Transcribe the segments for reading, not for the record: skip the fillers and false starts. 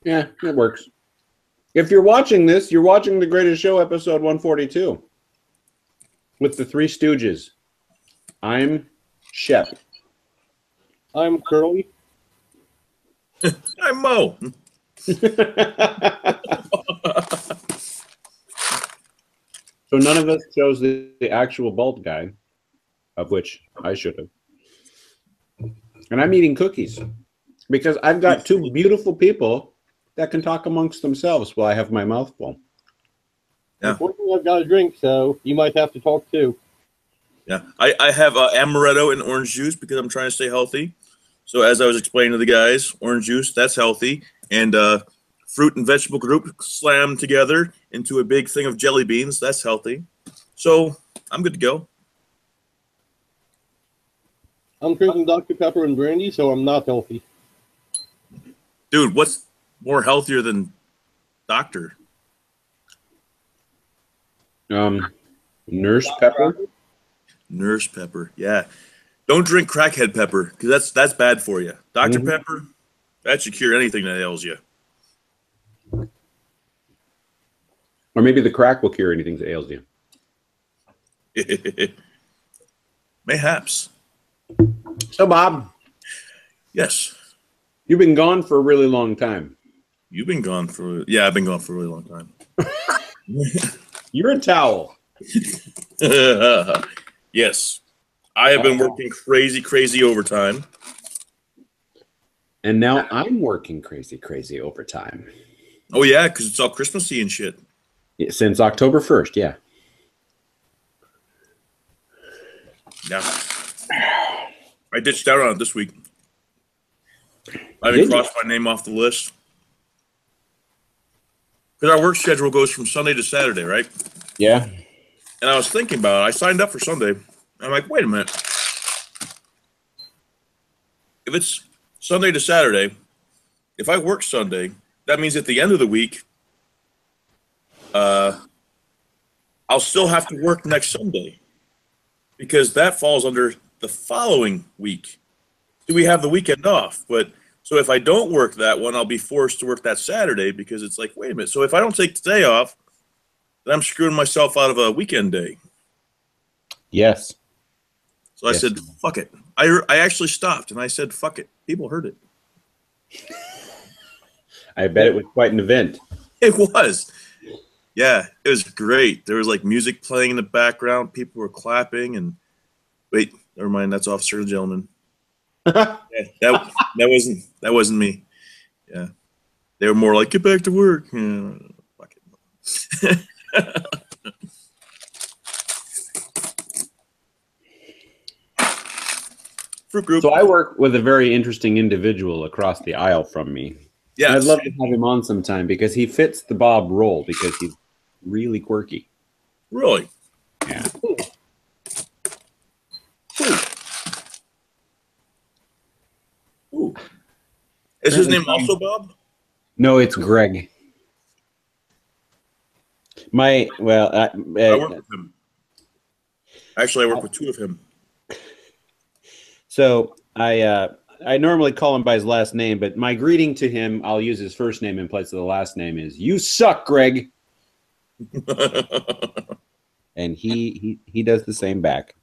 Yeah, it works. If you're watching this, you're watching The Greatest Show, episode 142, with the Three Stooges. I'm Shep. I'm Curly. I'm Mo. So none of us chose the actual bald guy, of which I should have. And I'm eating cookies because I've got two beautiful people that can talk amongst themselves while I have my mouth full. Yeah. Unfortunately, I've got a drink, so you might have to talk too. Yeah, I have amaretto and orange juice because I'm trying to stay healthy. So as I was explaining to the guys, orange juice, that's healthy. And fruit and vegetable group slammed together into a big thing of jelly beans. That's healthy. So I'm good to go. I'm drinking Dr. Pepper and brandy, so I'm not healthy. Dude, what's more healthier than Doctor? Nurse Pepper. Nurse Pepper, yeah. Don't drink crackhead pepper because that's bad for you. Dr. Pepper, that should cure anything that ails you. Or maybe the crack will cure anything that ails you. Mayhaps. So, Bob. Yes. You've been gone for a really long time. You've been gone for... Yeah, I've been gone for a really long time. You're a towel. Yes. I have been working crazy overtime. And now I'm working crazy overtime. Oh, yeah, because it's all Christmassy and shit. Since October 1st, yeah. Yeah. I ditched out on it this week. I didn't cross my name off the list. Because our work schedule goes from Sunday to Saturday, right? Yeah. And I was thinking about it. I signed up for Sunday. I'm like, wait a minute. If it's Sunday to Saturday, if I work Sunday, that means at the end of the week, I'll still have to work next Sunday because that falls under the following week. Do we have the weekend off? But so if I don't work that one, I'll be forced to work that Saturday because it's like, wait a minute. So if I don't take the day off, then I'm screwing myself out of a weekend day. Yes. So I said, fuck it. I actually stopped and I said, fuck it. People heard it. I bet it was quite an event. It was. Yeah, it was great. There was like music playing in the background. People were clapping and wait, never mind. That's Officer and Gentleman. Yeah, that wasn't me. Yeah. They were more like, get back to work. Yeah, fuck it. Fruit group. So I work with a very interesting individual across the aisle from me. Yeah, I'd love to have him on sometime because he fits the Bob role because he's really quirky. Really? Yeah. Ooh. Is his name also Bob? No, it's Greg. I work with him. Actually, I work with two of him. So I normally call him by his last name, but my greeting to him, I'll use his first name in place of the last name is "You suck, Greg," and he does the same back.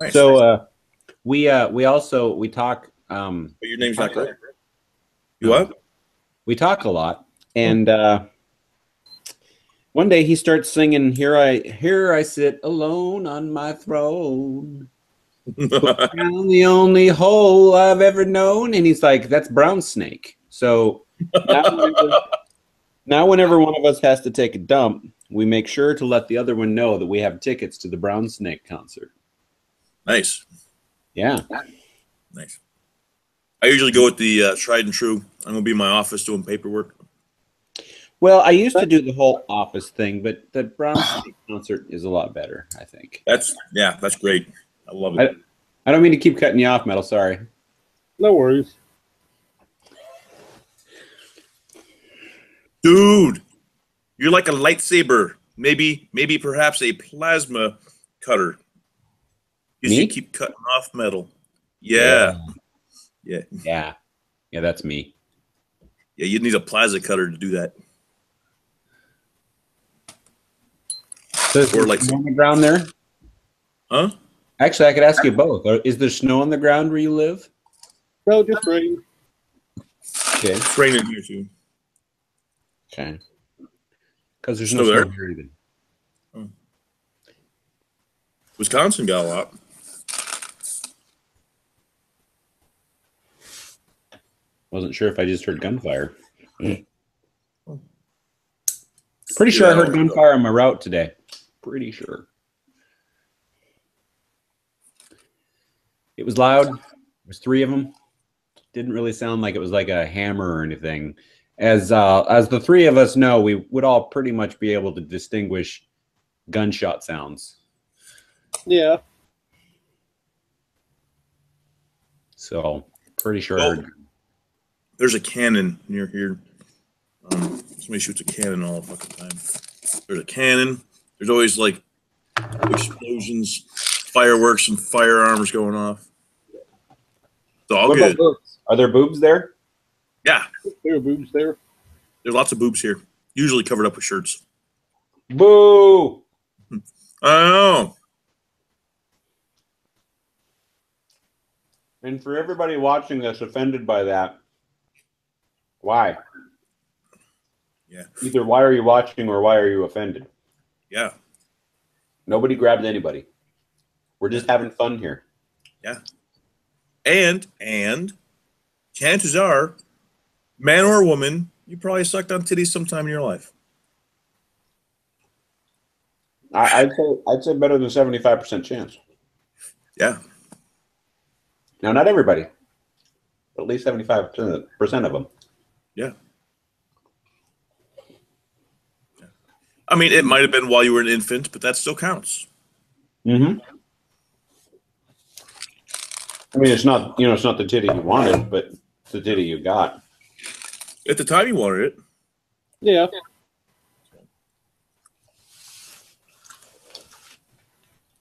Nice, so we talk. But your name's not Greg. You what? We talk a lot, and one day he starts singing, "Here I sit alone on my throne." Found the only hole I've ever known, and he's like, "That's Brown Snake." So now whenever one of us has to take a dump, we make sure to let the other one know that we have tickets to the Brown Snake concert. Nice. Yeah. Nice. I usually go with the tried and true. I'm gonna be in my office doing paperwork. Well, I used to do the whole office thing, but the Brown Snake concert is a lot better, I think. That's great. I love it. I don't mean to keep cutting you off, Metal. Sorry. No worries. Dude, you're like a lightsaber. Maybe perhaps a plasma cutter. Because you keep cutting off metal. Yeah. Yeah, that's me. Yeah, you'd need a plaza cutter to do that. So is Or there like- snow on the ground there? Huh? Actually, I could ask you both. Is there snow on the ground where you live? No, just rain. Okay. It's raining here too. Okay. Because there's Snow no there? snow here either. Wisconsin got a lot. Wasn't sure if I just heard gunfire. Pretty Yeah, sure I heard don't- gunfire on my route today. Pretty sure. It was loud. There was 3 of them. Didn't really sound like it was like a hammer or anything. As the 3 of us know, we would all pretty much be able to distinguish gunshot sounds. Yeah. So pretty sure. Well, I heard. There's a cannon near here. Somebody shoots a cannon all the fucking time. There's a cannon. There's always like explosions, fireworks, and firearms going off. It's all What good. about boobs? Are there boobs there? Yeah, There are boobs there. there's lots of boobs here. Usually covered up with shirts. Boo! I know. And for everybody watching that's offended by that, why? Yeah. Either why are you watching or why are you offended? Yeah. Nobody grabbed anybody. We're just having fun here. Yeah. And chances are, man or woman, you probably sucked on titties sometime in your life. I'd say better than 75% chance. Yeah. Now, not everybody, but at least 75% of them. Yeah. I mean, it might have been while you were an infant, but that still counts. Mm-hmm. I mean, it's not the titty you wanted, but it's the titty you got. At the time you wanted it. Yeah.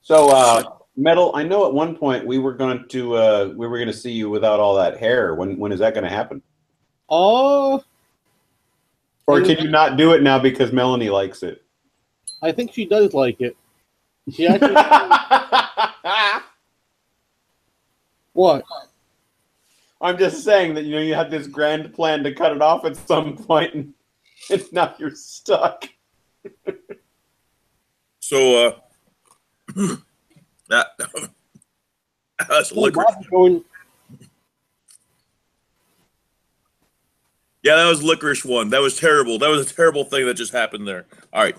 So, Metal, I know at one point we were going to see you without all that hair. When is that going to happen? Oh, Or can you not do it now because Melanie likes it? I think she does like it. She actually. What? I'm just saying that you had this grand plan to cut it off at some point, and now you're stuck. So, that's licorice. Going, Yeah, that was licorice one. That was terrible. That was a terrible thing that just happened there. All right.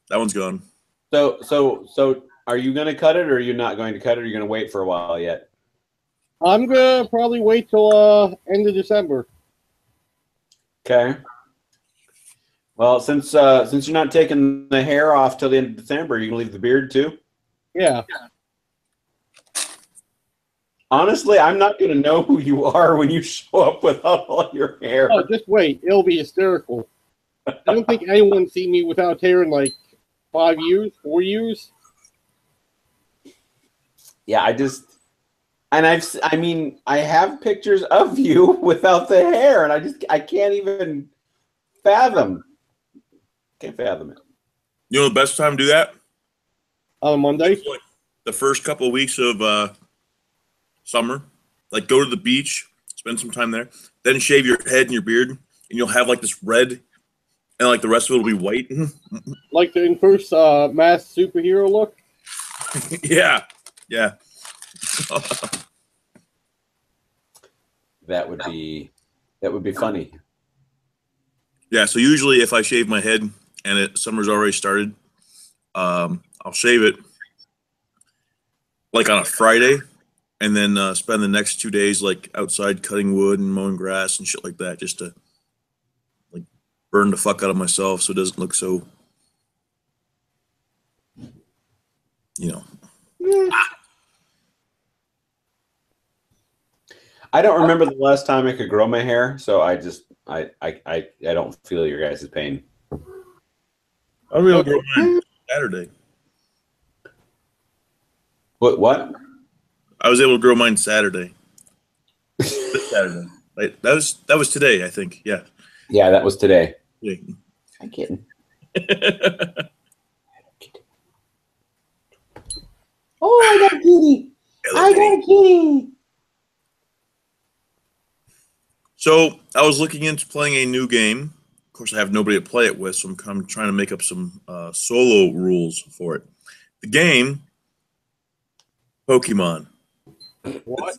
That one's gone. So, are you going to cut it, or are you not going to cut it? Or are you going to wait for a while yet? I'm gonna probably wait till end of December. Okay. Well, since you're not taking the hair off till the end of December, you can leave the beard too. Yeah. Honestly, I'm not going to know who you are when you show up without all your hair. Oh, just wait. It'll be hysterical. I don't think anyone's seen me without hair in like 5 years, 4 years. Yeah, I have pictures of you without the hair, and I can't even fathom. Can't fathom it. You know the best time to do that? On Monday. It's like the first couple of weeks of summer. Like go to the beach, spend some time there, then shave your head and your beard, and you'll have like this red, and like the rest of it will be white. Like the first masked superhero look. Yeah. Yeah. That would be funny. Yeah, so usually if I shave my head and summer's already started, I'll shave it like on a Friday, and then spend the next 2 days like outside cutting wood and mowing grass and shit like that, just to like burn the fuck out of myself so it doesn't look so, I don't remember the last time I could grow my hair, so I don't feel your guys' pain. I'll be able to grow mine Saturday. What? I was able to grow mine Saturday. This Saturday. Like, that was today, I think. Yeah. Yeah, that was today. Yeah. I'm kidding. Oh, I got a kitty. I got a kitty. So I was looking into playing a new game. Of course, I have nobody to play it with, so I'm trying to make up some solo rules for it. The game, Pokemon. What?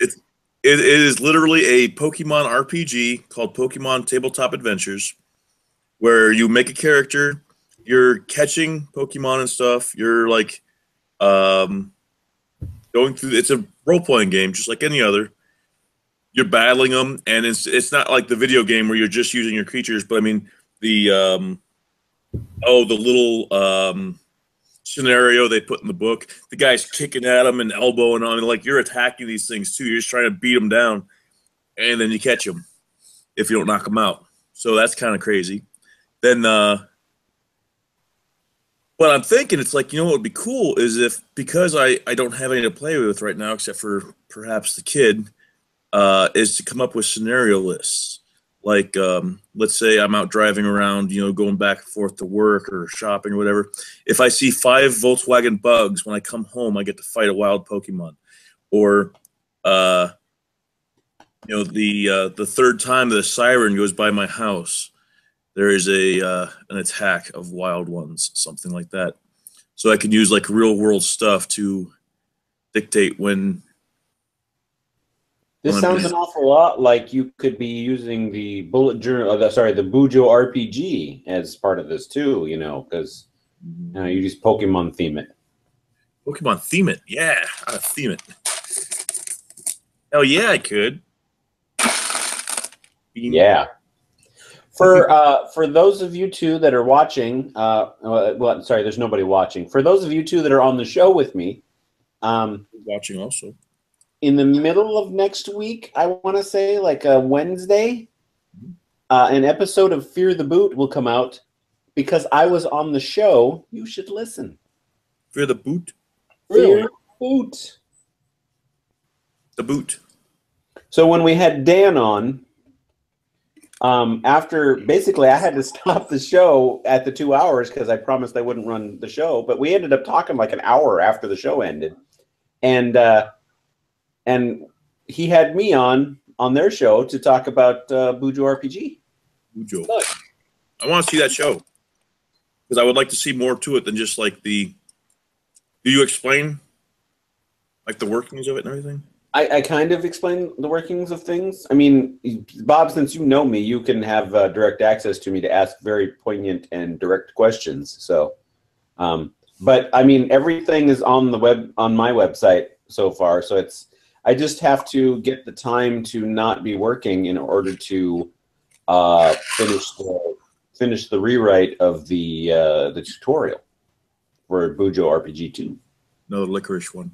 It is literally a Pokemon RPG called Pokemon Tabletop Adventures, where you make a character, you're catching Pokemon and stuff. You're like going through. It's a role playing game, just like any other. You're battling them, and it's not like the video game where you're just using your creatures, but I mean the the little scenario they put in the book. The guy's kicking at them and elbowing on, and like you're attacking these things too. You're just trying to beat them down, and then you catch them if you don't knock them out. So that's kind of crazy. Then what I'm thinking, it's like, what would be cool is if, because I don't have any to play with right now except for perhaps the kid, is to come up with scenario lists. Like, let's say I'm out driving around, going back and forth to work or shopping or whatever. If I see 5 Volkswagen Bugs, when I come home, I get to fight a wild Pokemon. Or, the third time the siren goes by my house, there is an attack of wild ones, something like that. So I can use like real world stuff to dictate when. This sounds an awful lot like you could be using the bullet journal. The Bujo RPG as part of this too. Because you just Pokemon theme it. Pokemon theme it, yeah, I theme it. Hell yeah, I could. Yeah. For those of you two that are watching, sorry, there's nobody watching. For those of you two that are on the show with me, watching also. In the middle of next week, I want to say like a Wednesday, an episode of Fear the Boot will come out because I was on the show. You should listen. Fear the Boot? Fear the Boot. The Boot. So when we had Dan on, after basically I had to stop the show at the 2 hours because I promised I wouldn't run the show, but we ended up talking like an hour after the show ended. And he had me on their show to talk about Bujo RPG. Bujo. I want to see that show because I would like to see more to it than just like the. Do you explain like the workings of it and everything? I kind of explain the workings of things. I mean, Bob, since you know me, you can have direct access to me to ask very poignant and direct questions. So, but I mean, everything is on my website so far. So I just have to get the time to not be working in order to finish the rewrite of the tutorial for Bujo RPG 2. No, the licorice one.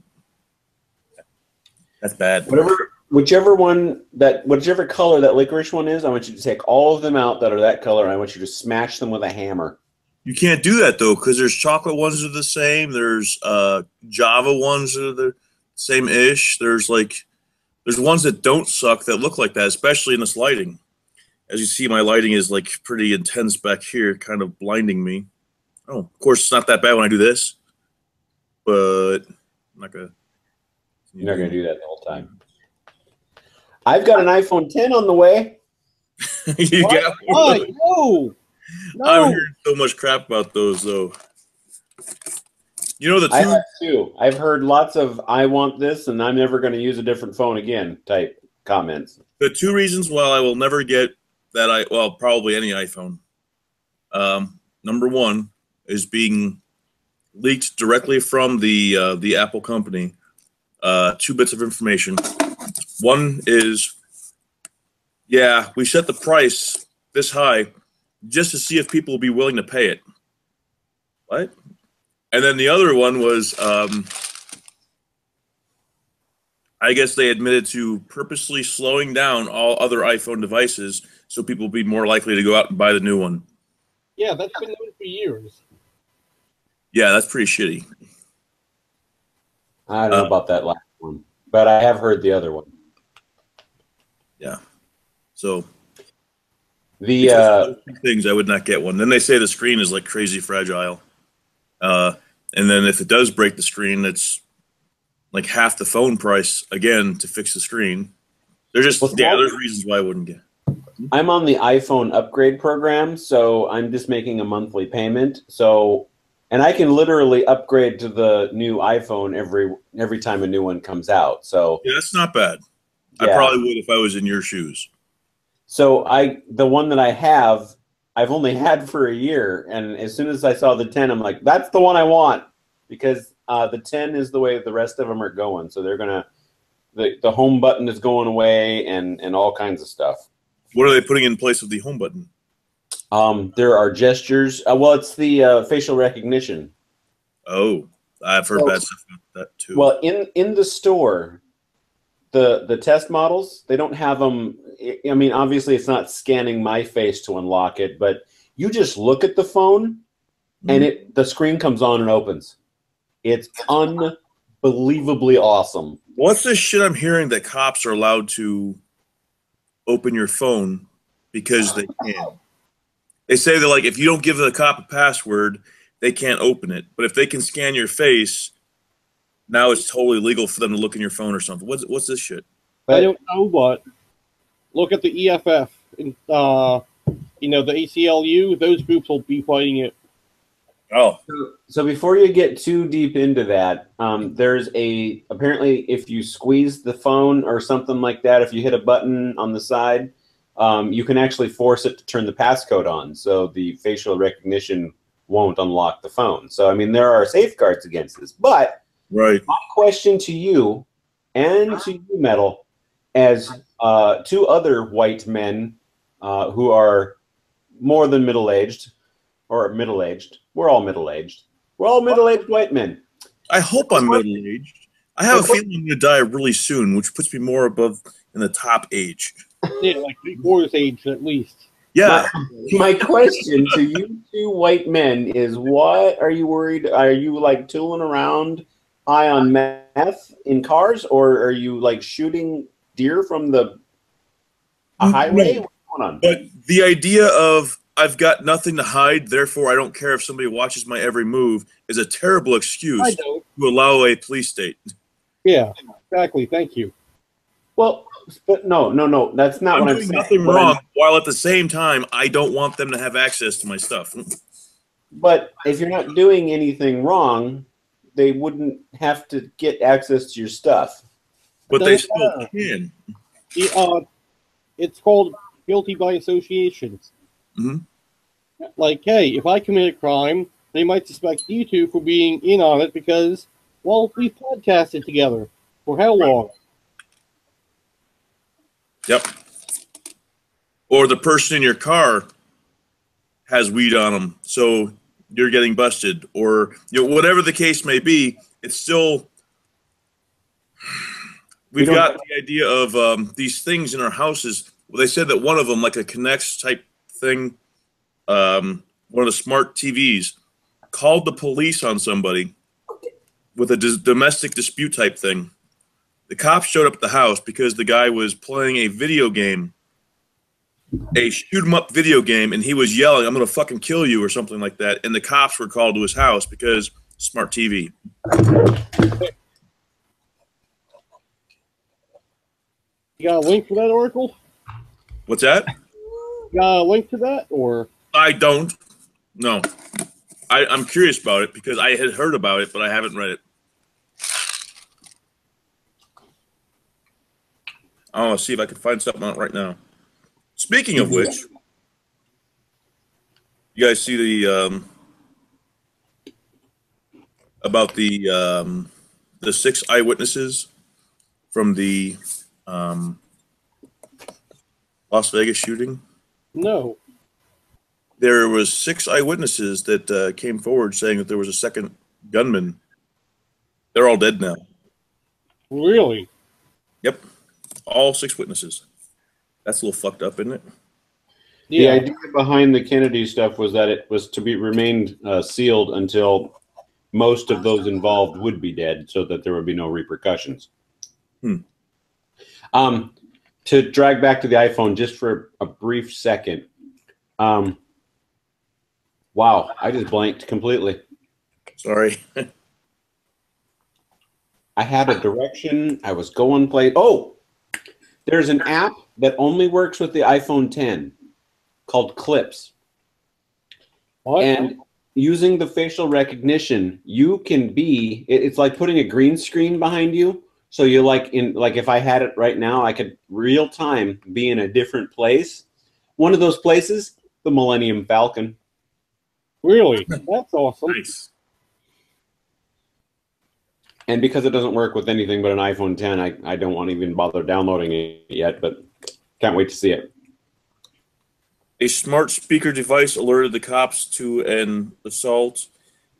That's bad. Whichever color that licorice one is, I want you to take all of them out that are that color, and I want you to smash them with a hammer. You can't do that though, because there's chocolate ones that are the same. There's Java ones that are the same-ish. There's ones that don't suck that look like that, especially in this lighting. As you see, my lighting is like pretty intense back here, kind of blinding me. Oh, of course, it's not that bad when I do this, but I'm not gonna. You're not going to do that the whole time. I've got an iPhone 10 on the way. You got one? No. I've heard so much crap about those, though. I have too. I've heard lots of "I want this" and "I'm never going to use a different phone again" type comments. The 2 reasons why I will never get that probably any iPhone. Number 1 is being leaked directly from the Apple company. 2 bits of information. One is, we set the price this high just to see if people will be willing to pay it. What? And then the other one was, I guess they admitted to purposely slowing down all other iPhone devices so people will be more likely to go out and buy the new one. Yeah, that's been known for years. Yeah, that's pretty shitty. I don't know about that last one, but I have heard the other one. Yeah. So The those two things I would not get one. Then they say the screen is like crazy fragile. And then if it does break the screen, it's like half the phone price again to fix the screen. There's reasons why I wouldn't get. I'm on the iPhone upgrade program, so I'm just making a monthly payment. So, and I can literally upgrade to the new iPhone every time a new one comes out. So yeah, that's not bad. Yeah. I probably would if I was in your shoes. So the one that I have, I've only had for a year, and as soon as I saw the 10, I'm like, that's the one I want, because the 10 is the way the rest of them are going. So they're gonna the home button is going away, and all kinds of stuff. What are they putting in place of the home button? There are gestures. Well, it's the facial recognition. Oh, I've heard bad stuff about that too. Well, in the store, the test models, they don't have them. I mean, obviously, it's not scanning my face to unlock it, but you just look at the phone, and the screen comes on and opens. It's unbelievably awesome. What's this shit I'm hearing that cops are allowed to open your phone because they can? They say that, like, if you don't give the cop a password, they can't open it. But if they can scan your face, now it's totally legal for them to look in your phone or something. What's this shit? I don't know, but look at the EFF and the ACLU. Those groups will be fighting it. Oh, so before you get too deep into that, there's apparently if you squeeze the phone or something like that, if you hit a button on the side, you can actually force it to turn the passcode on, so the facial recognition won't unlock the phone. So I mean, there are safeguards against this. But right. My question to you and to you, Metal, as two other white men who are more than middle-aged, or middle-aged. We're all middle-aged. We're all middle-aged white men. I hope I'm middle-aged. I have a feeling I'm going to die really soon, which puts me more above in the top age. Yeah, like 3/4 age at least. Yeah. My question to you two white men is, what are you worried? Are you like tooling around high on meth in cars, or are you like shooting deer from the highway? What's going on? But the idea of I've got nothing to hide, therefore I don't care if somebody watches my every move is a terrible excuse to allow a police state. Yeah, exactly. Thank you. Well, but no, that's not what I'm saying. Nothing wrong, while at the same time I don't want them to have access to my stuff. But if you're not doing anything wrong, they wouldn't have to get access to your stuff. But they still can. It's called guilty by association. Mm-hmm. Like, hey, if I commit a crime, they might suspect you two for being in on it because, well, we've podcasted together. For how long? Yep. Or the person in your car has weed on them, so you're getting busted. Or whatever the case may be, it's still... We've got the idea of these things in our houses. Well, they said that one of them, like a Kinect type thing, one of the smart TVs, called the police on somebody with a domestic dispute type thing. The cops showed up at the house because the guy was playing a video game, a shoot 'em up video game, and he was yelling, "I'm going to fucking kill you," or something like that. And the cops were called to his house because smart TV. You got a link for that, Oracle? What's that? You got a link to that, or? I don't. No. I'm curious about it because I had heard about it, but I haven't read it. I want to see if I can find something out right now. Speaking of which, you guys see the about the 6 eyewitnesses from the Las Vegas shooting? No. There was 6 eyewitnesses that came forward saying that there was a second gunman. They're all dead now. Really? Yep. All 6 witnesses. That's a little fucked up, isn't it? Yeah. The idea behind the Kennedy stuff was that it was to be remained sealed until most of those involved would be dead, so that there would be no repercussions. to drag back to the iPhone just for a brief second. Wow, I just blanked completely. Sorry. I had a direction. I was going play. Oh, there's an app that only works with the iPhone 10 called Clips. What? And using the facial recognition, you can it's like putting a green screen behind you. So you like if I had it right now, I could real time be in a different place. One of those places, the Millennium Falcon. Really? That's awesome. Nice. And because it doesn't work with anything but an iPhone 10, I don't want to even bother downloading it yet, but can't wait to see it. A smart speaker device alerted the cops to an assault.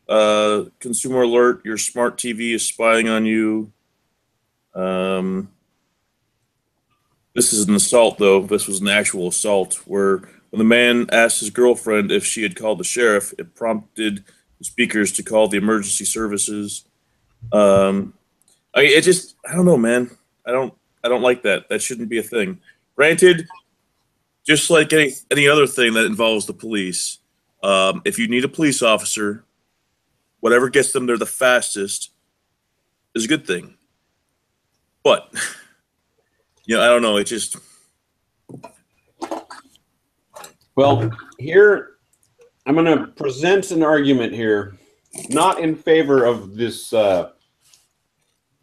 Consumer alert, your smart TV is spying on you. This is an assault, though. This was an actual assault where when the man asked his girlfriend if she had called the sheriff, it prompted the speakers to call the emergency services. I don't know, man. I don't like that. That shouldn't be a thing. Granted, just like any other thing that involves the police, if you need a police officer, whatever gets them there the fastest is a good thing. But, I don't know. It just... Well, here, I'm going to present an argument here, not in favor of this,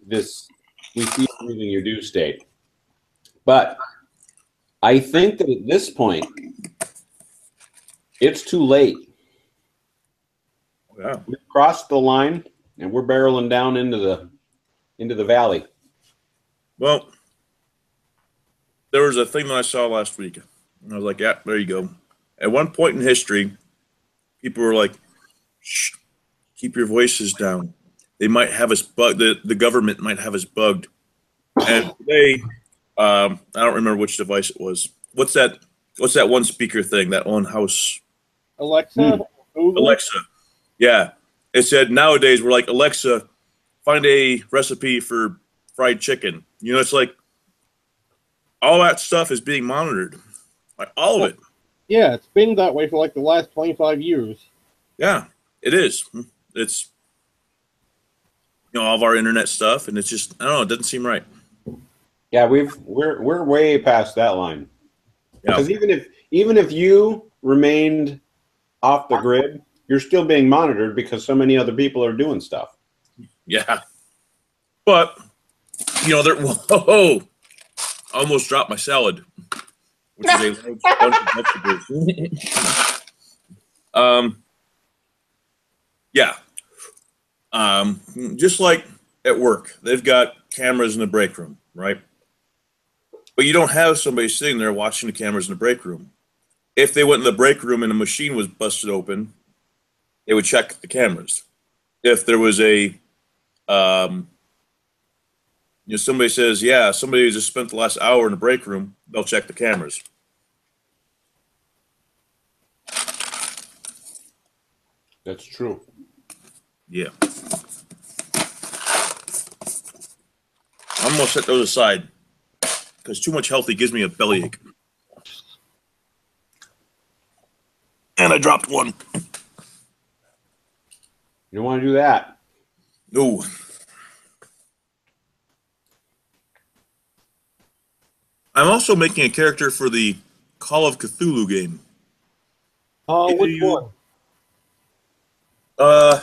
we see everything you do state. But I think that at this point, it's too late. Yeah. We've crossed the line, and we're barreling down into the valley. Well, there was a thing that I saw last week, and I was like, yeah, there you go. At one point in history, people were like, shh, keep your voices down. They might have us bugged. The government might have us bugged. And today, I don't remember which device it was. What's that one speaker thing, that one house? Alexa? Google? Alexa. Yeah. It said nowadays we're like, Alexa, find a recipe for fried chicken. It's like all that stuff is being monitored. Like all of it. Yeah, it's been that way for like the last 25 years. Yeah, it is. It's all of our internet stuff, and it's just, I don't know, it doesn't seem right. Yeah, we're way past that line. Yeah. Because even if you remained off the grid, you're still being monitored because so many other people are doing stuff. Yeah. But whoa, almost dropped my salad, which is a large bunch of vegetables. Yeah. Just like at work, they've got cameras in the break room, right? But you don't have somebody sitting there watching the cameras in the break room. If they went in the break room and a machine was busted open, they would check the cameras. If there was somebody says, yeah, somebody just spent the last hour in the break room, they'll check the cameras. That's true. Yeah. I'm going to set those aside because too much healthy gives me a bellyache. And I dropped one. You don't want to do that. No. I'm also making a character for the Call of Cthulhu game. Which one? I'm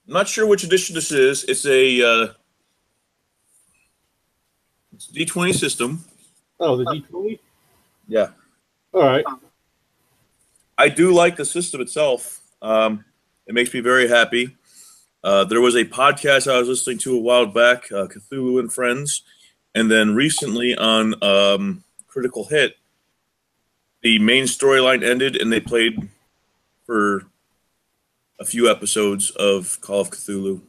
not sure which edition this is. It's a it's a D20 system. Oh, the D20? Yeah. All right. I do like the system itself. It makes me very happy. There was a podcast I was listening to a while back, Cthulhu and Friends, and then recently on Critical Hit, the main storyline ended and they played for a few episodes of Call of Cthulhu.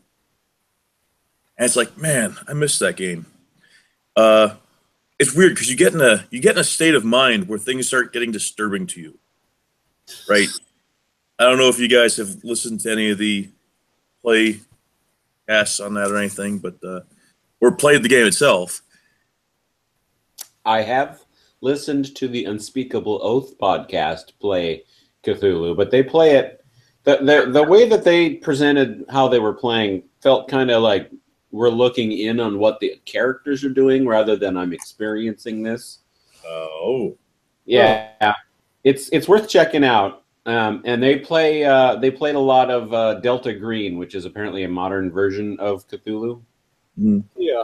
And it's like, man, I missed that game. It's weird because you get in a state of mind where things start getting disturbing to you. Right? I don't know if you guys have listened to any of the play casts on that or anything, but or played the game itself. I have listened to the Unspeakable Oath podcast play Cthulhu, but they play it the way that they presented how they were playing felt kind of like we're looking in on what the characters are doing rather than I'm experiencing this. Oh, yeah, it's worth checking out. And they played a lot of Delta Green, which is apparently a modern version of Cthulhu. Yeah.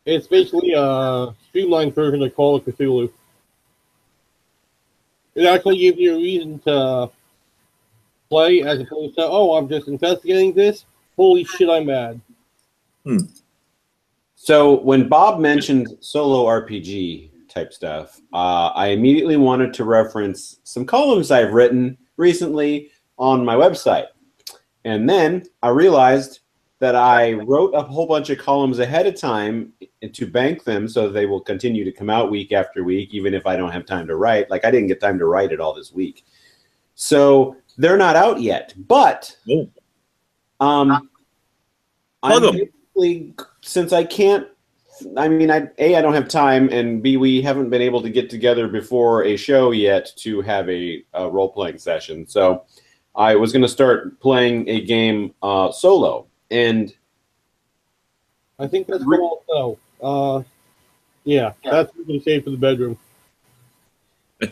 It's basically a streamlined version of Call of Cthulhu. It actually gives you a reason to play as opposed to, oh, I'm just investigating this. Holy shit, I'm mad. So when Bob mentioned solo RPG type stuff, I immediately wanted to reference some columns I've written recently on my website. And then I realized that I wrote a whole bunch of columns ahead of time to bank them so they will continue to come out week after week, even if I don't have time to write. Like I didn't get time to write it all this week. So they're not out yet. But I'm basically, since I can't, I mean, I don't have time, and B, we haven't been able to get together before a show yet to have a role-playing session. So I was going to start playing a game solo. And I think that's cool. So, yeah, that's what we save for the bedroom. the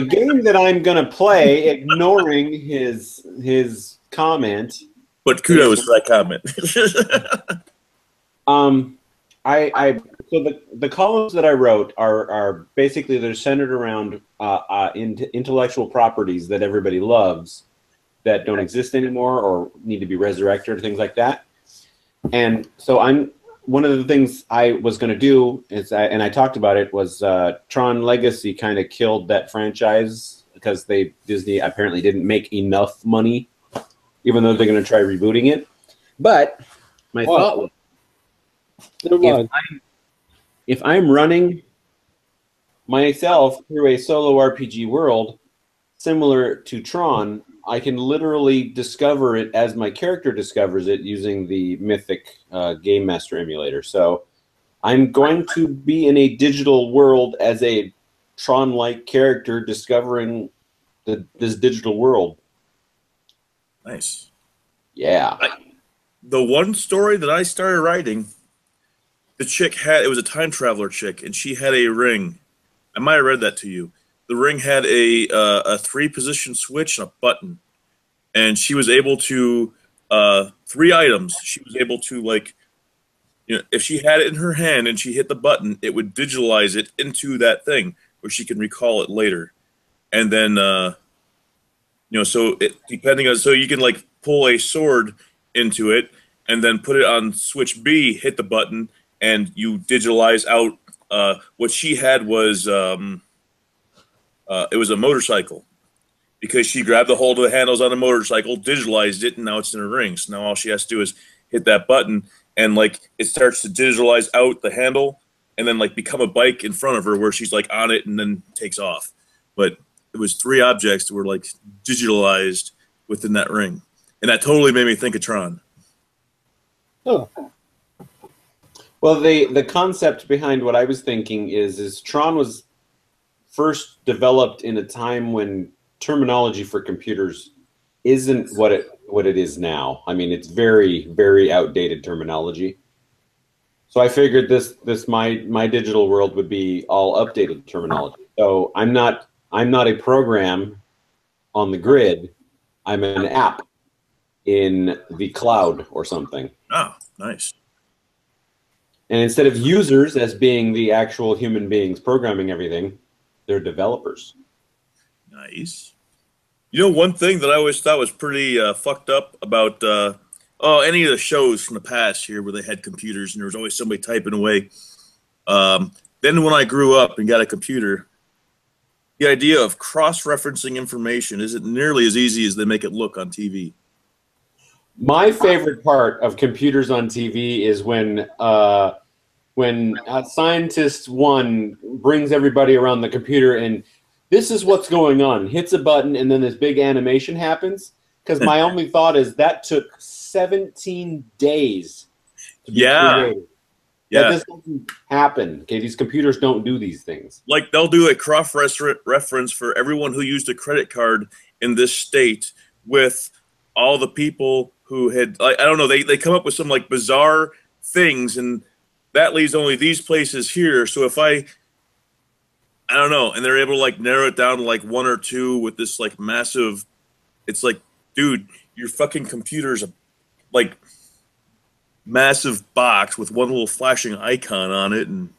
game that I'm going to play, ignoring his comment. But kudos for that comment. So the columns that I wrote are basically they're centered around intellectual properties that everybody loves that don't exist anymore or need to be resurrected or things like that. And so one of the things I was going to do is, and I talked about it, was Tron Legacy kind of killed that franchise because Disney apparently didn't make enough money, even though they're going to try rebooting it. But my thought was, if I'm running myself through a solo RPG world similar to Tron, I can literally discover it as my character discovers it using the Mythic Game Master emulator. So I'm going to be in a digital world as a Tron-like character discovering this digital world. Nice. Yeah. The one story that I started writing, the chick it was a time traveler chick, and she had a ring. I might have read that to you. The ring had a 3-position switch and a button, and she was able to 3 items. She was able to, like, you know, if she had it in her hand and she hit the button, it would digitalize it into that thing where she can recall it later. And then you know, so you can like pull a sword into it and then put it on switch B, hit the button, and you digitalize out. What she had was it was a motorcycle, because she grabbed the hold of the handles on the motorcycle, digitalized it, and now it's in her ring. So now all she has to do is hit that button, and like it starts to digitalize out the handle, and then like become a bike in front of her where she's like on it and then takes off. But it was 3 objects that were like digitalized within that ring, and that totally made me think of Tron. Huh. Well, the concept behind what I was thinking is Tron was first developed in a time when terminology for computers isn't what it is now. I mean, it's very, very outdated terminology. So I figured my digital world would be all updated terminology. So I'm not a program on the grid. I'm an app in the cloud or something. Oh, nice. And instead of users as being the actual human beings programming everything, they're developers. Nice. You know, one thing that I always thought was pretty fucked up about any of the shows from the past here where they had computers and there was always somebody typing away. Then when I grew up and got a computer, the idea of cross-referencing information isn't nearly as easy as they make it look on TV. My favorite part of computers on TV is when scientist one brings everybody around the computer and this is what's going on, hits a button, and then this big animation happens. Because my only thought is that took 17 days to be created. Yeah. This doesn't happen. Okay, these computers don't do these things. Like they'll do a cross reference for everyone who used a credit card in this state with all the people who had, like, I don't know, they come up with some like bizarre things, and that leaves only these places here. So if I don't know, and they're able to like narrow it down to like one or two with this like massive, it's like, dude, your fucking computer's a like massive box with one little flashing icon on it, and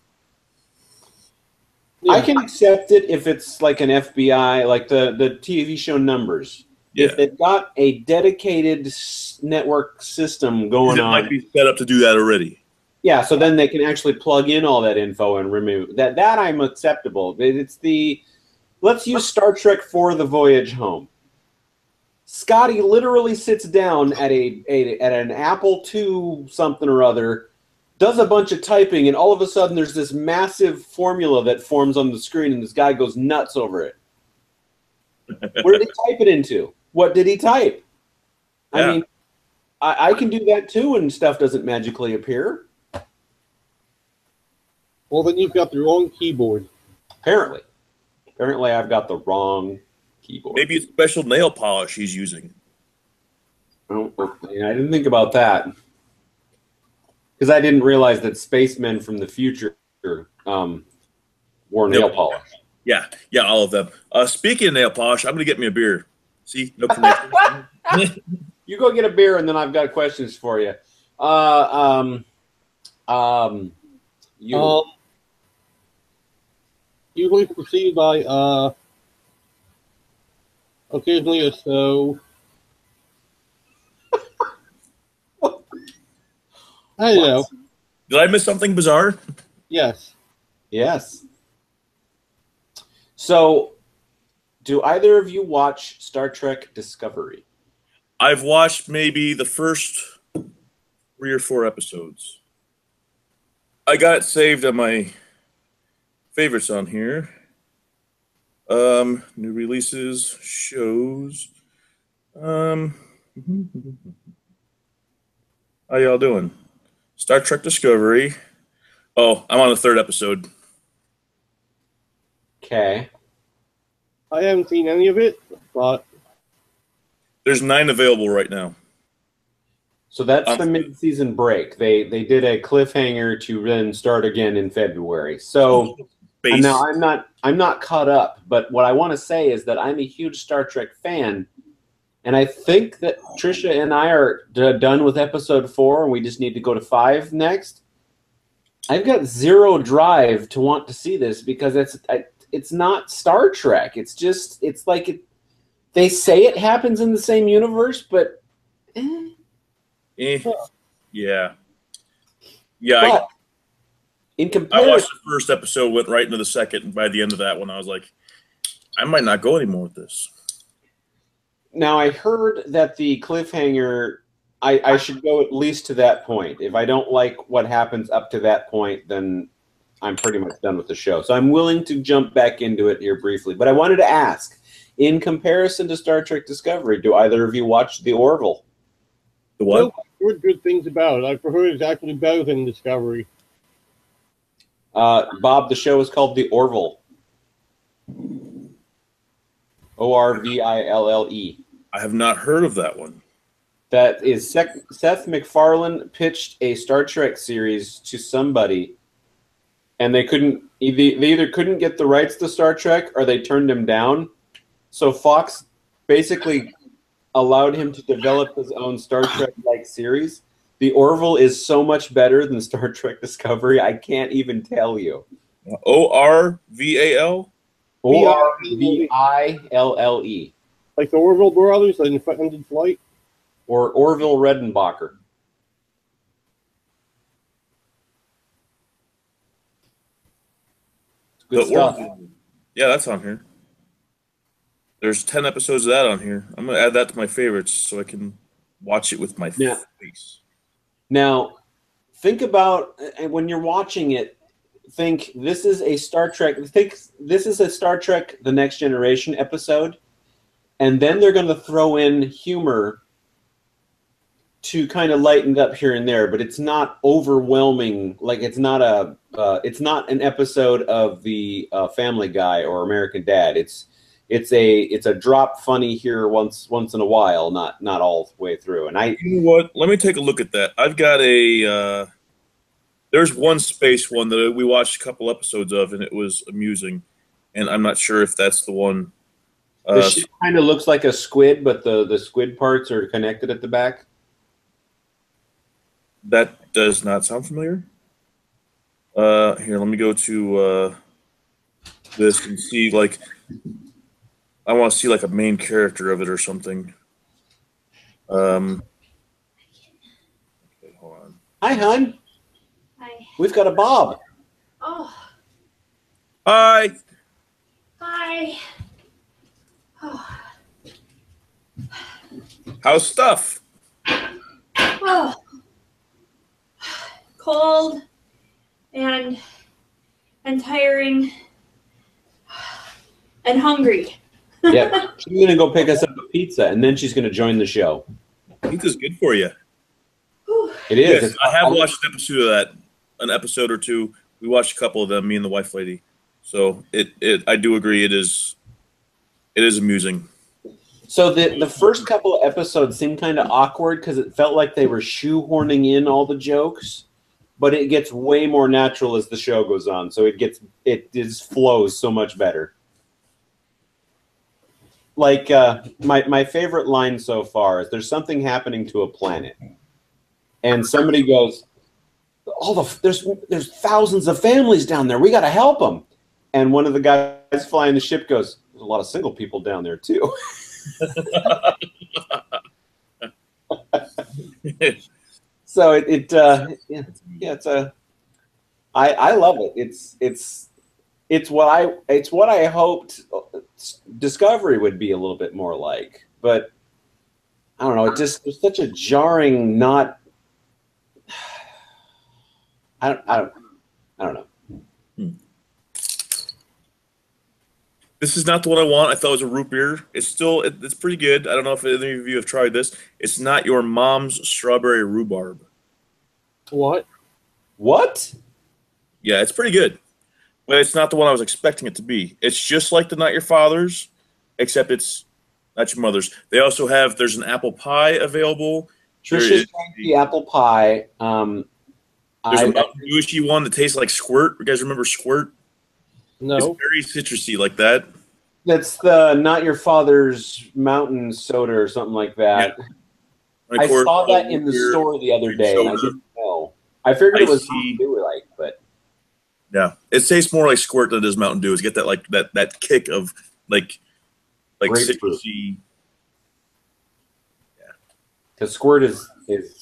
I can accept it if it's like an FBI, like the TV show Numbers. Yeah. If they've got a dedicated network system going it on, might be set up to do that already. yeah. So then they can actually plug in all that info and remove that. That I'm acceptable. It's the let's use Star Trek for the voyage home. Scotty literally sits down at an Apple II something or other, does a bunch of typing, and all of a sudden there's this massive formula that forms on the screen, and this guy goes nuts over it. What did he type it into? What did he type? Yeah. I mean, I can do that too, and stuff doesn't magically appear. Well, then you've got the wrong keyboard. Apparently. Apparently I've got the wrong keyboard. Maybe it's special nail polish he's using. Oh, I didn't think about that. Because I didn't realize that spacemen from the future wore nail polish. Yeah, all of them. Speaking of nail polish, I'm going to get me a beer. See? No connection. You go get a beer, and then I've got questions for you. Usually preceded by occasionally a so. I don't know. Did I miss something bizarre? Yes. Yes. So, do either of you watch Star Trek Discovery? I've watched maybe the first 3 or 4 episodes. I got it saved on my favorites on here. New releases, shows. How y'all doing? Star Trek Discovery. Oh, I'm on the 3rd episode. Okay. I haven't seen any of it, but There's 9 available right now. So that's the mid-season break. They did a cliffhanger to then start again in February. So now I'm not caught up, but what I want to say is that I'm a huge Star Trek fan, and I think that Tricia and I are done with episode 4, and we just need to go to 5 next. I've got zero drive to want to see this because it's not Star Trek. It's like they say it happens in the same universe, but yeah. But in I comparison, watched the first episode, went right into the second, and by the end of that one, I was like, I might not go anymore with this. now I heard that the cliffhanger, I should go at least to that point. If I don't like what happens up to that point, then I'm pretty much done with the show. So I'm willing to jump back into it here briefly. But I wanted to ask, in comparison to Star Trek Discovery, do either of you watch The Orville? The what? I've heard good things about it. I've heard it's actually better than Discovery. Bob, the show is called The Orville. Orville. I have not heard of that one. That is Seth MacFarlane pitched a Star Trek series to somebody, and they either couldn't get the rights to Star Trek or they turned him down. So Fox basically allowed him to develop his own Star Trek-like series. The Orville is so much better than Star Trek Discovery, I can't even tell you. Orville? Orville. Like the Orville brothers in Ended Flight? Or Orville Redenbacher. Good stuff. Yeah, that's on here. There's 10 episodes of that on here. I'm going to add that to my favorites so I can watch it with my face. Now, think about, when you're watching it, think this is a Star Trek, The Next Generation episode, and then they're going to throw in humor to kind of lighten up here and there, but it's not overwhelming. Like it's not an episode of the Family Guy or American Dad. It's a drop funny here once in a while, not all the way through. And you know what? Let me take a look at that. I've got a there's one space one that we watched a couple episodes of, and it was amusing. And I'm not sure if that's the one. The ship kind of looks like a squid, but the squid parts are connected at the back. That does not sound familiar. Here, let me go to this and see, like, I want to see, like, a main character of it or something. Okay, hold on. Hi, hon. Hi. We've got a Bob. Oh. Hi. Hi. Oh. How's stuff? Oh. Cold and tiring and hungry. Yep. She's going to go pick us up a pizza, and then she's going to join the show. Pizza's good for you. It is. Yes, I have watched an episode of that, an episode or two. We watched a couple of them, me and the wife lady. So I do agree. It is amusing. So the first couple of episodes seemed kind of awkward because it felt like they were shoehorning in all the jokes, but it gets way more natural as the show goes on. So it just flows so much better. Like my favorite line so far is there's something happening to a planet, and somebody goes, there's thousands of families down there. We got to help them. And one of the guys flying the ship goes, there's a lot of single people down there too. So I love it. It's what I hoped Discovery would be a little bit more like, but I don't know. It just was such a jarring, not. I don't know. This is not the one I want. I thought it was a root beer. It's pretty good. I don't know if any of you have tried this. It's not your mom's strawberry rhubarb. What? What? Yeah, it's pretty good. But it's not the one I was expecting it to be. It's just like the Not Your Father's, except it's not your mother's. They also have, there's an apple pie available. Tricia's trying the apple pie. There's a Mountain Dew-ishy one that tastes like Squirt. You guys remember Squirt? No. It's very citrusy like that. That's the Not Your Father's Mountain Soda or something like that. Yeah. I saw that in the store the other day, and I didn't know. I figured it was Mountain Dew, but yeah, it tastes more like Squirt than it does Mountain Dew. It's get that like that kick of like citrusy. Yeah, because Squirt is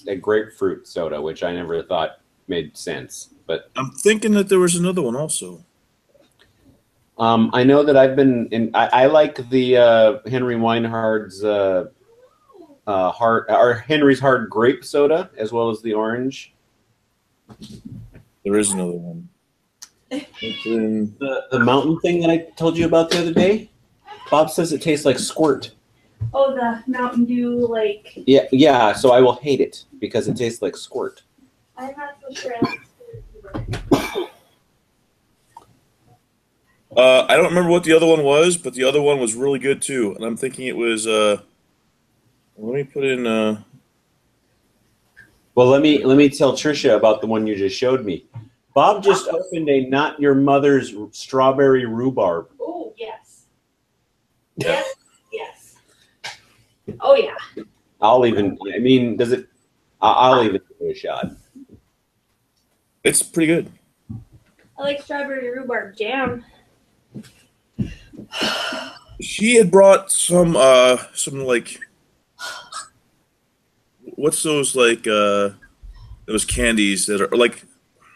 a grapefruit soda, which I never thought made sense. But I'm thinking that there was another one also. I know that I've been in. I like the Henry Weinhard's Henry's Hard Grape Soda as well as the orange. There is another one. The mountain thing that I told you about the other day. Bob says it tastes like Squirt. Oh, the Mountain Dew, like. Yeah. So I will hate it because it tastes like Squirt. I'm not so sure. I like Squirt either. I don't remember what the other one was, but the other one was really good too. And I'm thinking it was. Let me put in. Well, let me tell Tricia about the one you just showed me. Bob just opened a Not Your Mother's strawberry rhubarb. Oh yes. Yes. Yes. Oh yeah. I'll even give it a shot. It's pretty good. I like strawberry rhubarb jam. She had brought some like, what's those like those candies that are like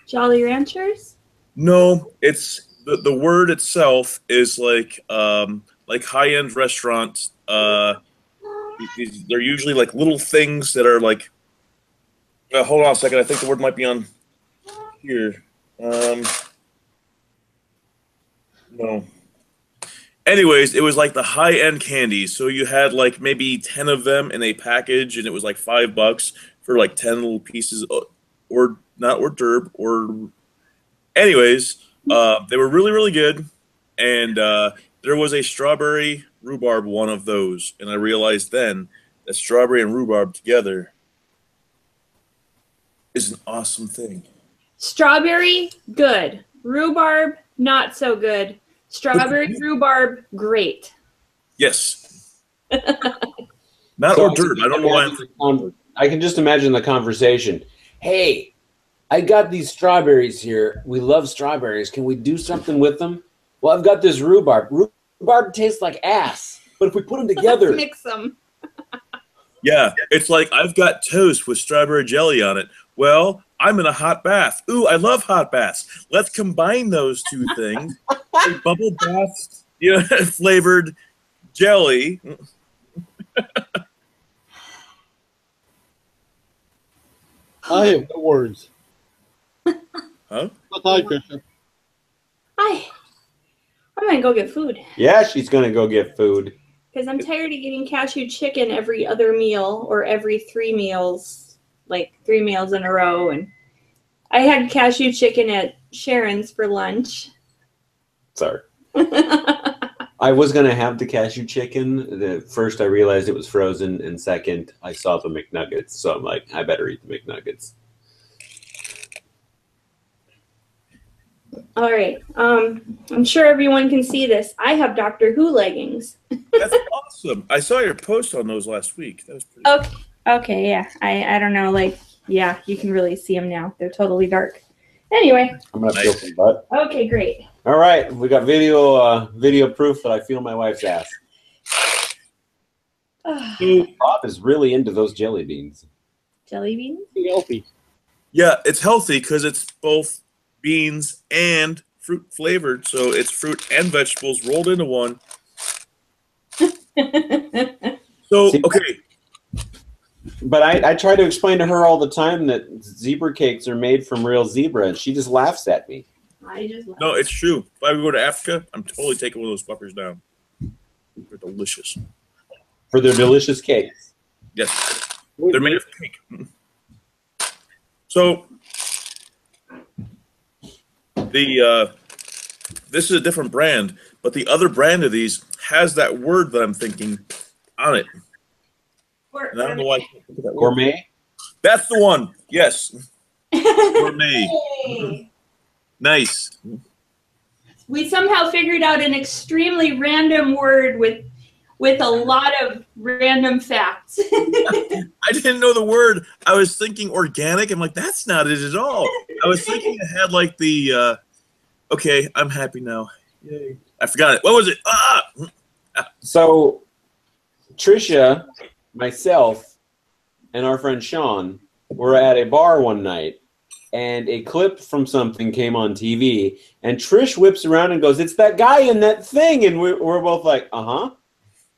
Jolly Ranchers? No, it's the word itself is like high-end restaurants. They're usually like little things that are like. Hold on a second. I think the word might be on here. No. Anyways, it was like the high-end candies. So you had like maybe 10 of them in a package, and it was like $5 for like 10 little pieces, or not hors d'oeuvre, or anyways, they were really, really good. And there was a strawberry rhubarb one of those, and I realized then that strawberry and rhubarb together is an awesome thing. Strawberry, good. Rhubarb, not so good. Strawberry, rhubarb, great. Yes. Not So hors d'oeuvre. I don't know why I'm I can just imagine the conversation. Hey, I got these strawberries here. We love strawberries. Can we do something with them? Well, I've got this rhubarb. Rhubarb tastes like ass, but if we put them together, Let's mix them. Yeah, it's like I've got toast with strawberry jelly on it. Well, I'm in a hot bath. Ooh, I love hot baths. Let's combine those two things. A bubble bath, flavored jelly. I have no words. Huh? Hi, Tricia. Hi. I'm going to go get food yeah, she's gonna go get food. because I'm tired of getting cashew chicken every other meal or every 3 meals, like 3 meals in a row. And I had cashew chicken at Sharon's for lunch. Sorry. I was gonna have the cashew chicken. First, I realized it was frozen, and second, I saw the McNuggets, so I'm like, I better eat the McNuggets. All right. I'm sure everyone can see this. I have Doctor Who leggings. That's awesome. I saw your post on those last week. That was pretty Okay. Okay. Yeah. I don't know. Like, yeah, you can really see them now. They're totally dark. Anyway. I'm gonna feel some butt. Okay. Great. All right, we got video proof that I feel my wife's ass. Bob is really into those jelly beans. Jelly beans? Healthy. Yeah, it's healthy because it's both beans and fruit flavored. So it's fruit and vegetables rolled into one. So, okay. But I try to explain to her all the time that zebra cakes are made from real zebra, and she just laughs at me. I just No, it's true. If I go to Africa, I'm totally taking one of those fuckers down. They're delicious. For their delicious cakes. Yes. They're made of cake. So, this is a different brand, but the other brand of these has that word that I'm thinking on it. And I don't know why I can't think of that word. Gourmet? That's the one. Yes. Gourmet. Hey. Nice. We somehow figured out an extremely random word with a lot of random facts. I didn't know the word. I was thinking organic. I'm like, that's not it at all. I was thinking it had like the, okay, I'm happy now. Yay. I forgot it. What was it? So, Tricia, myself, and our friend Sean were at a bar one night, and a clip from something came on TV, and Trish whips around and goes, "It's that guy in that thing," and we're both like, "Uh-huh,"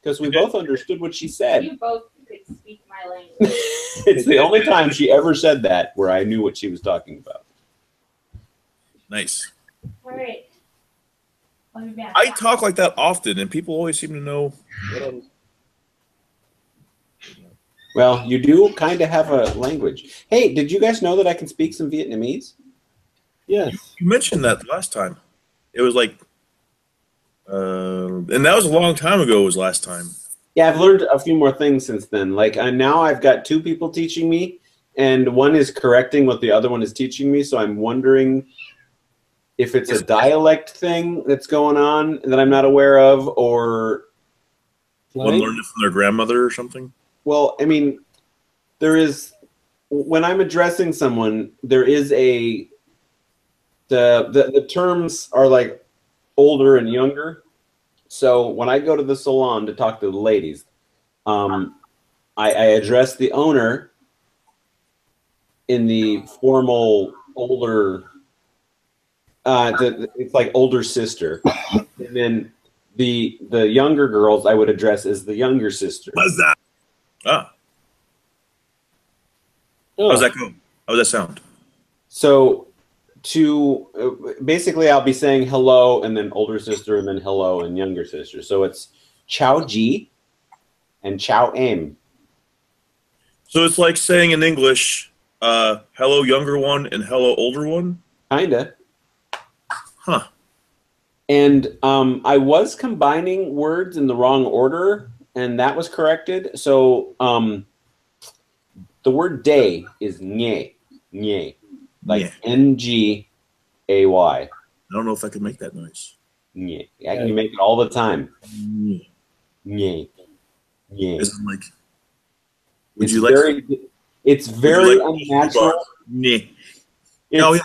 because we both understood what she said. You both could speak my language. It's the only time she ever said that where I knew what she was talking about. Nice. All right. I'll be back. I talk like that often, and people always seem to know what I'm... Well, you do kind of have a language. Hey, did you guys know that I can speak some Vietnamese? Yes. You mentioned that last time. It was like... and that was a long time ago was last time. Yeah, I've learned a few more things since then. Like, now I've got 2 people teaching me, and one is correcting what the other one is teaching me, so I'm wondering if it's a dialect thing that's going on that I'm not aware of, or... One learned it from their grandmother or something? Well, I mean, there is... When I'm addressing someone, there is a... The terms are like older and younger. So when I go to the salon to talk to the ladies, I address the owner in the formal older... it's like older sister, and then the younger girls I would address as the younger sister. What's that? Ah. Oh. How's that go? How's that sound? So basically I'll be saying hello and then older sister and then hello and younger sister. So it's Chao Ji and Chao Em. So it's like saying in English, hello younger one and hello older one? Kinda. Huh. And I was combining words in the wrong order, and that was corrected. So the word day is nye, nye, like Yeah. Ngay. I don't know if I can make that noise. Nye. I can make it all the time. Yeah. Nye, nye. Is it like, would It's you like very, it's would you very like unnatural. Yeah. It's, Oh, yeah.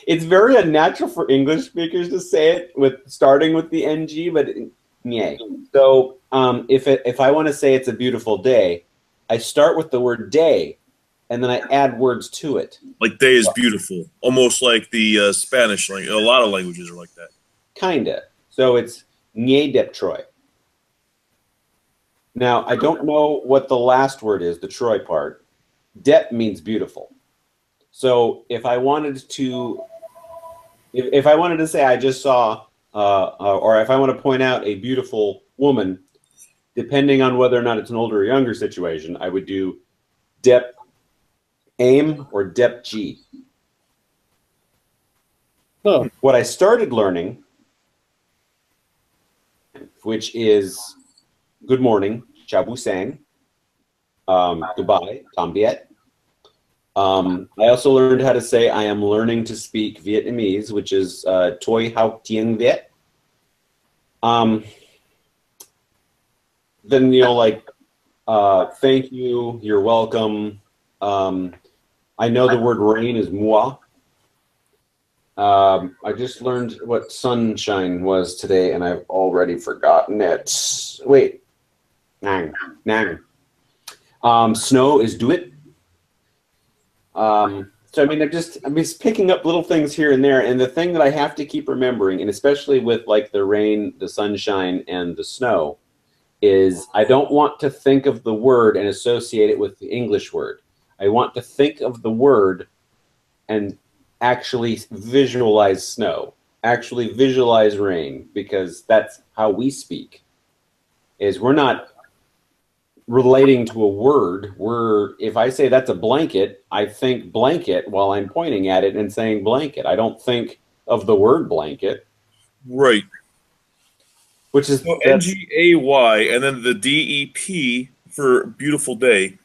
it's very unnatural for English speakers to say it with starting with the ng, but nye. So if I want to say it's a beautiful day, I start with the word day, and then I add words to it. Like day is beautiful. Almost like the Spanish language. A lot of languages are like that. Kinda. So it's nye dep Troy. Now I don't know what the last word is, the Troy part. Dep means beautiful. So if I wanted to, if I wanted to say I just saw, or if I want to point out a beautiful woman, depending on whether or not it's an older or younger situation, I would do dep aim or dep G. Huh. What I started learning, which is good morning, chào buổi sáng, goodbye, tom biet. I also learned how to say I am learning to speak Vietnamese, which is Toi Hao Tien Viet. Then, like, thank you, you're welcome. I know the word rain is moi. I just learned what sunshine was today, and I've already forgotten it. Wait. Nang. Snow is do it. So I mean, I'm just picking up little things here and there, and the thing that I have to keep remembering, and especially with like the rain, the sunshine, and the snow, is I don't want to think of the word and associate it with the English word. I want to think of the word and actually visualize snow, actually visualize rain, because that's how we speak. Is we're not relating to a word. If I say that's a blanket, I think blanket while I'm pointing at it and saying blanket. I don't think of the word blanket. Right. Which is So NGAY and then the DEP for beautiful day.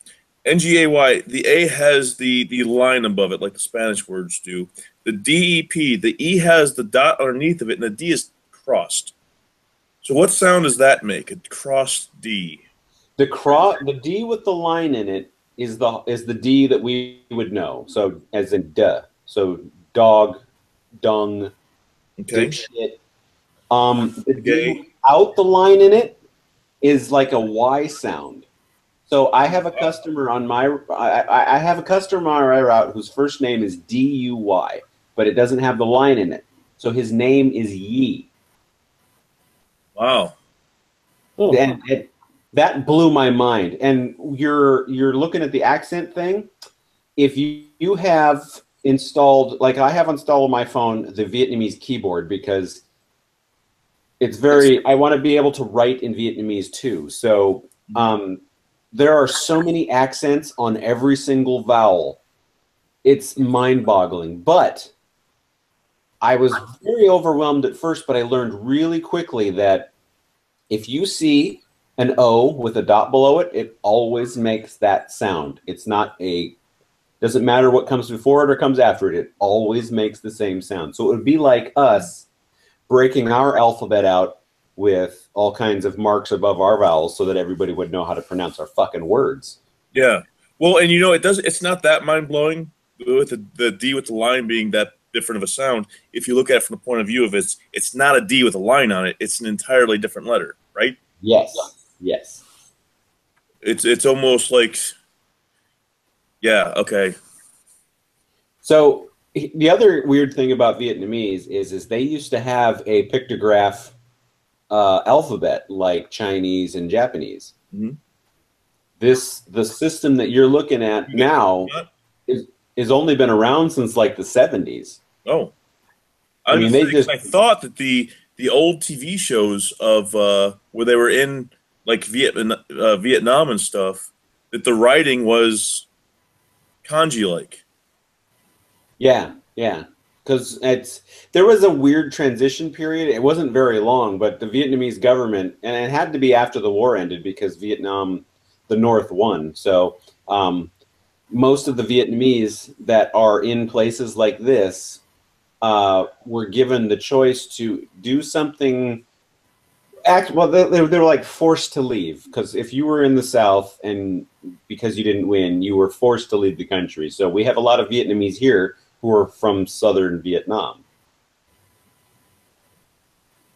NGAY, the A has the line above it like the Spanish words do. The DEP, the E has the dot underneath of it, and the D is crossed. So what sound does that make? A crossed D. the D with the line in it is the D that we would know. So as in duh. So dog, dung, Okay. dipshit. The Gay. D without the line in it is like a Y sound. So I have a customer on my I have a customer on my route whose first name is DUY, but it doesn't have the line in it. So his name is Yi. Wow. Oh. And that blew my mind. And you're looking at the accent thing. If you have installed, like I have installed on my phone, the Vietnamese keyboard, because it's very, I want to be able to write in Vietnamese too. So there are so many accents on every single vowel. It's mind-boggling. But I was very overwhelmed at first, but I learned really quickly that if you see an O with a dot below it, it always makes that sound. It's not doesn't matter what comes before it or comes after it, it always makes the same sound. So it would be like us breaking our alphabet out with all kinds of marks above our vowels so that everybody would know how to pronounce our fucking words. Yeah. Well, and it's not that mind blowing with the D with the line being that different of a sound. If you look at it from the point of view of it's not a D with a line on it. It's an entirely different letter, right? Yes. Yes. It's almost like, yeah, okay. So the other weird thing about Vietnamese is they used to have a pictograph alphabet like Chinese and Japanese. Mm-hmm. The system that you're looking at now is only been around since like the 70s. Oh, I mean, I thought that the old TV shows of where they were in like Vietnam and stuff, that the writing was kanji-like. Yeah, yeah. Because there was a weird transition period. It wasn't very long, but the Vietnamese government, and it had to be after the war ended because Vietnam, the North won. So most of the Vietnamese that are in places like this were given the choice to do something. Well, they were like forced to leave, because if you were in the South and because you didn't win, you were forced to leave the country. So we have a lot of Vietnamese here who are from southern Vietnam.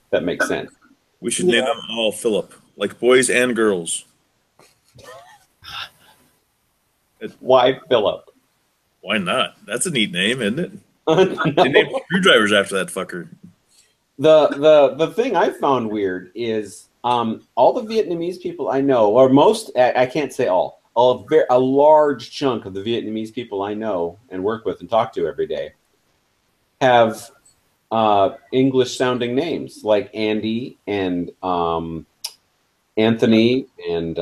That makes sense. We should name them all Philip, like boys and girls. Why Philip? Why not? That's a neat name, isn't it? No. They named screwdrivers after that fucker. The thing I found weird is all the Vietnamese people I know, or most, I can't say all, a large chunk of the Vietnamese people I know and work with and talk to every day have English-sounding names like Andy and Anthony, and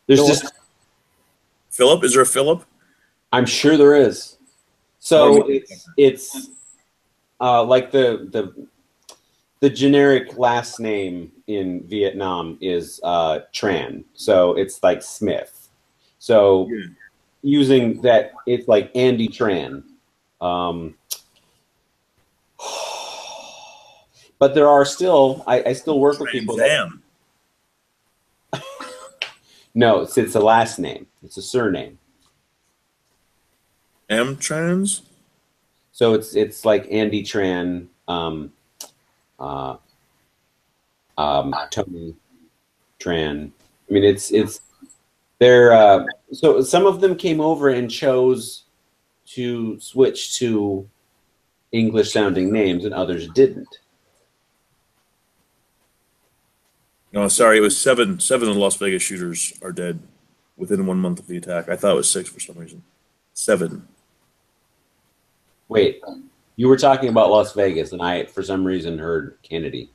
there's just Philip. Is there a Philip? I'm sure there is. So it's like the generic last name in Vietnam is Tran, so it's like Smith. So using that, it's like Andy Tran. But there are still, I still work with people. Damn. No, it's a last name. It's a surname. M-Trans? So it's like Andy Tran, Tony Tran. I mean, they're so some of them came over and chose to switch to English sounding names, and others didn't. No, sorry, it was seven. Seven of the Las Vegas shooters are dead within 1 month of the attack. I thought it was 6 for some reason. 7. Wait, you were talking about Las Vegas, and I, for some reason, heard Kennedy.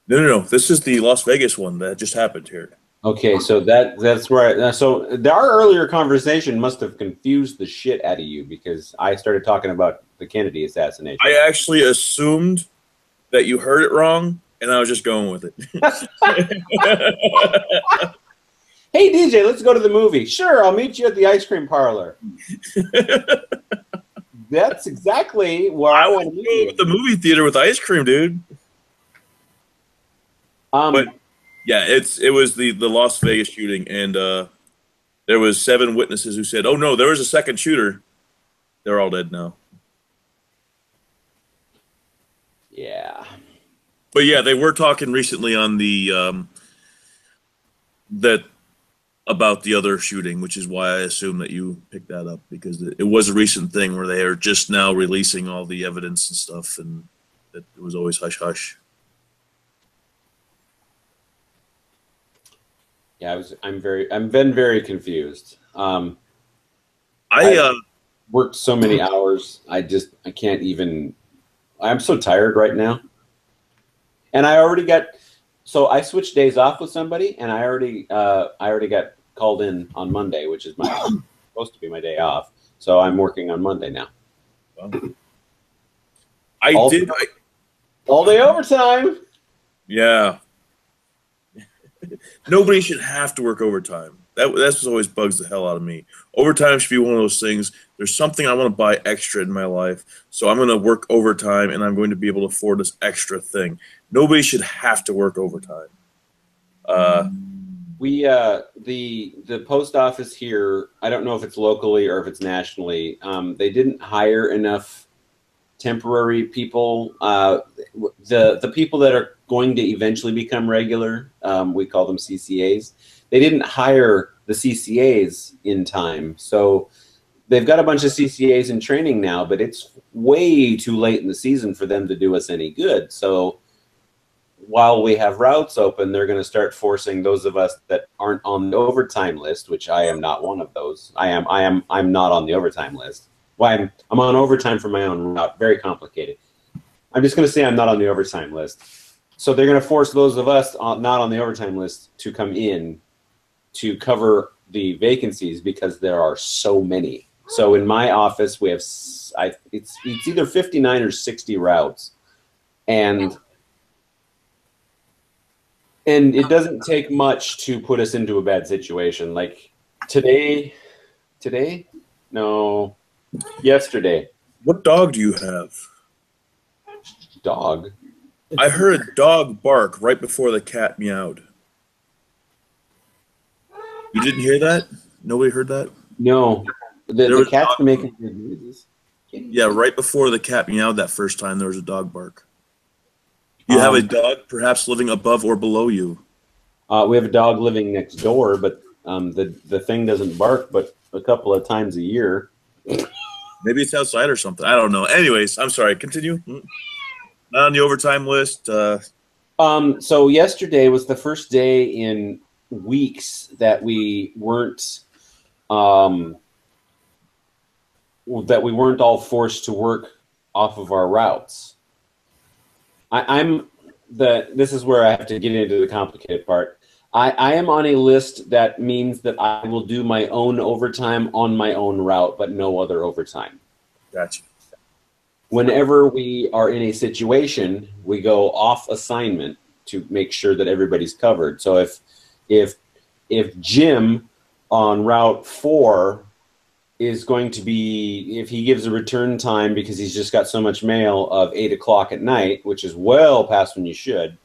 No. This is the Las Vegas one that just happened here. Okay, so that's right. So our earlier conversation must have confused the shit out of you, because I started talking about the Kennedy assassination. I actually assumed that you heard it wrong, and I was just going with it. Hey, DJ, let's go to the movie. Sure, I'll meet you at the ice cream parlor. That's exactly where I want to meet you. The movie theater with ice cream, dude. But yeah, it was the Las Vegas shooting, and there was 7 witnesses who said, "Oh no, there was a second shooter." They're all dead now. Yeah. But yeah, they were talking recently on the about the other shooting, which is why I assume that you picked that up, because it was a recent thing where they are just now releasing all the evidence and stuff, and that it was always hush hush. Yeah, I've been very confused. I worked so many hours. I can't even. I'm so tired right now. And I already got. So I switched days off with somebody, and I already got called in on Monday, which is supposed to be my day off. So I'm working on Monday now. All day overtime. Yeah. Nobody should have to work overtime. That's what always bugs the hell out of me. Overtime should be one of those things. There's something I want to buy extra in my life, so I'm going to work overtime, and I'm going to be able to afford this extra thing. Nobody should have to work overtime. The post office here, I don't know if it's locally or if it's nationally, they didn't hire enough temporary people. The people that are going to eventually become regular, we call them CCAs. They didn't hire the CCAs in time. So they've got a bunch of CCAs in training now, but it's way too late in the season for them to do us any good. So while we have routes open, they're going to start forcing those of us that aren't on the overtime list, which I am not one of those. I'm not on the overtime list. Well, I'm on overtime for my own route. Very complicated. I'm just going to say I'm not on the overtime list. So they're going to force those of us not on the overtime list to come in to cover the vacancies because there are so many. So in my office, we have it's either 59 or 60 routes, and it doesn't take much to put us into a bad situation. Like today, no, yesterday. What dog do you have? Dog. I heard a dog bark right before the cat meowed. You didn't hear that? Nobody heard that? No, There the was cat's dog- making good noises. Yeah, right before the cat meowed that first time, there was a dog bark. You have a dog perhaps living above or below you. We have a dog living next door, but the thing doesn't bark but a couple of times a year. Maybe it's outside or something. I don't know. Anyways, I'm sorry. Continue. Not on the overtime list. So yesterday was the first day in weeks that we weren't all forced to work off of our routes. This is where I have to get into the complicated part. I am on a list that means that I will do my own overtime on my own route, but no other overtime. Gotcha. Whenever we are in a situation, we go off assignment to make sure that everybody's covered. So if Jim on Route 4 is going to be, if he gives a return time because he's just got so much mail of 8 o'clock at night, which is well past when you should.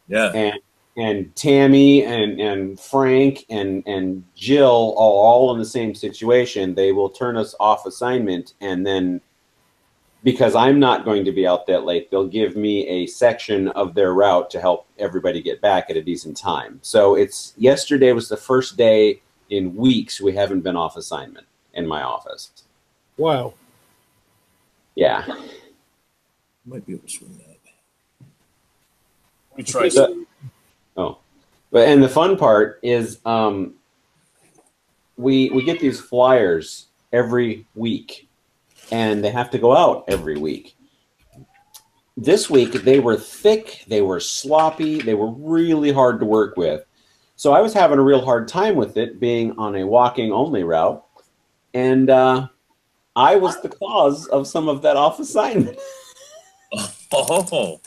Yeah. And Tammy and Frank and Jill are all in the same situation. They will turn us off assignment, and then because I'm not going to be out that late, they'll give me a section of their route to help everybody get back at a decent time. So yesterday was the first day in weeks we haven't been off assignment in my office. Wow. Yeah. Might be able to swing that. Let me try. And the fun part is we get these flyers every week, and they have to go out every week. This week they were thick, they were sloppy, they were really hard to work with. So I was having a real hard time with it being on a walking only route, and I was the cause of some of that off assignment. Oh.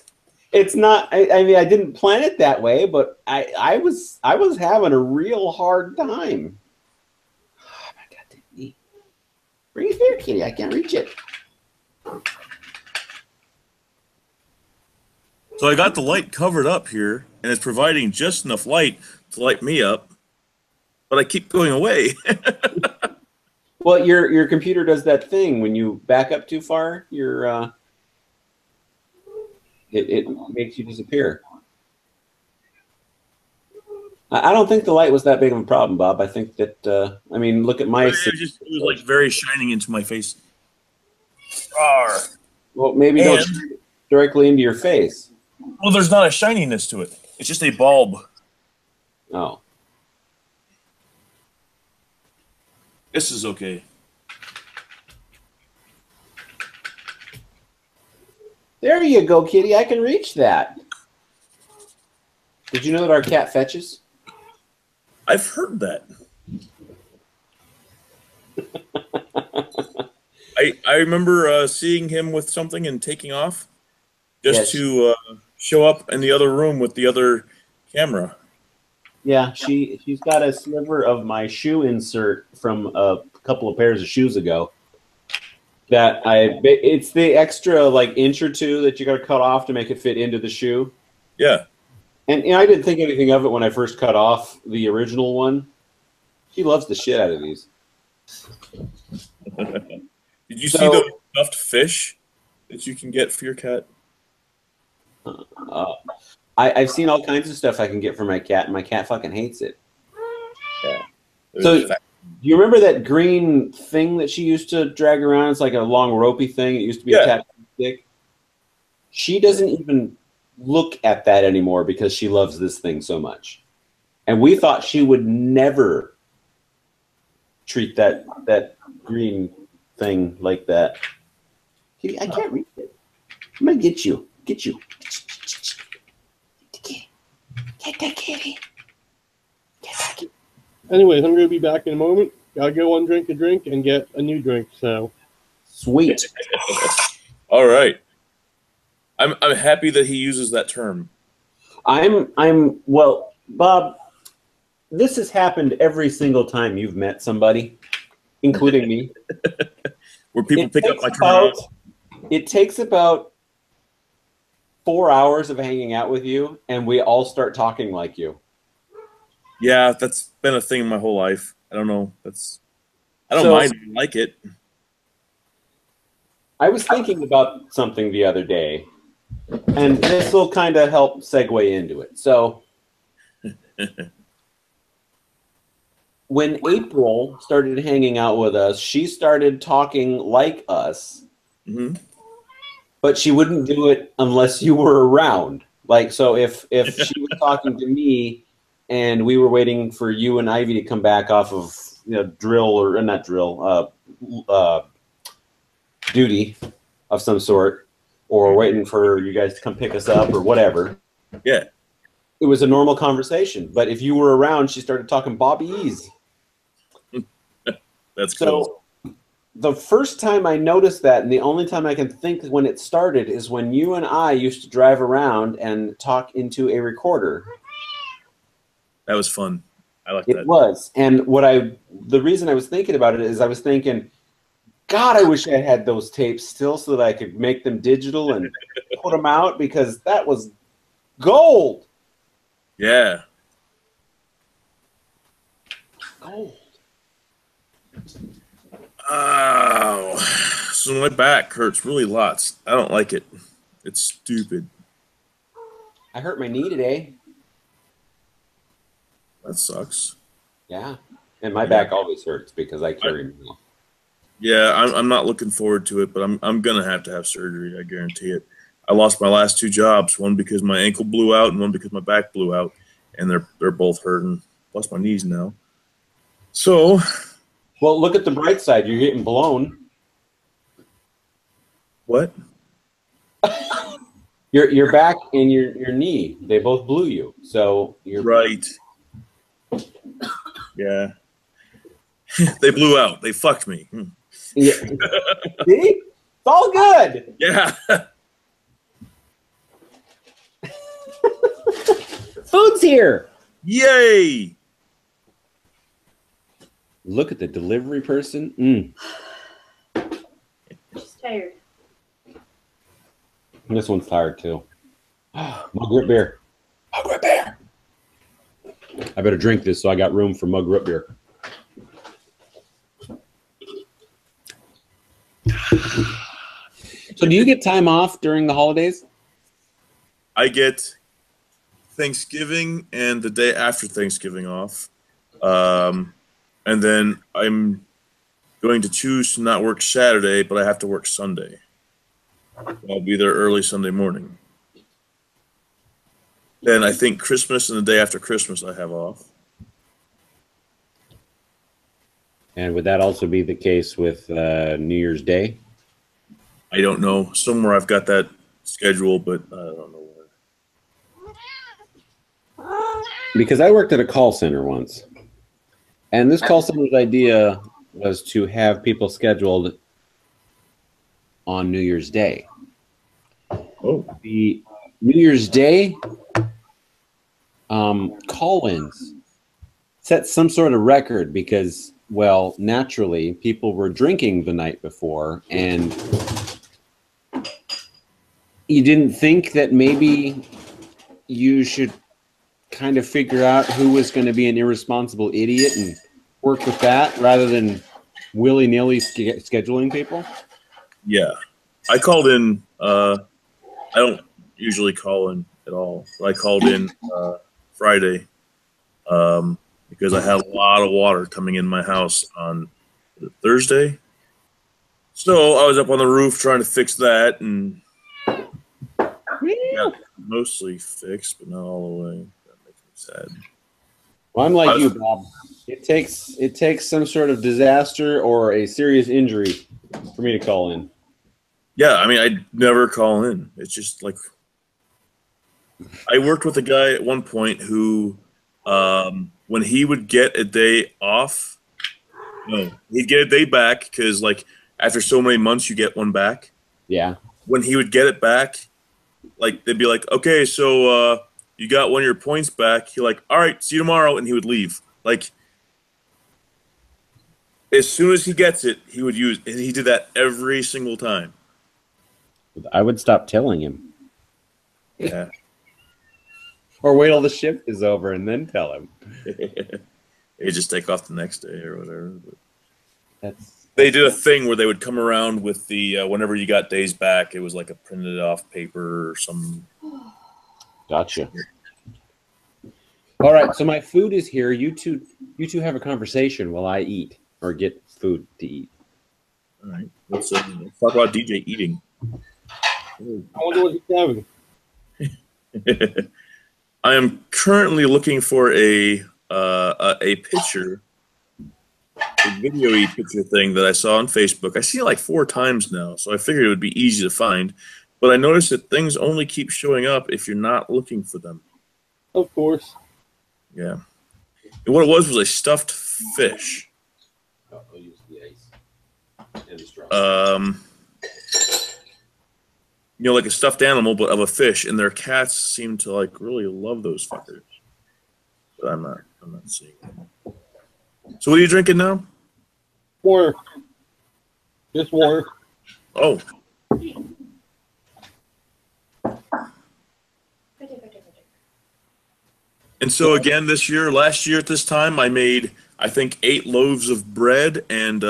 It's not. I mean, I didn't plan it that way, but I was having a real hard time. Oh my God! Bring it here, kitty. I can't reach it. So I got the light covered up here, and it's providing just enough light to light me up, but I keep going away. Well, your computer does that thing when you back up too far. It makes you disappear. I don't think the light was that big of a problem, Bob. I think that I mean, look at my. It was like very shining into my face. Rawr. Well, maybe don't shine it directly into your face. Well, there's not a shininess to it. It's just a bulb. Oh. This is okay. There you go, kitty. I can reach that. Did you know that our cat fetches? I've heard that. I remember seeing him with something and taking off just to show up in the other room with the other camera. Yeah, she's got a sliver of my shoe insert from a couple of pairs of shoes ago. It's the extra like inch or two that you got to cut off to make it fit into the shoe. Yeah. And I didn't think anything of it when I first cut off the original one. He loves the shit out of these. Did you see the stuffed fish that you can get for your cat? I've seen all kinds of stuff I can get for my cat, and my cat fucking hates it. Yeah. So, do you remember that green thing that she used to drag around? It's like a long ropey thing. It used to be attached to a stick. She doesn't even look at that anymore because she loves this thing so much. And we thought she would never treat that green thing like that. Kitty, I can't reach it. I'm gonna get you. Get you. Get the kitty. Get that kitty. Get that kitty. Anyways, I'm going to be back in a moment. Gotta go undrink a drink and get a new drink. So, Sweet. All right. I'm happy that he uses that term. Well, Bob, this has happened every single time you've met somebody, including me. Where people pick up my about, term. It takes about 4 hours of hanging out with you, and we all start talking like you. Yeah, that's been a thing my whole life. I don't know. I don't So- mind. I like it. I was thinking about something the other day, and this will kind of help segue into it. So, when April started hanging out with us, she started talking like us, hmm but she wouldn't do it unless you were around. Like, so if she was talking to me and we were waiting for you and Ivy to come back off of duty of some sort, or waiting for you guys to come pick us up or whatever. Yeah. It was a normal conversation. But if you were around, she started talking Bobbyese. That's cool. So the first time I noticed that, and the only time I can think when it started, is when you and I used to drive around and talk into a recorder. That was fun. I like It that. was. And the reason I was thinking about it is I was thinking, God, I wish I had those tapes still so that I could make them digital and put them out, because that was gold. Yeah. Gold. Oh, so my back hurts really lots. I don't like it. It's stupid. I hurt my knee today. That sucks. Yeah. And my back always hurts because I carry meal. Yeah, I'm not looking forward to it, but I'm gonna have to have surgery. I guarantee it. I lost my last 2 jobs, one because my ankle blew out and one because my back blew out, and they're both hurting. Plus my knees now. So, Well, look at the bright side. You're getting blown. what? Your back and your knee, they both blew you. So you're Right. Yeah. They blew out. They fucked me. Yeah. See? It's all good. Yeah. Food's here. Yay. Look at the delivery person. She's tired. This one's tired too. Mug root beer. Mug root beer. I better drink this so I got room for mug root beer. So do you get time off during the holidays? I get Thanksgiving and the day after Thanksgiving off. And then I'm going to choose to not work Saturday, but I have to work Sunday. I'll be there early Sunday morning. Then I think Christmas and the day after Christmas I have off. And would that also be the case with New Year's Day? I don't know. Somewhere I've got that schedule, but I don't know where. Because I worked at a call center once. And this call center's idea was to have people scheduled on New Year's Day. Oh. The New Year's Day call-ins set some sort of record because, well, naturally, people were drinking the night before, and you didn't think that maybe you should kind of figure out who was going to be an irresponsible idiot and work with that rather than willy-nilly scheduling people? Yeah. I called in. I don't usually call in at all. But I called in Friday because I had a lot of water coming in my house on Thursday. So I was up on the roof trying to fix that, and got it mostly fixed, but not all the way. That makes me sad. Well, I'm like you, Bob. It takes some sort of disaster or a serious injury for me to call in. Yeah, I mean, I never call in. It's just like I worked with a guy at one point who when he would get a day off, no, he'd get a day back because, like, after so many months, you get one back. Yeah. When he would get it back, like, they'd be like, okay, so you got one of your points back. He'd like, all right, see you tomorrow, and he would leave. Like, as soon as he gets it, he would use, and he did that every single time. I would stop telling him. Yeah. Or wait till the shift is over and then tell him. They just take off the next day or whatever. But That's they did a thing where they would come around with the whenever you got days back, it was like a printed off paper or some. gotcha. All right, so my food is here. You two have a conversation while I eat or get food to eat. All right, let's talk about DJ eating. I wonder what he's having. I am currently looking for a picture, a video picture thing that I saw on Facebook. I see it like 4 times now, so I figured it would be easy to find. But I noticed that things only keep showing up if you're not looking for them. Of course. Yeah. And what it was a stuffed fish. I'll use the ice and the straw. You know, like a stuffed animal, but of a fish, and their cats seem to like really love those fuckers. But I'm not seeing them. So what are you drinking now? Water. Just water. Oh, and so again last year at this time, I made I think 8 loaves of bread and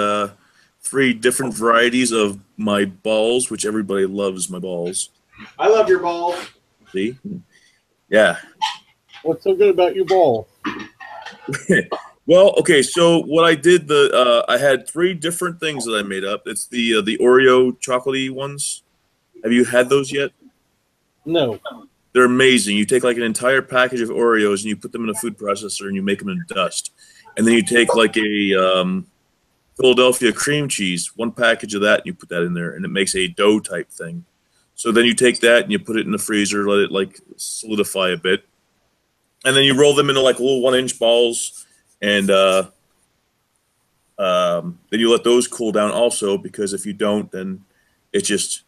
3 different varieties of my balls, which everybody loves my balls. I love your balls. See? Yeah. What's so good about your ball? Well, okay, so what I did, I had 3 different things that I made up. It's the Oreo chocolatey ones. Have you had those yet? No. They're amazing. You take like an entire package of Oreos and you put them in a food processor and you make them in dust. And then you take like a Philadelphia cream cheese, 1 package of that, and you put that in there, and it makes a dough type thing. So then you take that and you put it in the freezer, let it like solidify a bit, and then you roll them into like little 1-inch balls, and then you let those cool down also, because if you don't, then it's just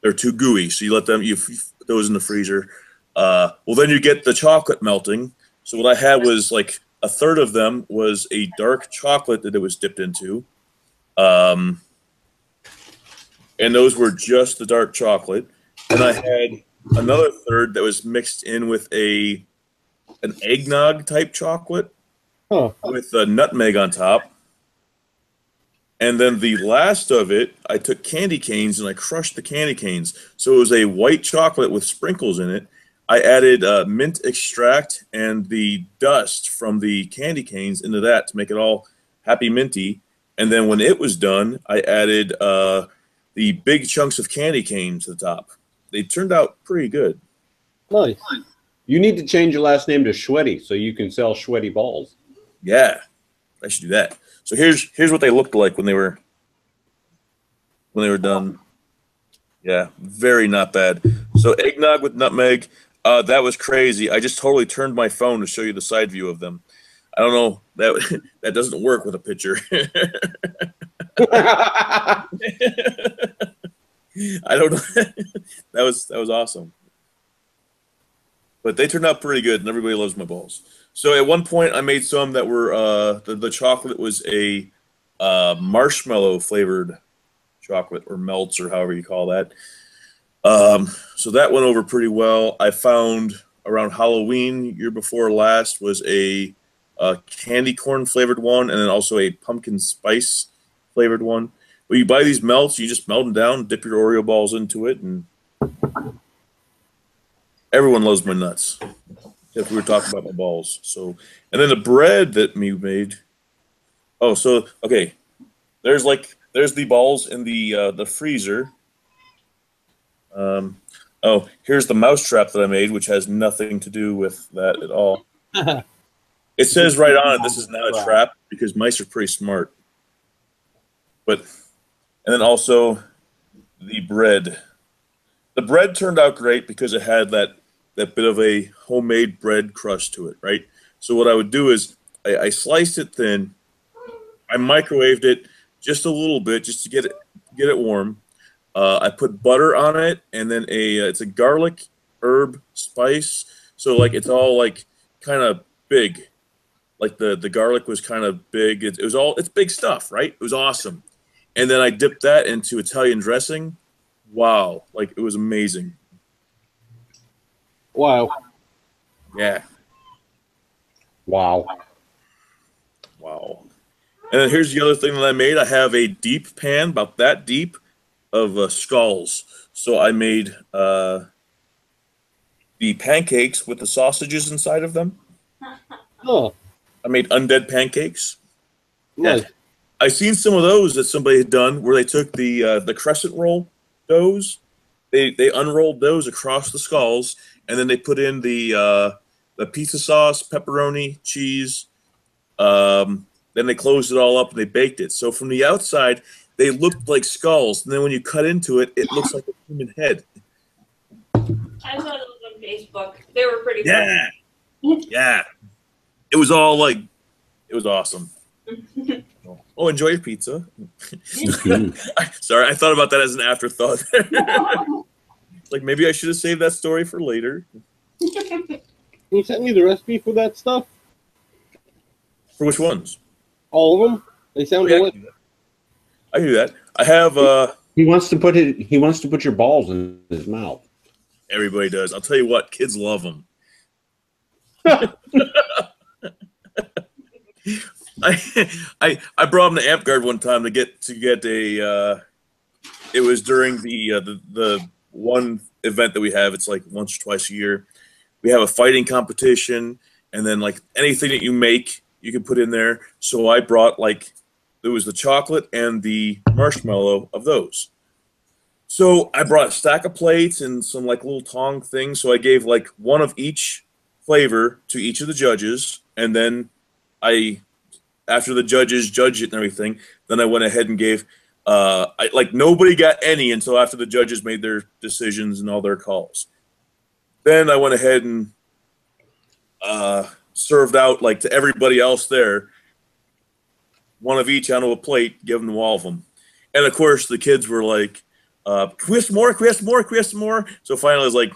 they're too gooey. So you let them you put those in the freezer. Well, then you get the chocolate melting. So what I had was like a third of them was a dark chocolate that it was dipped into. And those were just the dark chocolate. And I had another third that was mixed in with an eggnog type chocolate with a nutmeg on top. And then the last of it, I took candy canes and I crushed the candy canes. So it was a white chocolate with sprinkles in it. I added mint extract and the dust from the candy canes into that to make it all happy minty. And then when it was done, I added the big chunks of candy cane to the top. They turned out pretty good. Nice. You need to change your last name to Schweddy so you can sell Schweddy balls. Yeah, I should do that. So here's what they looked like when they were done. Yeah, very not bad. So eggnog with nutmeg. That was crazy. I just totally turned my phone to show you the side view of them. I don't know, that doesn't work with a picture. I don't know. That was awesome. But they turned out pretty good, and everybody loves my balls. So at one point, I made some that were the chocolate was a marshmallow flavored chocolate, or melts, or however you call that. So that went over pretty well. I found around Halloween year before last was a candy corn flavored one, and then also a pumpkin spice flavored one. When you buy these melts, you just melt them down, dip your Oreo balls into it, and everyone loves my nuts. If we were talking about my balls. So, and then the bread that we made. Oh, so okay. There's the balls in the freezer. Oh, here's the mousetrap that I made, which has nothing to do with that at all. It says right on it, this is not a trap, because mice are pretty smart. But, and then also the bread. The bread turned out great because it had that bit of a homemade bread crust to it, right? So what I would do is I sliced it thin. I microwaved it just a little bit, just to get it warm. I put butter on it, and then it's a garlic herb spice. So like it's all like kind of big. Like the garlic was kind of big. It's big stuff, right? It was awesome. And then I dipped that into Italian dressing. Wow, like it was amazing. Wow. Yeah. Wow. Wow. And then here's the other thing that I made. I have a deep pan, about that deep, of skulls. So I made the pancakes with the sausages inside of them. Oh, I made undead pancakes. nice. Yeah. I seen some of those that somebody had done where they took the crescent roll doughs, they unrolled those across the skulls, and then they put in the pizza sauce, pepperoni, cheese. Then they closed it all up and they baked it. So from the outside, they looked like skulls, and then when you cut into it, it looks like a human head. I saw those on Facebook. They were pretty Yeah, funny. yeah. It was all like, it was awesome. Oh, enjoy your pizza. Sorry, I thought about that as an afterthought. Like maybe I should have saved that story for later. Can you send me the recipe for that stuff? For which ones? All of them? They sound Yeah, delicious. I can do that. I have He wants to put your balls in his mouth. everybody does. I'll tell you what, kids love them. I brought him to Amp Guard one time to get a. It was during the one event that we have. It's like once or twice a year. We have a fighting competition, and then like anything that you make, you can put in there. So I brought like there was the chocolate and the marshmallow of those. So I brought a stack of plates and some like little tong things. So I gave like one of each flavor to each of the judges, and then after the judges judged it and everything, then I went ahead and gave nobody got any until after the judges made their decisions and all their calls. Then I went ahead and served out like to everybody else there, one of each onto a plate, giving them all of them. And of course the kids were like, can we have some more? Can we have some more? Can we have some more? So finally I was like,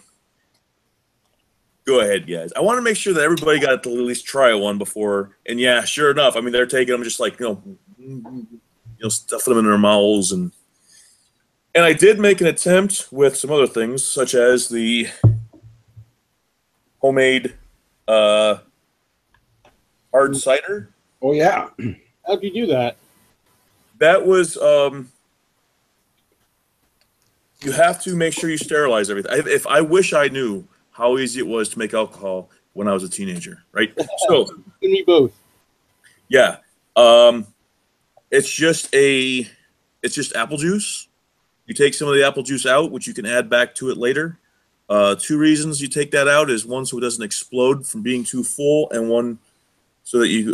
go ahead, guys. I want to make sure that everybody got to at least try one before. And yeah, sure enough, I mean, they're taking them just like, stuffing them in their mouths. And I did make an attempt with some other things, such as the homemade hard cider. Oh yeah. How'd you do that? That was, you have to make sure you sterilize everything. If I wish I knew how easy it was to make alcohol when I was a teenager, right? So, Give me both. yeah, it's just apple juice. You take some of the apple juice out, which you can add back to it later. Two reasons you take that out is one, so it doesn't explode from being too full, and one, so that you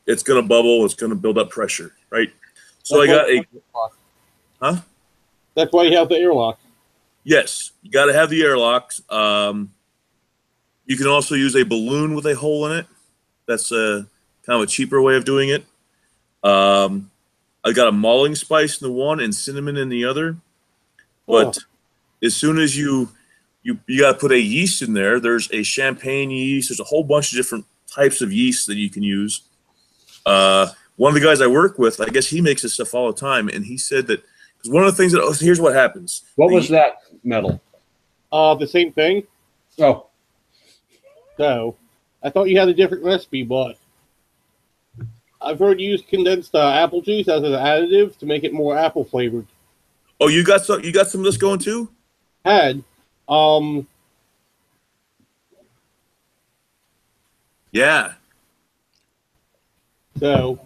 it's going to bubble, it's going to build up pressure, right? So I got a, huh? That's why you have the airlock. Yes, you got to have the airlocks. You can also use a balloon with a hole in it. That's kind of a cheaper way of doing it. I got a malling spice in the one and cinnamon in the other. But as soon as you got to put a yeast in there. There's a champagne yeast. There's a whole bunch of different types of yeast that you can use. One of the guys I work with, I guess he makes this stuff all the time, and he said that because one of the things that here's what happens. What was that metal? The same thing. Oh, So, I thought you had a different recipe, but I've heard you use condensed apple juice as an additive to make it more apple flavored. Oh, you got some of this going too? Had Yeah. so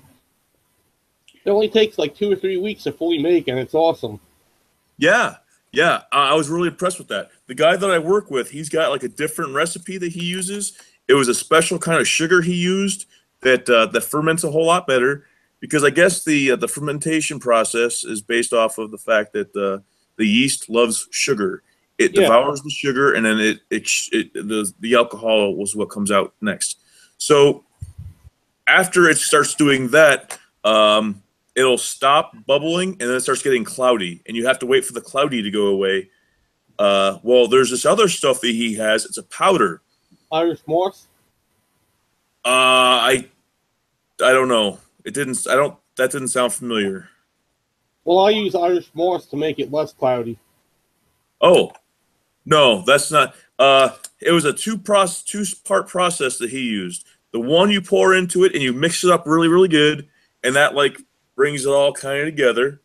it only takes like 2 or 3 weeks to fully make, and it's awesome. Yeah. Yeah. I was really impressed with that. The guy that I work with, he's got like a different recipe that he uses. It was a special kind of sugar he used that ferments a whole lot better, because I guess the fermentation process is based off of the fact that the yeast loves sugar. It devours the sugar, and then the alcohol was what comes out next. So after it starts doing that, it'll stop bubbling and then it starts getting cloudy, and you have to wait for the cloudy to go away. Well, there's this other stuff that he has. It's a powder. Irish moss. I don't know. It didn't. I don't. That didn't sound familiar. Well, I use Irish moss to make it less cloudy. Oh, no, that's not. It was a two-part process that he used. The one you pour into it and you mix it up really, really good, and that like brings it all kind of together.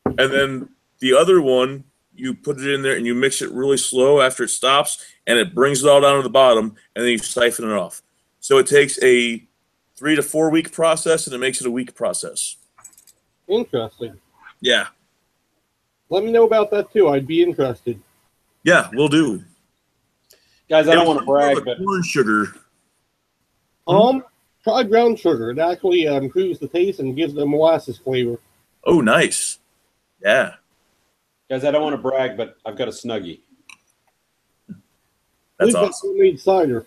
And then the other one, you put it in there and you mix it really slow after it stops, and it brings it all down to the bottom, and then you siphon it off. So it takes a 3 to 4 week process, and it makes it a week process. Interesting. Yeah. Let me know about that too. I'd be interested. Yeah, we'll do. Guys, I don't want to brag, but corn sugar. Try brown sugar. It actually improves the taste and gives the molasses flavor. Oh, nice. Yeah. guys, I don't want to brag, but I've got a Snuggie. That's We've got awesome. homemade cider.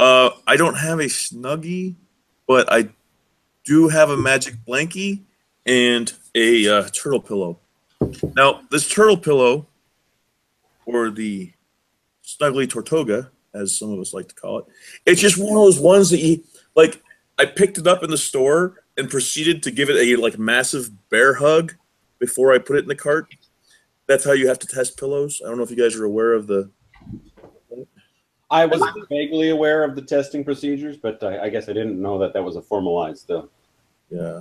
I don't have a Snuggie, but I do have a magic blankie and a turtle pillow. Now, this turtle pillow, or the Snuggly Tortuga, as some of us like to call it, it's just one of those ones that you like. I picked it up in the store and proceeded to give it a like massive bear hug before I put it in the cart. That's how you have to test pillows. I don't know if you guys are aware of the. I was vaguely aware of the testing procedures, but I guess I didn't know that that was a formalized. Yeah.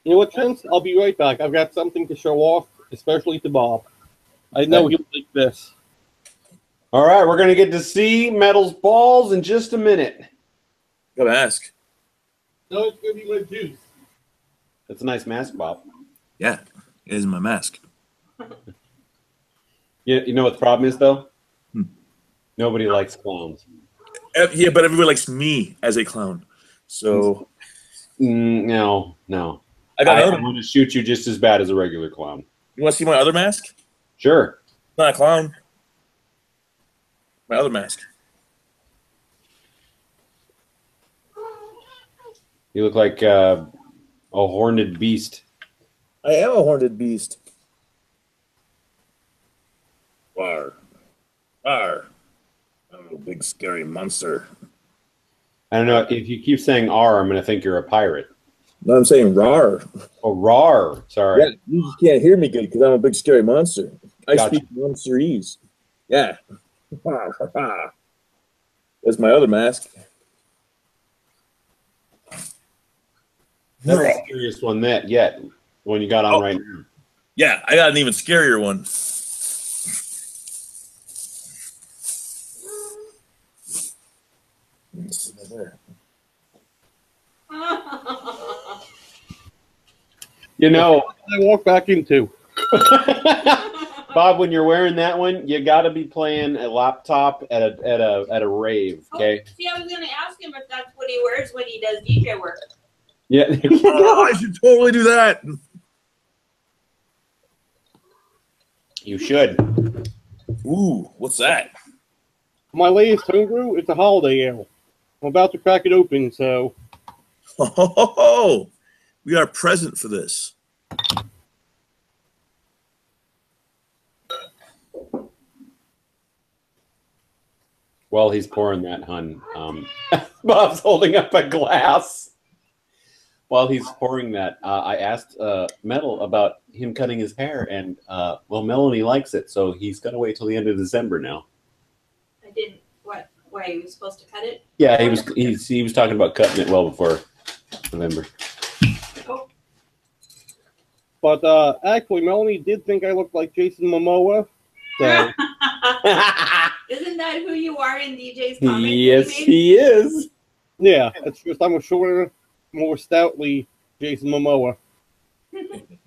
You know what, Vince? I'll be right back. I've got something to show off, especially to Bob. I know he'll like this. All right, we're going to get to see Metal's balls in just a minute. Gotta ask. No, it's going to be my juice. That's a nice mask, Bob. Yeah, it is my mask. You know what the problem is, though? Nobody likes clowns. Yeah, but everybody likes me as a clown. So No. I got I'm another. going to shoot you just as bad as a regular clown. You want to see my other mask? Sure. Not a clown. My other mask. You look like a horned beast. I am a horned beast. Rawr. Rawr. I'm a big scary monster. I don't know. If you keep saying R, I'm going to think you're a pirate. No, I'm saying rawr. Oh, rar. Sorry. Yeah, you just can't hear me good because I'm a big scary monster. I Gotcha. speak monsterese. Yeah. That's my other mask. That's the scariest one yet. The one you got on right now. Yeah, I got an even scarier one. You know, I walk back into. Bob, when you're wearing that one, you got to be playing a laptop at a rave. Okay. Oh, see, I was going to ask him if that's what he wears when he does DJ work. Yeah. Oh, I should totally do that. You should. Ooh, what's that? My latest homebrew, it's a holiday ale. I'm about to crack it open, so Oh, we got a present for this. While he's pouring that, hun, Bob's holding up a glass. While he's pouring that, I asked Metal about him cutting his hair, and well, Melanie likes it, so he's got to wait till the end of December now. I didn't. What? Why he was supposed to cut it? Yeah, he was talking about cutting it well before November. Oh. but actually Melanie did think I looked like Jason Momoa. So Isn't that who you are in DJ's comment? Yes, he is. yeah, it's just I'm a shorter, more stoutly Jason Momoa. You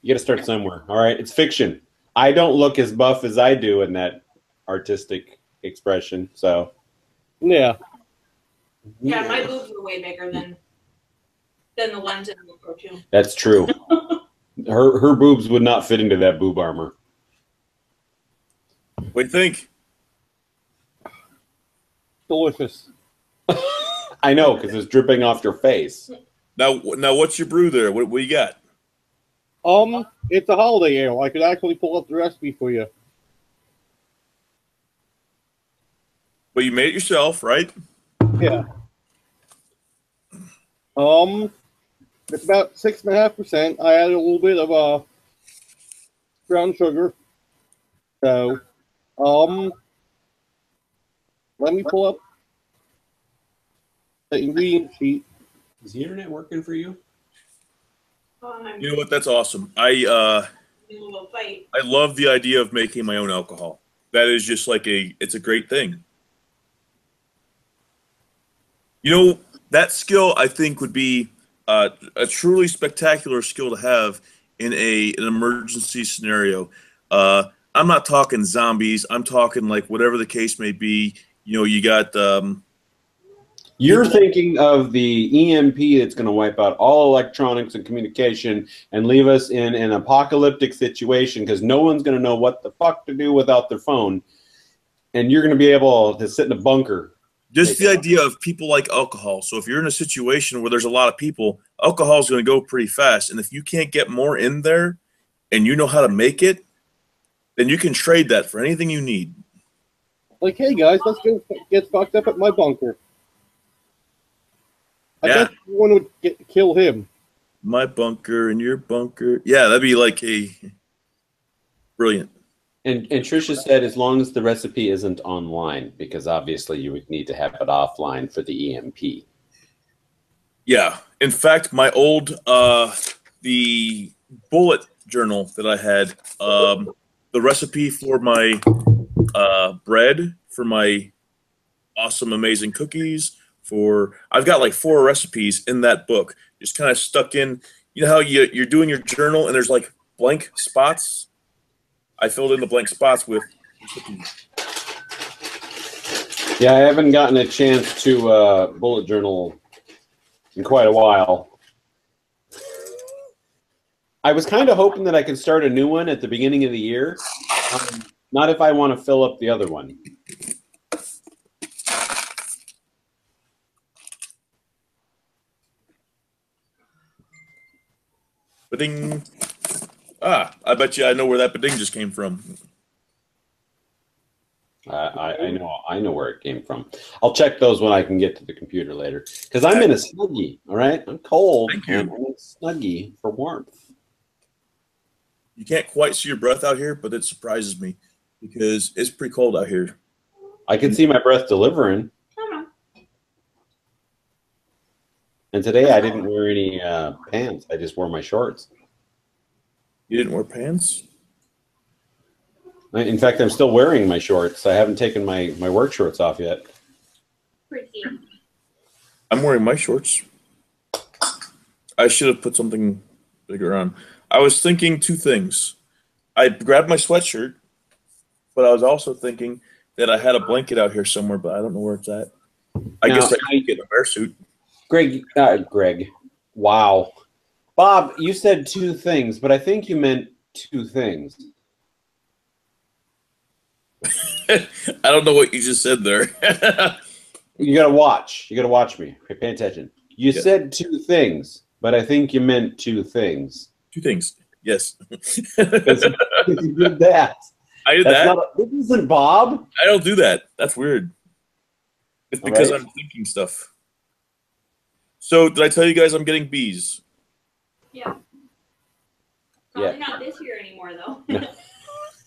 got to start somewhere. All right, it's fiction. I don't look as buff as I do in that artistic expression. So Yeah. Yeah, my boobs were way bigger than the ones in the cartoon. That's true. Her boobs would not fit into that boob armor. What do you think? Delicious. I know, because it's dripping off your face. Now, what's your brew there? What you got? It's a holiday ale. I could actually pull up the recipe for you. But you made it yourself, right? Yeah. It's about 6.5%. I added a little bit of brown sugar. So, let me pull up the ingredient sheet. Is the internet working for you? You know what? That's awesome. I love the idea of making my own alcohol. That is just like it's a great thing. You know, that skill I think would be a truly spectacular skill to have in an emergency scenario. I'm not talking zombies. I'm talking like whatever the case may be. You know, you got. You're thinking of the EMP that's going to wipe out all electronics and communication and leave us in an apocalyptic situation because no one's going to know what the fuck to do without their phone. And you're going to be able to sit in a bunker. Just the idea of people like alcohol. So if you're in a situation where there's a lot of people, alcohol is going to go pretty fast. And if you can't get more in there and you know how to make it, then you can trade that for anything you need. Like, hey guys, let's go get fucked up at my bunker. I bet everyone would kill him. My bunker and your bunker. Yeah, that'd be like brilliant. And Tricia said as long as the recipe isn't online, because obviously you would need to have it offline for the EMP. Yeah. In fact, my old the bullet journal that I had, the recipe for my bread, for my awesome, amazing cookies, I've got like 4 recipes in that book, just kind of stuck in. You know how you're doing your journal and there's like blank spots? I filled in the blank spots with cookies. Yeah, I haven't gotten a chance to bullet journal in quite a while. I was kind of hoping that I could start a new one at the beginning of the year. Not if I want to fill up the other one. Ba-ding. I bet you I know where that ba-ding just came from. I know where it came from. I'll check those when I can get to the computer later. Because I'm in a Snuggie, all right? I'm cold. Thank you. I'm in a Snuggie for warmth. You can't quite see your breath out here, but it surprises me because it's pretty cold out here. I can see my breath delivering. And today I didn't wear any pants. I just wore my shorts. You didn't wear pants? In fact, I'm still wearing my shorts. I haven't taken my work shorts off yet. Pretty. I'm wearing my shorts. I should have put something bigger on. I was thinking 2 things. I grabbed my sweatshirt, but I was also thinking that I had a blanket out here somewhere, but I don't know where it's at. I guess I could get a bear suit. Greg. Wow. Bob, you said 2 things, but I think you meant 2 things. I don't know what you just said there. You gotta watch. You gotta watch me. Pay attention. You said 2 things, but I think you meant 2 things. 2 things. Yes. Because you did that. I did that. This isn't Bob. I don't do that. That's weird. It's because I'm thinking stuff. So did I tell you guys I'm getting bees? Yeah. Probably not this year anymore, though.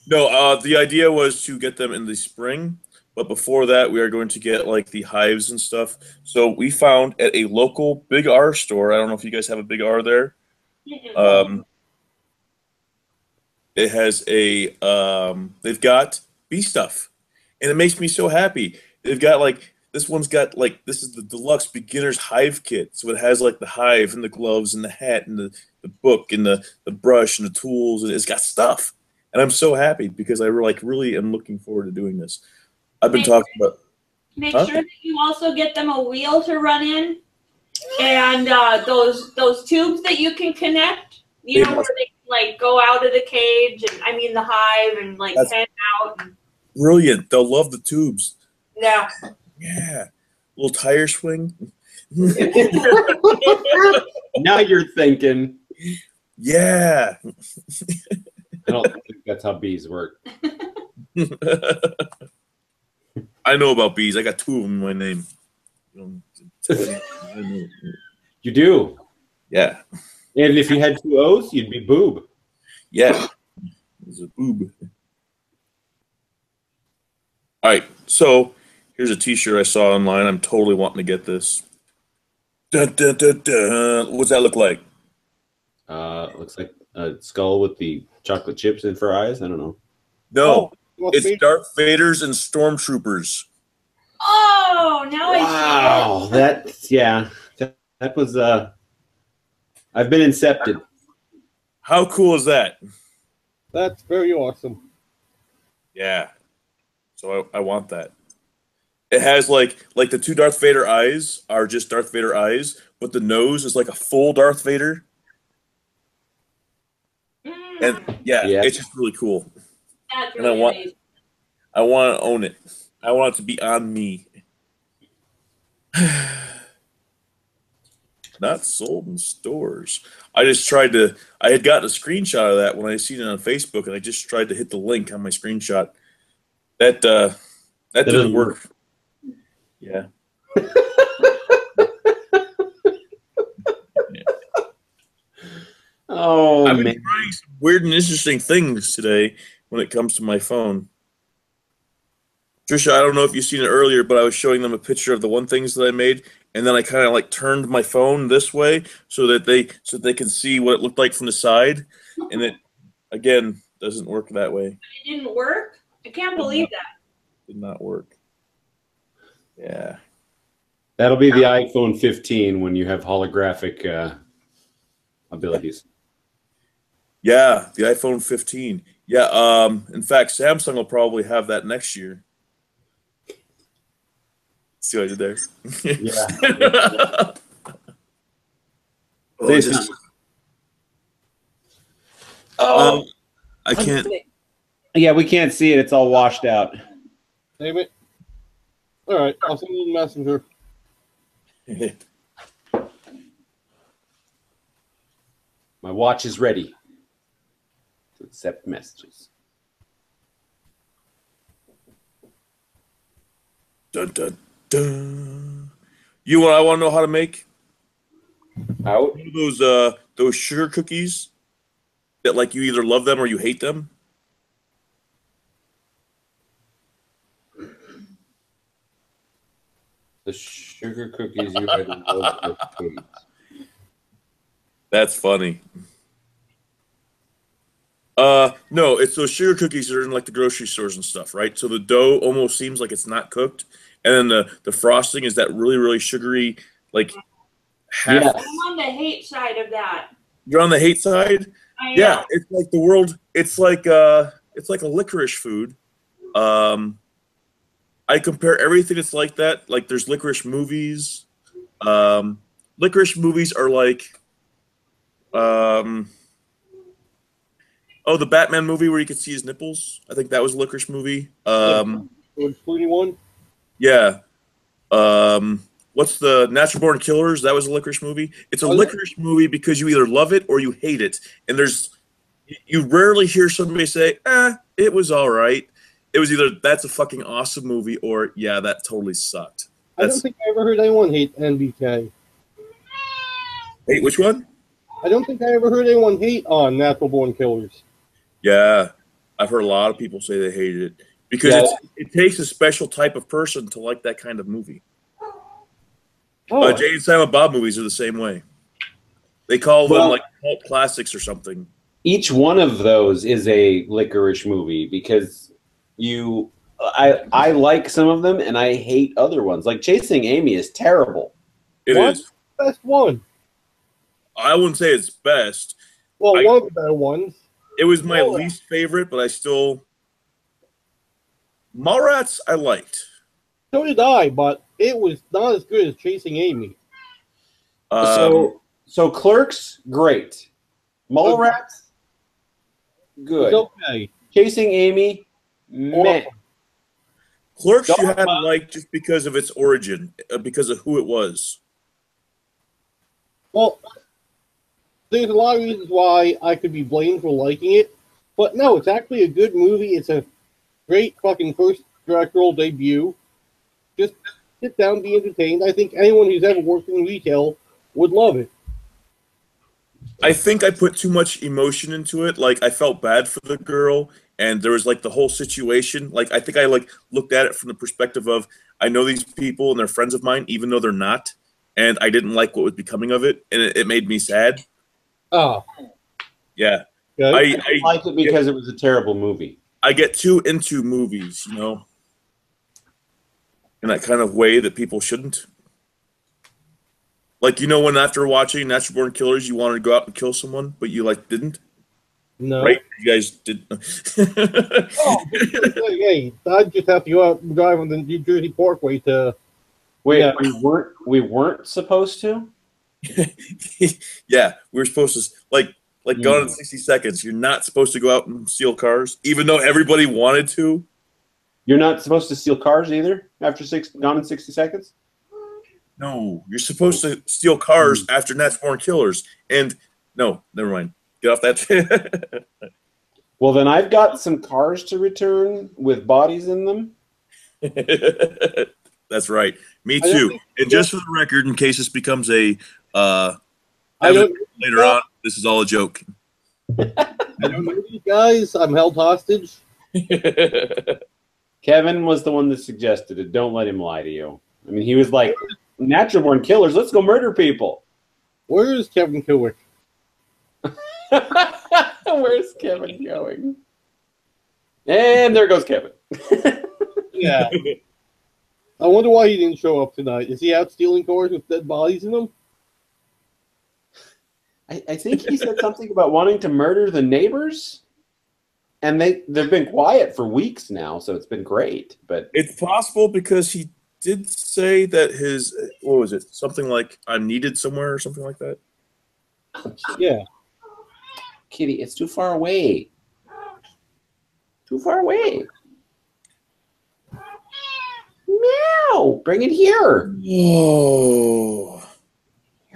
No, the idea was to get them in the spring, but before that, we are going to get like the hives and stuff. So we found at a local Big R store. I don't know if you guys have a Big R there. It has they've got bee stuff, and it makes me so happy. They've got like this one's got like this is the deluxe beginner's hive kit, so it has like the hive and the gloves and the hat and the book and the brush and the tools, and it's got stuff. And I'm so happy because I really am looking forward to doing this. I've been talking about. Make sure that you also get them a wheel to run in, and those tubes that you can connect. You know where they like go out of the cage, and I mean the hive, and like head out. Brilliant. They'll love the tubes. Yeah. Yeah. Little tire swing. Now you're thinking. Yeah. I don't think that's how bees work. I know about bees. I got 2 of them in my name. You do. Yeah. And if you had 2 O's, you'd be boob. Yeah. It's a boob. All right. So here's a T-shirt I saw online. I'm totally wanting to get this. Dun, dun, dun, dun. What's that look like? Looks like a skull with the chocolate chips in for eyes. I don't know. No, Oh, it's Darth Vader's and Stormtroopers. Oh, now Wow, that's that was I've been incepted. How cool is that? That's very awesome. Yeah. So I want that. It has like the 2 Darth Vader eyes are just Darth Vader eyes, but the nose is like a full Darth Vader. I see. And yeah, it's just really cool. That's And really amazing. I want to own it. I want it to be on me. Not sold in stores. I had gotten a screenshot of that when I seen it on Facebook, and I just tried to hit the link on my screenshot. That didn't work. Yeah. Oh, I've been man. trying some weird and interesting things today when it comes to my phone. Tricia, I don't know if you've seen it earlier, but I was showing them a picture of the one things that I made, and then I kind of like turned my phone this way so that they can see what it looked like from the side, and it again doesn't work that way. It didn't work? I can't believe that. Did not work. Yeah. That'll be the iPhone 15 when you have holographic abilities. Yeah, the iPhone 15. Yeah, in fact, Samsung will probably have that next year. See what I did there? Yeah. Oh, Say something. Oh, I can't. yeah, we can't see it. It's all washed out. Damn it. All right, I'll send you the messenger. My watch is ready to accept messages. Dun, dun, dun. You what I want to know how to make? Out? You know those sugar cookies that like you either love them or you hate them? The sugar cookies you had in those cookies. That's funny. No, it's those sugar cookies that are in like the grocery stores and stuff, right? So the dough almost seems like it's not cooked, and then the frosting is that really, really sugary, like half. Yeah. I'm on the hate side of that. You're on the hate side? I Yeah, it's like the world. It's like a licorice food. I compare everything that's like that. Like there's licorice movies. Licorice movies are like, the Batman movie where you could see his nipples. I think that was a licorice movie. Clooney one? Yeah. What's the Natural Born Killers? That was a licorice movie. It's a licorice movie because you either love it or you hate it. And you rarely hear somebody say, it was all right. It was either that's a fucking awesome movie or yeah, that totally sucked. I don't think I ever heard anyone hate NBK. Hey, which one? I don't think I ever heard anyone hate on Natural Born Killers. Yeah, I've heard a lot of people say they hated it because it takes a special type of person to like that kind of movie. Oh. Jay and Silent Bob movies are the same way. They call them like cult classics or something. Each one of those is a licorice movie because I like some of them and I hate other ones. Like Chasing Amy is terrible. It is. Best one. I wouldn't say it's best. Well, one of the better ones. It was my least favorite, but I still... Mallrats, I liked. So did I, but it was not as good as Chasing Amy. So Clerks, great. Mallrats, good. It's okay. Chasing Amy, meh. Clerks you had to like just because of its origin, because of who it was. Well, there's a lot of reasons why I could be blamed for liking it, but no, it's actually a good movie. It's a great fucking first directorial debut. Just sit down, be entertained. I think anyone who's ever worked in retail would love it. I think I put too much emotion into it. Like, I felt bad for the girl, and there was like the whole situation. Like, I think I like looked at it from the perspective of, I know these people and they're friends of mine, even though they're not, and I didn't like what was becoming of it, and it made me sad. Oh, Yeah. good. I liked it because it was a terrible movie. I get too into movies, you know, in that kind of way that people shouldn't. Like, you know, when after watching Natural Born Killers, you wanted to go out and kill someone, but you like didn't, No. right? You guys did. Oh, hey, I'd just have to go out and drive on the New Jersey Parkway to. Wait, Yeah. we weren't supposed to? Yeah, we were supposed to like Gone in 60 Seconds. You're not supposed to go out and steal cars, even though everybody wanted to. You're not supposed to steal cars either after Gone in 60 Seconds? No, you're supposed to steal cars after Natural Born Killers. And no, never mind. Get off that. Well, then I've got some cars to return with bodies in them. That's right. Me too. And just for the record, in case this becomes a later on, this is all a joke. I don't know these guys. I'm held hostage. Kevin was the one that suggested it. Don't let him lie to you. I mean, he was like, Natural Born Killers, let's go murder people. Where is Kevin Kilwick? Where's Kevin going? And there goes Kevin. Yeah. I wonder why he didn't show up tonight. Is he out stealing cars with dead bodies in them? I think he said something about wanting to murder the neighbors. And they've been quiet for weeks now, so it's been great. But it's possible because he did say that his, what was it? Something like, I'm needed somewhere or something like that. Yeah. Kitty, it's too far away. Too far away. Meow! Bring it here. Whoa.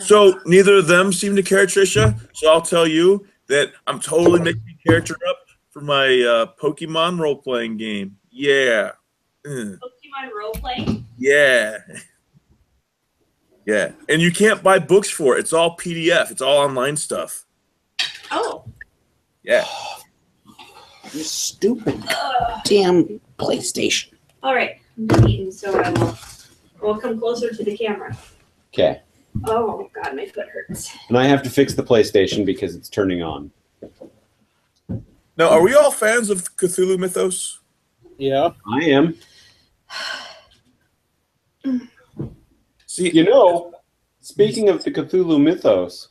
So neither of them seem to care, Tricia. So I'll tell you that I'm totally making a character up for my Pokemon role-playing game. Yeah. Pokemon role playing? Yeah. Yeah. And you can't buy books for it. It's all PDF. It's all online stuff. Oh. Yeah. You stupid damn PlayStation. All right. I'm done eating, so I will come closer to the camera. Okay. Oh, God, my foot hurts. And I have to fix the PlayStation because it's turning on. Now, are we all fans of Cthulhu Mythos? Yeah. I am. See, You know, speaking of the Cthulhu Mythos,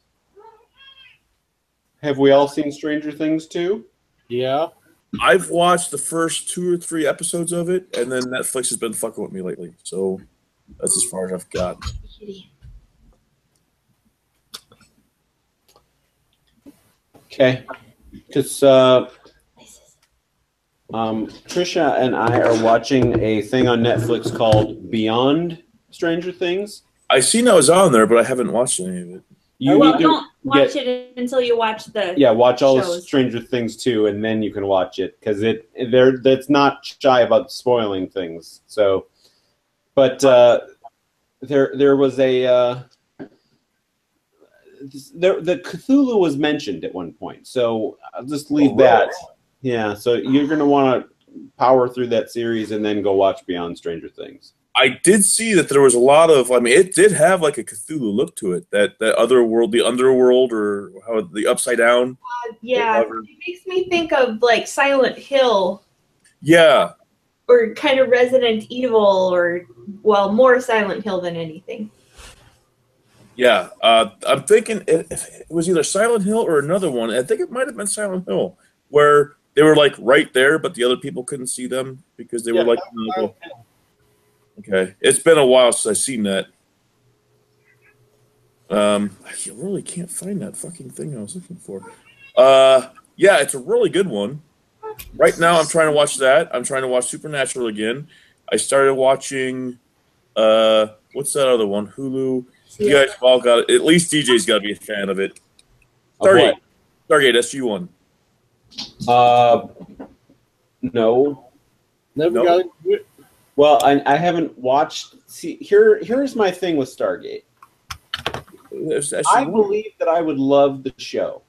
have we all seen Stranger Things too? Yeah. I've watched the first 2 or 3 episodes of it, and then Netflix has been fucking with me lately. So that's as far as I've got. Okay. Because Tricia and I are watching a thing on Netflix called Beyond Stranger Things. I seen I was on there, but I haven't watched any of it. You Well, need to don't watch it until you watch the watch all the shows. Stranger Things too, and then you can watch it because that's not shy about spoiling things. So, but there was a the Cthulhu was mentioned at one point, so I'll just leave that. Yeah, so you're gonna want to power through that series and then go watch Beyond Stranger Things. I did see that there was a lot of, I mean, it did have like a Cthulhu look to it. That other world, the underworld, or how the upside down. Yeah, it makes me think of like Silent Hill. Yeah. Or kind of Resident Evil, or well, more Silent Hill than anything. Yeah, I'm thinking it was either Silent Hill or another one. I think it might have been Silent Hill, where they were like right there, but the other people couldn't see them because they were like. Okay, it's been a while since I've seen that. I really can't find that fucking thing I was looking for. Yeah, it's a really good one. Right now, I'm trying to watch that. I'm trying to watch Supernatural again. I started watching. What's that other one? Hulu. You guys have all got it. At least DJ's got to be a fan of it. Of Stargate. what? Stargate SG-1. No. Never No. got into it. Well, I haven't watched. See, here's my thing with Stargate. There's I SG-1. believe that I would love the show,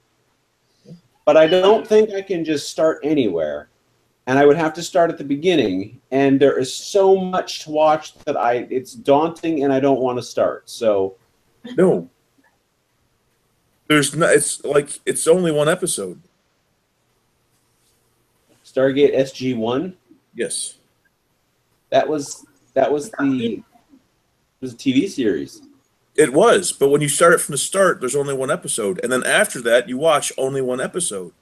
but I don't think I can just start anywhere, and I would have to start at the beginning. And there is so much to watch that it's daunting, and I don't want to start. So No. There's no. It's like it's only one episode. Stargate SG-1. Yes. That was it was a TV series. It was, but when you start it from the start, there's only one episode, and then after that, you watch only one episode,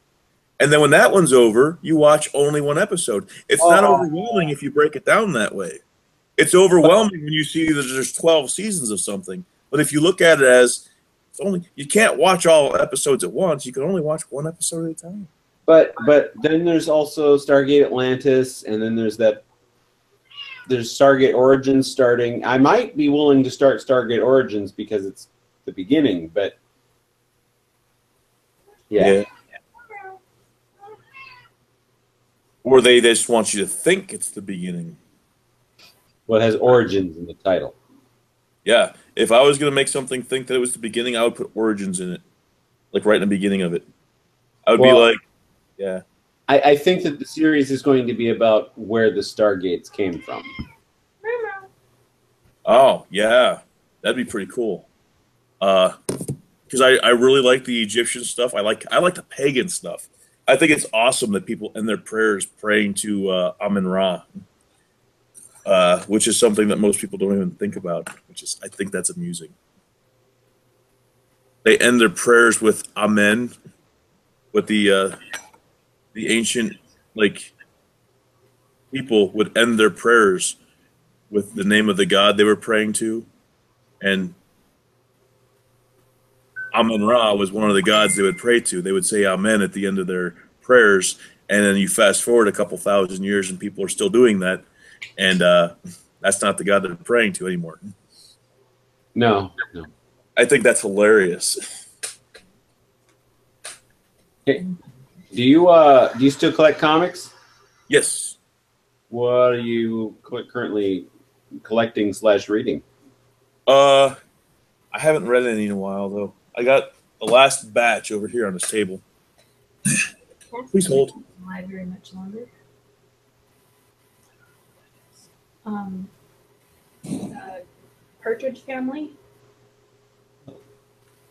and then when that one's over, you watch only one episode. It's not overwhelming if you break it down that way. It's overwhelming when you see that there's 12 seasons of something, but if you look at it as it's only, you can't watch all episodes at once. You can only watch one episode at a time. But then there's also Stargate Atlantis, and then there's Stargate Origins starting. I might be willing to start Stargate Origins because it's the beginning, but yeah. Or they just want you to think it's the beginning. Well, it has Origins in the title. Yeah. If I was going to make something think that it was the beginning, I would put Origins in it. Like right in the beginning of it. I would be like, yeah. I think that the series is going to be about where the Stargates came from. Oh, yeah. That'd be pretty cool. Because I really like the Egyptian stuff. I like the pagan stuff. I think it's awesome that people end their prayers praying to Amun-Ra, which is something that most people don't even think about. I think that's amusing. They end their prayers with Amen, with the ancient people would end their prayers with the name of the god they were praying to, and Amun-Ra was one of the gods they would pray to. They would say Amen at the end of their prayers, and then you fast forward a couple thousand years, and people are still doing that, and that's not the god they're praying to anymore. No. I think that's hilarious. Okay. Do you still collect comics? Yes. What are you currently collecting / reading? I haven't read any in a while though. I got the last batch over here on this table. Please hold. Why very much longer? Partridge Family.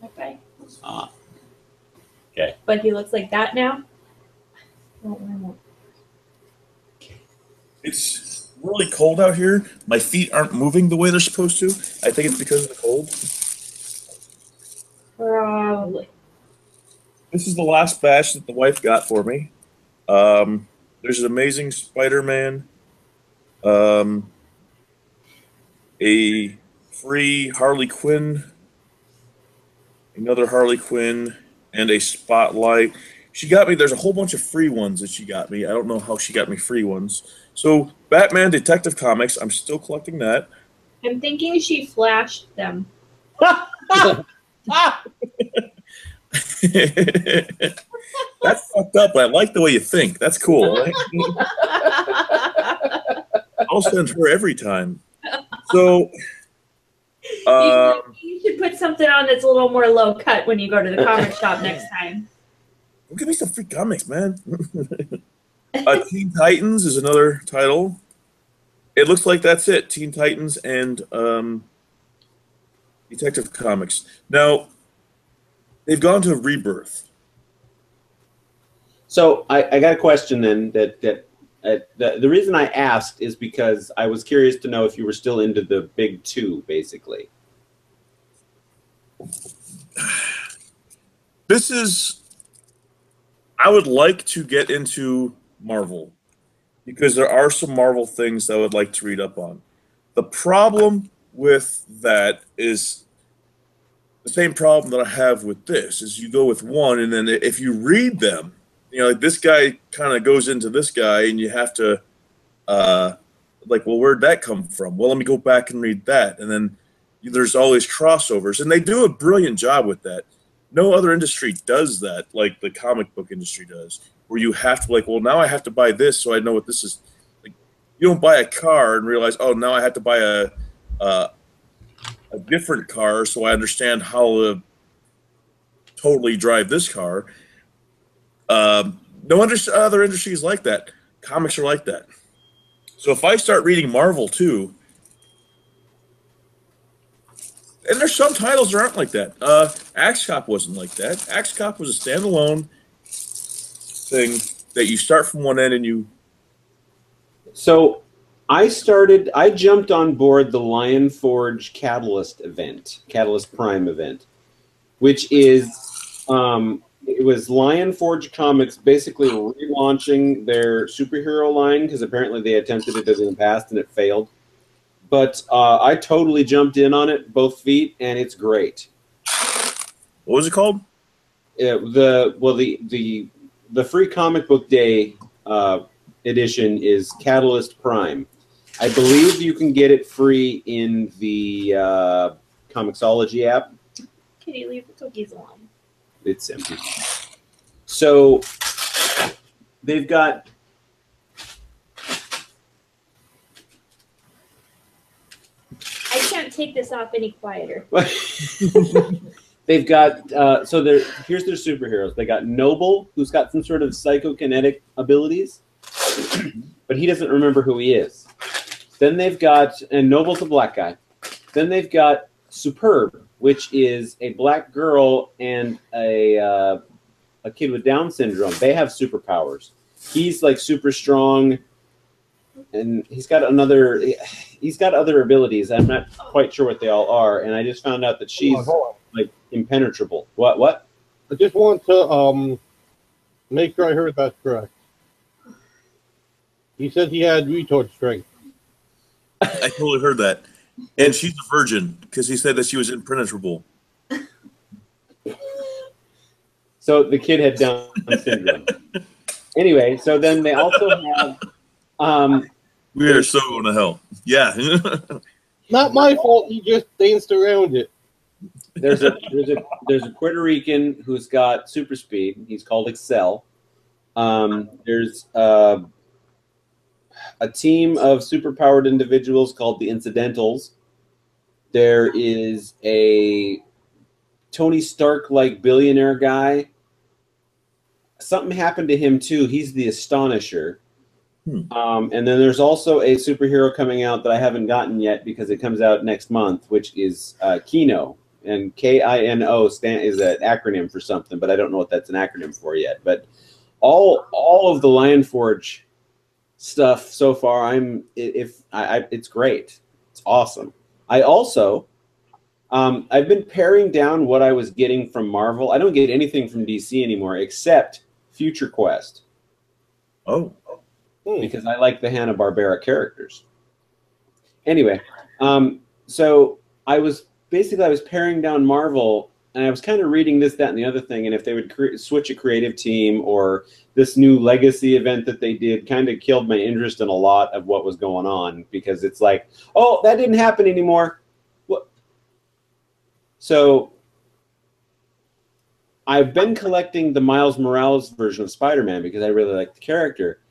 Okay. Okay. But he looks like that now. It's really cold out here. My feet aren't moving the way they're supposed to. I think it's because of the cold. Probably. This is the last batch that the wife got for me. There's an Amazing Spider-Man, a free Harley Quinn, another Harley Quinn, and a Spotlight. She got me, there's a whole bunch of free ones that she got me. I don't know how she got me free ones. So, Batman Detective Comics, I'm still collecting that. I'm thinking she flashed them. That's fucked up, but I like the way you think. That's cool, right? I'll send her every time. So, you should put something on that's a little more low cut when you go to the comic shop next time. give me some free comics, man. Teen Titans is another title. It looks like that's it. Teen Titans and Detective Comics. Now, they've gone to Rebirth. So I got a question then. The reason I asked is because I was curious to know if you were still into the big two, basically. This is, I would like to get into Marvel because there are some Marvel things I would like to read up on. The problem with that is the same problem that I have with this is you go with one, and then if you read them, you know, like this guy kind of goes into this guy, and you have to like, well, where'd that come from? Well, let me go back and read that. And then there's always crossovers, and they do a brilliant job with that. No other industry does that like the comic book industry does, where you have to, like, well, now I have to buy this so I know what this is. Like, you don't buy a car and realize, oh, now I have to buy a different car so I understand how to totally drive this car. No other industries like that. Comics are like that. So if I start reading Marvel too, and there's some titles that aren't like that. Axe Cop wasn't like that. Axe Cop was a standalone thing that you start from one end and you. So I jumped on board the Lion Forge Catalyst event, Catalyst Prime event, which is, it was Lion Forge Comics basically relaunching their superhero line, because apparently they attempted it in the past and it failed. But I totally jumped in on it, both feet, and it's great. What was it called? The free comic book day edition is Catalyst Prime. I believe you can get it free in the Comixology app. Kitty, leave the cookies alone. It's empty. So they've got. I can't take this off any quieter. They've got here's their superheroes. They got Noble, who's got some sort of psychokinetic abilities, but he doesn't remember who he is. Then they've got, and Noble's a black guy. Then they've got Superb, which is a black girl and a kid with Down syndrome. They have superpowers. He's like super strong, and he's got other abilities. I'm not quite sure what they all are, and I just found out that she's like impenetrable. What? I just want to make sure I heard that correct. He said he had retard strength. I totally heard that. And she's a virgin because he said that she was impenetrable. So the kid had Down syndrome. Anyway, so then they also have. We are so going to hell. Yeah. Not my fault. He just danced around it. There's a Puerto Rican who's got super speed. He's called Excel. There's a team of superpowered individuals called the Incidentals. There is a Tony Stark-like billionaire guy. Something happened to him too. He's the Astonisher. And then there's also a superhero coming out that I haven't gotten yet because it comes out next month, which is Kino. And KINO is an acronym for something, but I don't know what that's an acronym for yet. But all of the Lion Forge stuff so far, it's great. It's awesome. I also I've been paring down what I was getting from Marvel. I don't get anything from DC anymore except Future Quest. Oh. Because I like the Hanna-Barbera characters. Anyway, so I was paring down Marvel, and I was kind of reading this, that, and the other thing, and if they would switch a creative team or this new Legacy event that they did kind of killed my interest in a lot of what was going on, because it's like, oh, that didn't happen anymore. What? So I've been collecting the Miles Morales version of Spider-Man because I really like the character.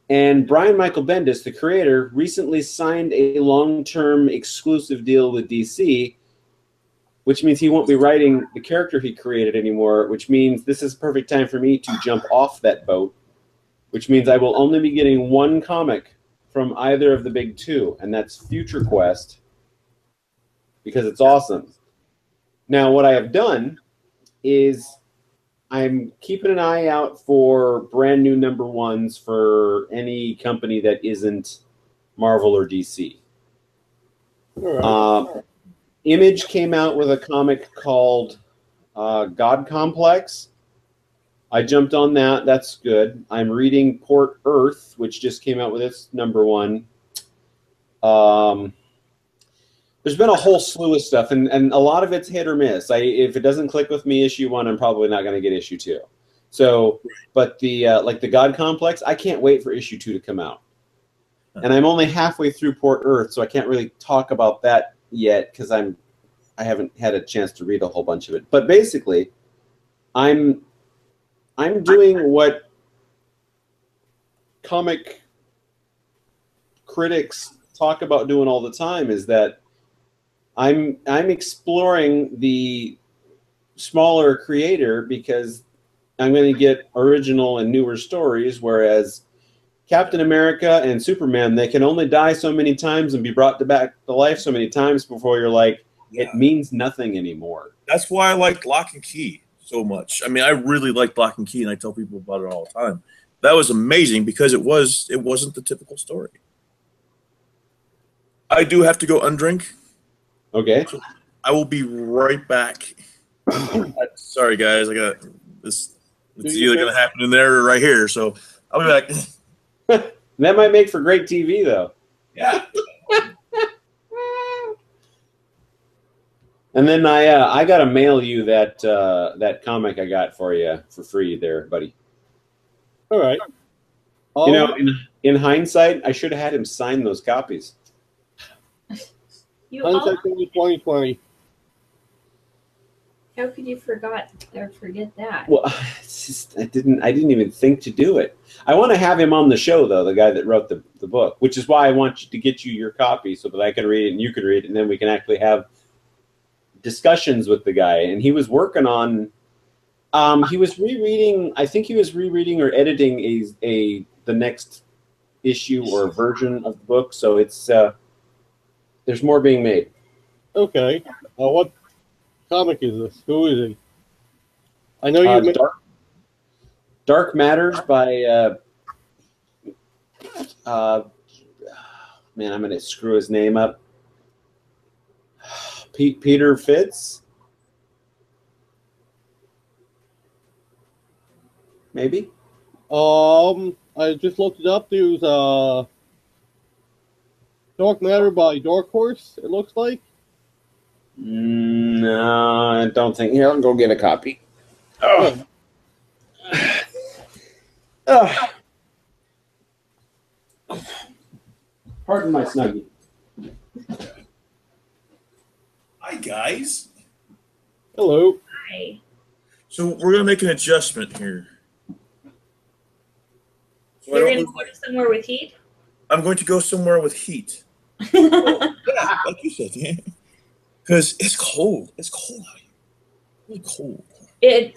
And Brian Michael Bendis, the creator, recently signed a long-term exclusive deal with DC, which means he won't be writing the character he created anymore, which means this is a perfect time for me to jump off that boat, which means I will only be getting one comic from either of the big two, and that's Future Quest, because it's awesome. Now, what I have done is I'm keeping an eye out for brand new #1s for any company that isn't Marvel or DC. All right. Image came out with a comic called God Complex. I jumped on that. That's good. I'm reading Port Earth, which just came out with its #1. There's been a whole slew of stuff, and a lot of it's hit or miss. If it doesn't click with me, issue 1, I'm probably not going to get issue 2. So, but the like the God Complex, I can't wait for issue 2 to come out. and I'm only halfway through Port Earth, so I can't really talk about that yet because I haven't had a chance to read a whole bunch of it. But basically, I'm doing what comic critics talk about doing all the time, is that I'm exploring the smaller creator because I'm going to get original and newer stories, whereas Captain America and Superman, they can only die so many times and be brought back to life so many times before you're like, it means nothing anymore. That's why I like Lock and Key so much. I mean, I really like Lock and Key, and I tell people about it all the time. That was amazing because it wasn't the typical story. I do have to go undrink. Okay. So I will be right back. Sorry, guys. I got this. It's either going to happen in there or right here. So I'll be back. That might make for great TV, though. Yeah. And then I got to mail you that that comic I got for you for free there, buddy. All right. You know, in hindsight, I should have had him sign those copies. Hindsight 2020. How could you forget that? Well, it's just, I didn't even think to do it. I want to have him on the show, though, the guy that wrote the book, which is why I want to get you your copy so that I can read it and you can read it, and then we can actually have discussions with the guy. And he was working on, he was rereading, I think he was rereading or editing the next issue or version of the book. So it's there's more being made. Okay. What comic is this? Who is he? I know you. Dark Matters by man, I'm gonna screw his name up. Peter Fitz, maybe. I just looked it up. There's Dark Matter by Dark Horse. It looks like. No, I don't think. Here, I'll go get a copy. Oh. Oh. Pardon my snuggie. Hi, guys. Hello. Hi. So we're going to make an adjustment here. So You're going to go to somewhere with heat? I'm going to go somewhere with heat. Yeah, like you said, yeah. Because it's cold. It's cold out here. Really cold. It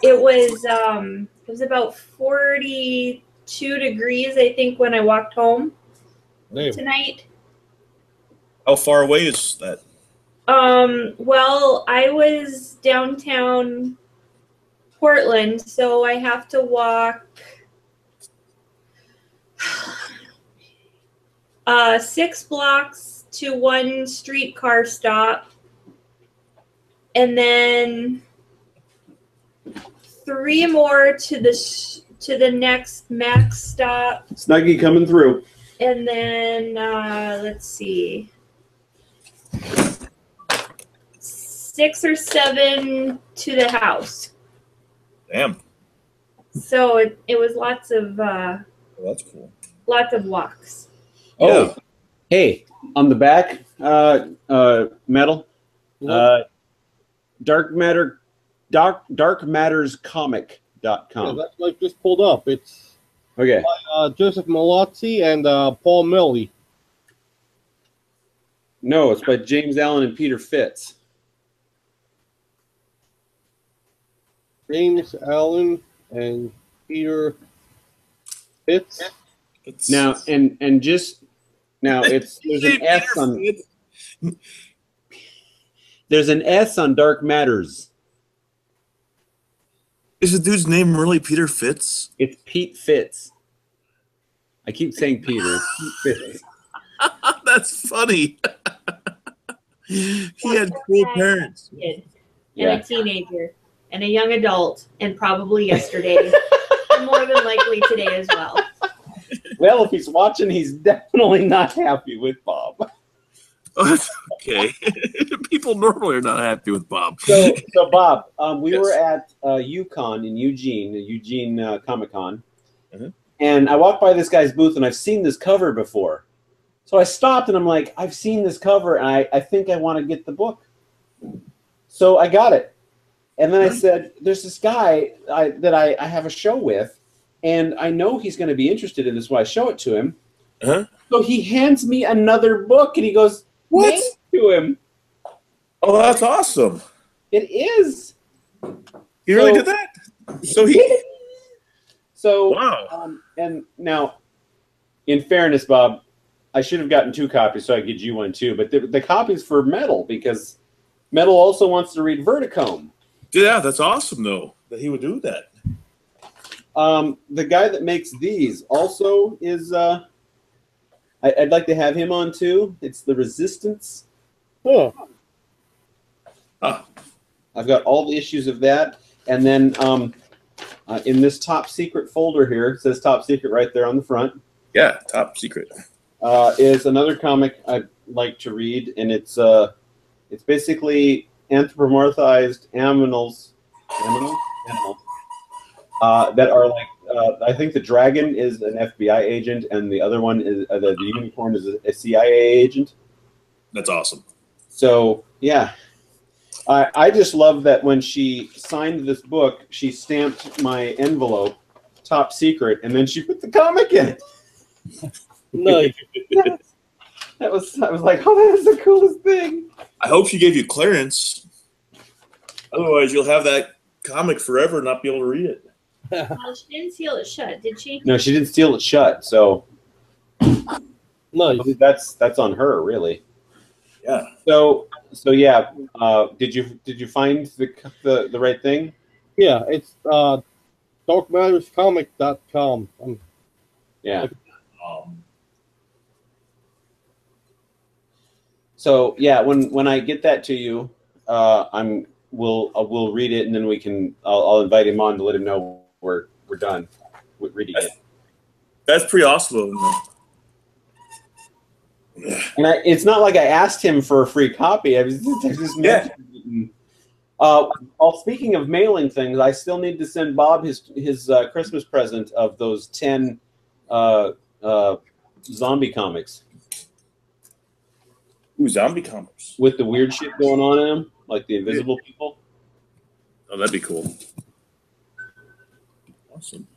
was about 42 degrees, I think, when I walked home tonight. How far away is that? Well, I was downtown Portland, so I have to walk 6 blocks to one streetcar stop, and then 3 more to the next max stop. Snuggie coming through. And then let's see, 6 or 7 to the house. Damn. So it was lots of Well, that's cool. lots of walks. Oh, Yeah. hey, on the back, metal, Dark Matters Comic.com. Yeah, that's like just pulled up. It's Okay. by Joseph Malozzi and Paul Melly. No, it's by James Allen and Peter Fitz. James Allen and Peter Fitz. Now and just now there's an S on there's an S on Dark Matters. Is the dude's name really Peter Fitz? It's Pete Fitz. I keep saying Peter. Pete Fitz. That's funny. He had cool parents. Kid, Yeah. and a teenager, and a young adult, and probably yesterday, and more than likely today as well. Well, if he's watching, he's definitely not happy with Bob. Oh, that's okay. People normally are not happy with Bob. So Bob, we Yes. were at UConn in Eugene Comic Con, Mhm. and I walked by this guy's booth, and I've seen this cover before. So I stopped and I'm like, I've seen this cover and I think I want to get the book. So I got it. And then I said, there's this guy that I have a show with, and I know he's going to be interested in this when I show it to him. Uh-huh. So he hands me another book and he goes, What? "Name it to him." Oh, that's awesome. It is. He really did that? So Wow. And now, in fairness, Bob, I should have gotten 2 copies so I could get you one too. But the copies for Metal, because Metal also wants to read Verticome. Yeah, that's awesome, though, that he would do that. The guy that makes these also is. I'd like to have him on too. It's the Resistance. Huh. I've got all the issues of that, and then in this top secret folder here, it says top secret right there on the front. Yeah, top secret. Is another comic I'd like to read, and it's basically anthropomorphized animals that are like I think the dragon is an FBI agent, and the other one is the unicorn is a CIA agent. That's awesome. So yeah, I just love that when she signed this book, she stamped my envelope top secret, and then she put the comic in it. Nice. I was like, oh, that is the coolest thing. I hope she gave you clearance. Otherwise, you'll have that comic forever and not be able to read it. Well, she didn't seal it shut, did she? No, she didn't steal it shut, so Nice. that's on her, really. Yeah. So yeah. Did you find the right thing? Yeah, it's darkmatterscomic.com. Yeah. Um, So yeah, when I get that to you, we'll read it, and then I'll invite him on to let him know we're done with reading it. that's pretty awesome. And it's not like I asked him for a free copy. I just mentioned it. Speaking of mailing things, I still need to send Bob his Christmas present of those 10 zombie comics. Ooh, zombie comics. With the weird shit going on in them, like the invisible people. Oh, that'd be cool. Awesome.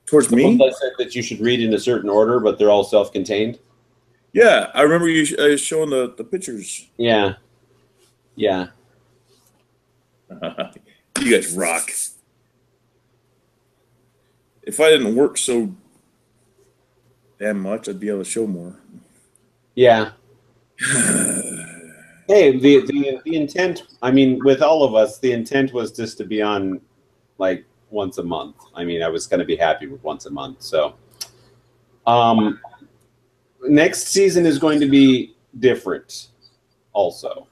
Towards The me? ones I said that you should read in a certain order, but they're all self-contained. Yeah, I remember you showing the pictures. Yeah. Yeah. You guys rock. If I didn't work so damn much, I'd be able to show more. Yeah. Hey, the intent, I mean, with all of us, the intent was just to be on like once a month. I mean, I was going to be happy with once a month. So next season is going to be different also.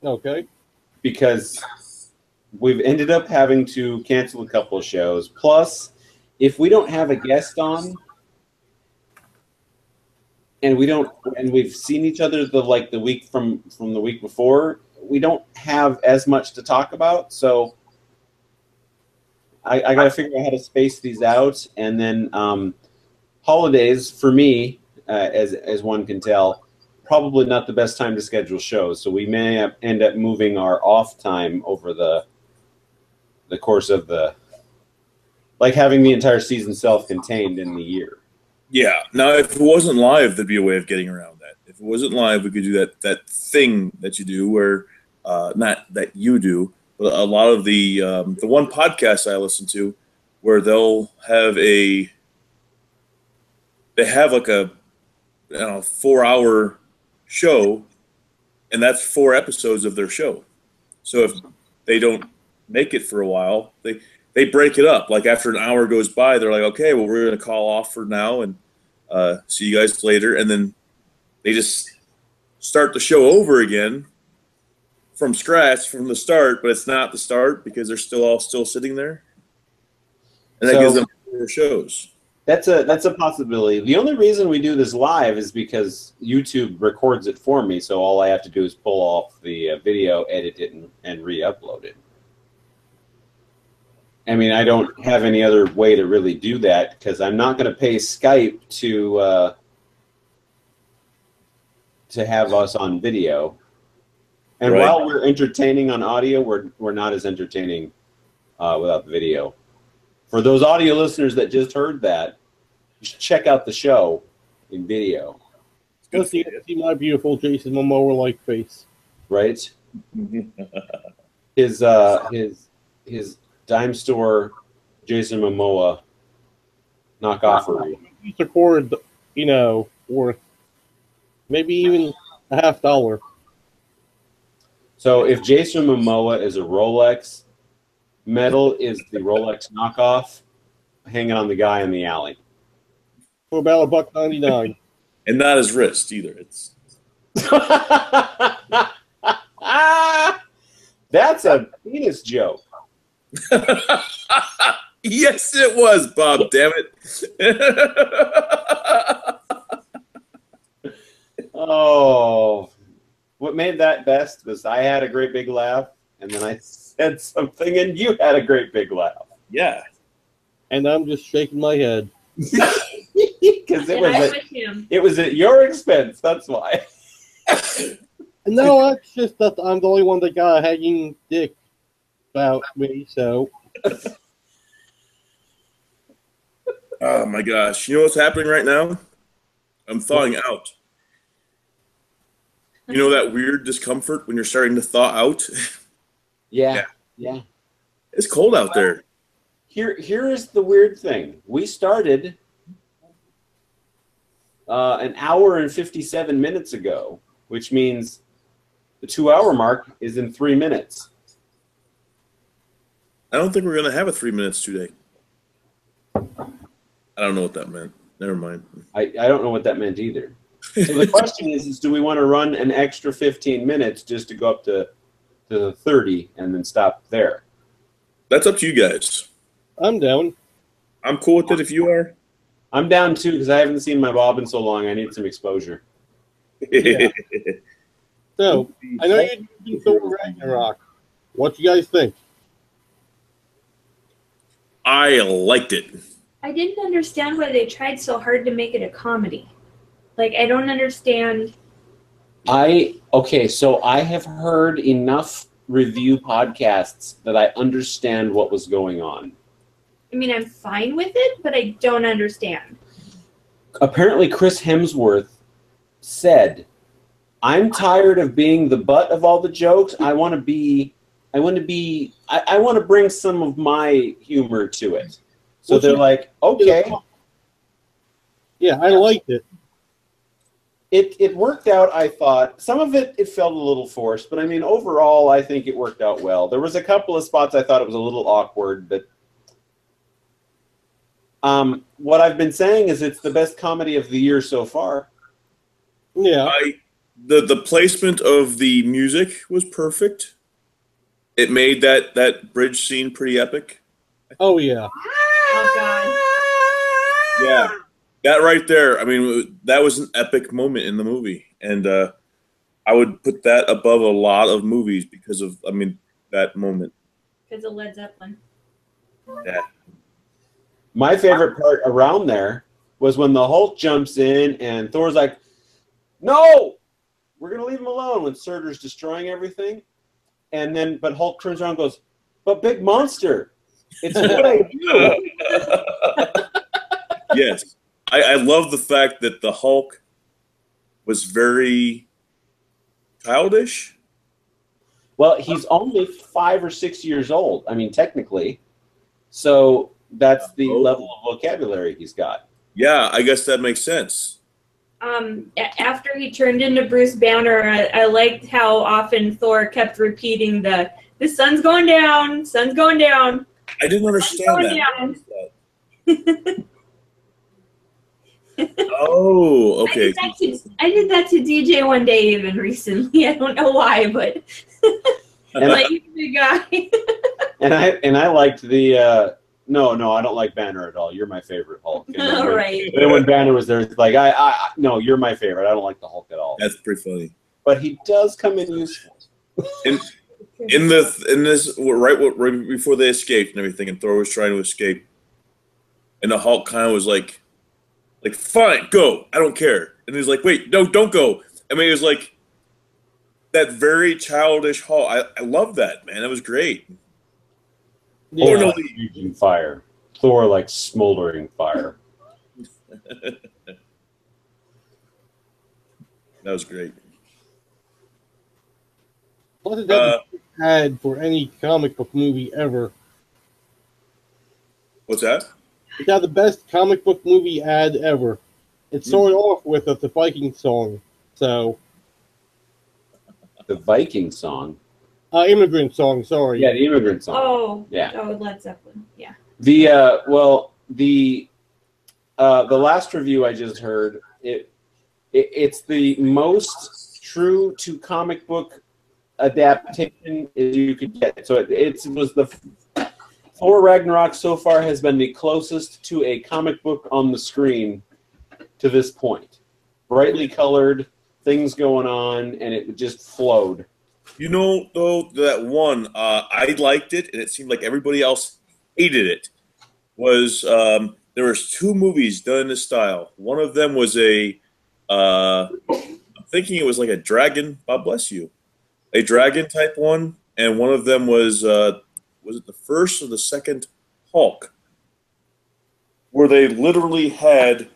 Okay. Because we've ended up having to cancel a couple of shows. Plus, if we don't have a guest on, and we've seen each other the week from the week before, we don't have as much to talk about. So I got to figure out how to space these out. And then holidays for me, as one can tell, probably not the best time to schedule shows. So we may end up moving our off time over the course of having the entire season self-contained in the year. Yeah. Now, if it wasn't live, there'd be a way of getting around that. If it wasn't live, we could do that thing that you do where, not that you do, but a lot of the one podcast I listen to where they have like a 4-hour show, and that's 4 episodes of their show. So if they don't make it for a while, they break it up. Like after an hour goes by, they're like, okay, well, we're going to call off for now and see you guys later. And then they just start the show over again from scratch, from the start, but it's not the start because they're still sitting there. And that gives them 4 shows. That's a possibility. The only reason we do this live is because YouTube records it for me, so all I have to do is pull off the video, edit it, and re-upload it. I mean, I don't have any other way to really do that because I'm not going to pay Skype to to have us on video. And Right. while we're entertaining on audio, we're not as entertaining without the video. For those audio listeners that just heard that, you should check out the show in video, Let's see my beautiful Jason Momoa-like face. right? His dime store Jason Momoa knockoff. He's a cord, worth maybe even a $50. So if Jason Momoa is a Rolex, metal is the Rolex knockoff hanging on the guy in the alley. For about $1.99. And not his wrist either. It's That's a penis joke. yes, it was, Bob. Damn it. Oh, what made that best was I had a great big laugh, and then I said something, and you had a great big laugh. Yeah. And I'm just shaking my head. Because it was at your expense. That's why. No, that's just that I'm the only one that got a hanging dick about me, so. Oh my gosh. You know what's happening right now? I'm thawing out. You know that weird discomfort when you're starting to thaw out? Yeah. It's cold out there. Here is the weird thing. We started an hour and 57 minutes ago, which means the 2-hour mark is in 3 minutes. I don't think we're going to have a 3 minutes today. I don't know what that meant. Never mind. I don't know what that meant either. So the question is do we want to run an extra 15 minutes just to go up to the 30 and then stop there? That's up to you guys. I'm down. I'm cool with it if you are. I'm down too because I haven't seen my Bob in so long. I need some exposure. Yeah. So, I know you're doing Thor Ragnarok. What you guys think? I liked it. I didn't understand why they tried so hard to make it a comedy. Like, I don't understand. So I have heard enough review podcasts that I understand what was going on. I mean, I'm fine with it, but I don't understand. Apparently Chris Hemsworth said, I'm tired of being the butt of all the jokes. I want to bring some of my humor to it. So they're like, okay. Yeah, I liked it. It worked out, I thought. Some of it felt a little forced, but I mean, overall, I think it worked out well. There was a couple of spots I thought it was a little awkward, but what I've been saying is it's the best comedy of the year so far. Yeah. The placement of the music was perfect. It made that bridge scene pretty epic. Oh, yeah. Oh, God. Yeah. That right there, I mean, that was an epic moment in the movie. And I would put that above a lot of movies because of, that moment. Because of Led Zeppelin. Yeah. My favorite part around there was when the Hulk jumps in and Thor's like, no, we're going to leave him alone when Surtur's destroying everything. And then, but Hulk turns around and goes, but big monster, it's what I do. Yes. I love the fact that the Hulk was very childish. Well, he's only 5 or 6 years old. I mean, technically. So that's the level of vocabulary he's got. Yeah, I guess that makes sense. After he turned into Bruce Banner, I liked how often Thor kept repeating the sun's going down, sun's going down. I didn't understand that. Oh, okay. I did that to DJ one day even recently. I don't know why, but like the guy. and I liked the no, I don't like Banner at all. You're my favorite Hulk. All right. Then when Banner was there, it's like no, you're my favorite. I don't like the Hulk at all. That's pretty funny. But he does come in useful. In this right before they escaped and everything, and Thor was trying to escape, and the Hulk kind of was like, fine, go. I don't care. And he's like, wait, no, don't go. I mean, it was like that very childish Hulk. I love that, man. That was great. Yeah. Thor like raging fire. Thor like smoldering fire. That was great. Plus, it's had the ad for any comic book movie ever. What's that? It's had the best comic book movie ad ever. It started off with the Viking song. So, The Viking song. immigrant song. Sorry. Yeah, the immigrant song. Oh, Yeah. Oh, Led Zeppelin. Yeah. The the last review I just heard, it's the most true to comic book adaptation as you could get. So it was the Thor Ragnarok so far has been the closest to a comic book on the screen to this point. Brightly colored, things going on, and it just flowed. You know, though, that one, I liked it, and it seemed like everybody else hated it, was there was 2 movies done in this style. One of them was I'm thinking it was like a dragon, God bless you, a dragon type one, and one of them was it the first or the second Hulk, where they literally had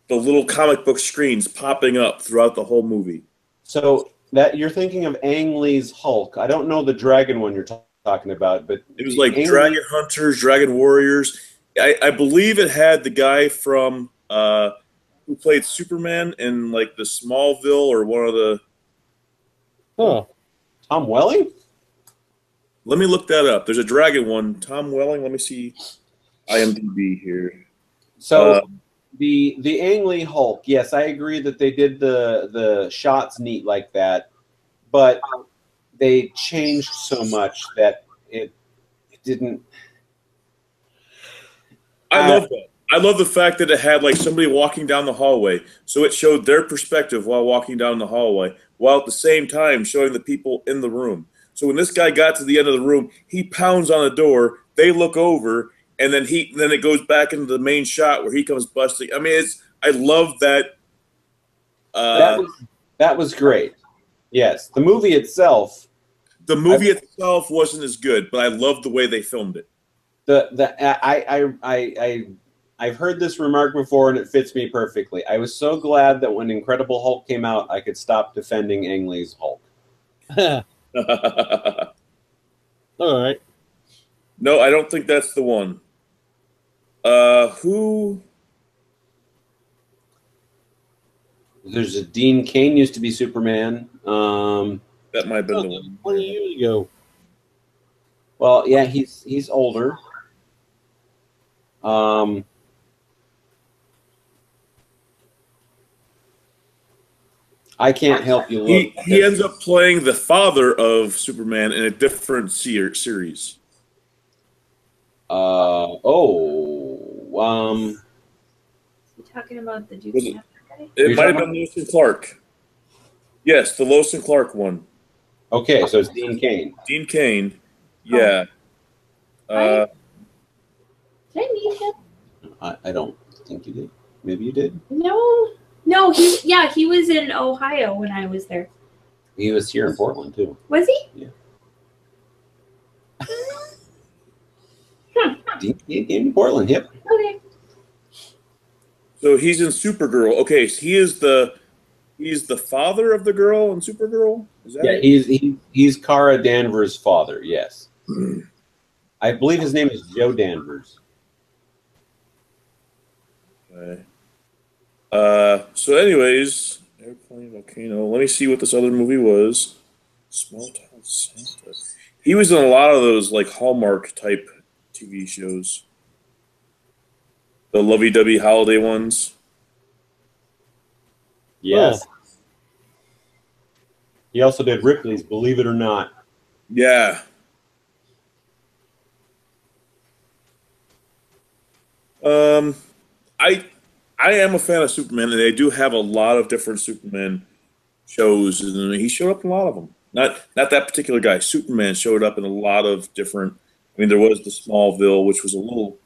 the little comic book screens popping up throughout the whole movie. So that you're thinking of Ang Lee's Hulk. I don't know the dragon one you're talking about, but It was like Ang Dragon Lee- Hunters, Dragon Warriors. I believe it had the guy from who played Superman in like the Smallville or one of the. Huh. Tom Welling? Let me look that up. There's a dragon one. Tom Welling. Let me see IMDb here. So the Ang Lee Hulk, yes, I agree that they did the shots neat like that, but they changed so much that it didn't. I love that. I love the fact that it had like somebody walking down the hallway, so it showed their perspective while walking down the hallway, while at the same time showing the people in the room. So when this guy got to the end of the room, he pounds on the door. They look over, and then it goes back into the main shot where he comes busting. I mean, I love that. That was great. Yes, the movie itself. The movie itself wasn't as good, but I loved the way they filmed it. I've heard this remark before, and it fits me perfectly. I was so glad that when Incredible Hulk came out, I could stop defending Ang Lee's Hulk. All right. No, I don't think that's the one. Who? There's a Dean Cain used to be Superman. That might have been the one. 20 years ago. Well, yeah, he's older. I can't help you look. He ends up playing the father of Superman in a different series. You talking about the Duke Was it- Snapper guy? It You're might have talking been Lois and Clark. Yes, the Lois and Clark one. Okay, so it's Dean Cain. Dean Cain. Yeah. Did I meet him? I don't think you did. Maybe you did. No, he was in Ohio when I was there. He was here in Portland too. Was he? Yeah. Dean Cain came to Portland. Yep. Okay. So he's in Supergirl. Okay, so he's the father of the girl in Supergirl. Is that Yeah, it? he's Kara Danvers' father. Yes. I believe his name is Joe Danvers. Okay. So anyways, Airplane, Volcano. Let me see what this other movie was. Small Town Santa. He was in a lot of those like Hallmark type TV shows. The lovey-dovey holiday ones. Yes. He also did Ripley's Believe It or Not. Yeah. I am a fan of Superman, and they do have a lot of different Superman shows, and he showed up in a lot of them. Not that particular guy. Superman showed up in a lot of different. I mean, there was the Smallville, which was a little.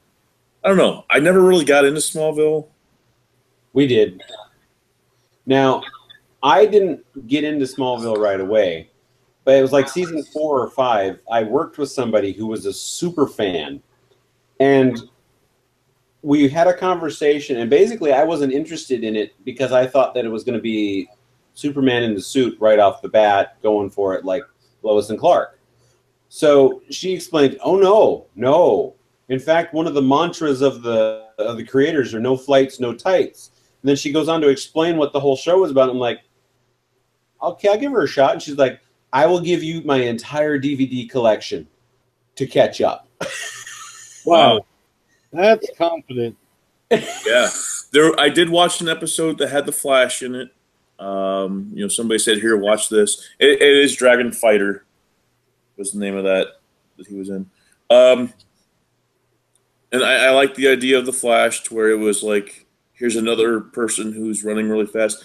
I don't know. I never really got into Smallville. We did. Now, I didn't get into Smallville right away, but it was like season 4 or 5. I worked with somebody who was a super fan, and we had a conversation, and basically I wasn't interested in it because I thought that it was going to be Superman in the suit right off the bat, going for it like Lois and Clark. So she explained, "Oh no, no. In fact, one of the mantras of the creators are no flights, no tights." And then she goes on to explain what the whole show was about. I'm like, "Okay, I'll give her a shot." And she's like, "I will give you my entire DVD collection to catch up." Wow. That's confident. Yeah, I did watch an episode that had the Flash in it. Somebody said, "Here, watch this." It is Dragon Fighter, was the name of that he was in. And I like the idea of the Flash, to where it was like, here's another person who's running really fast.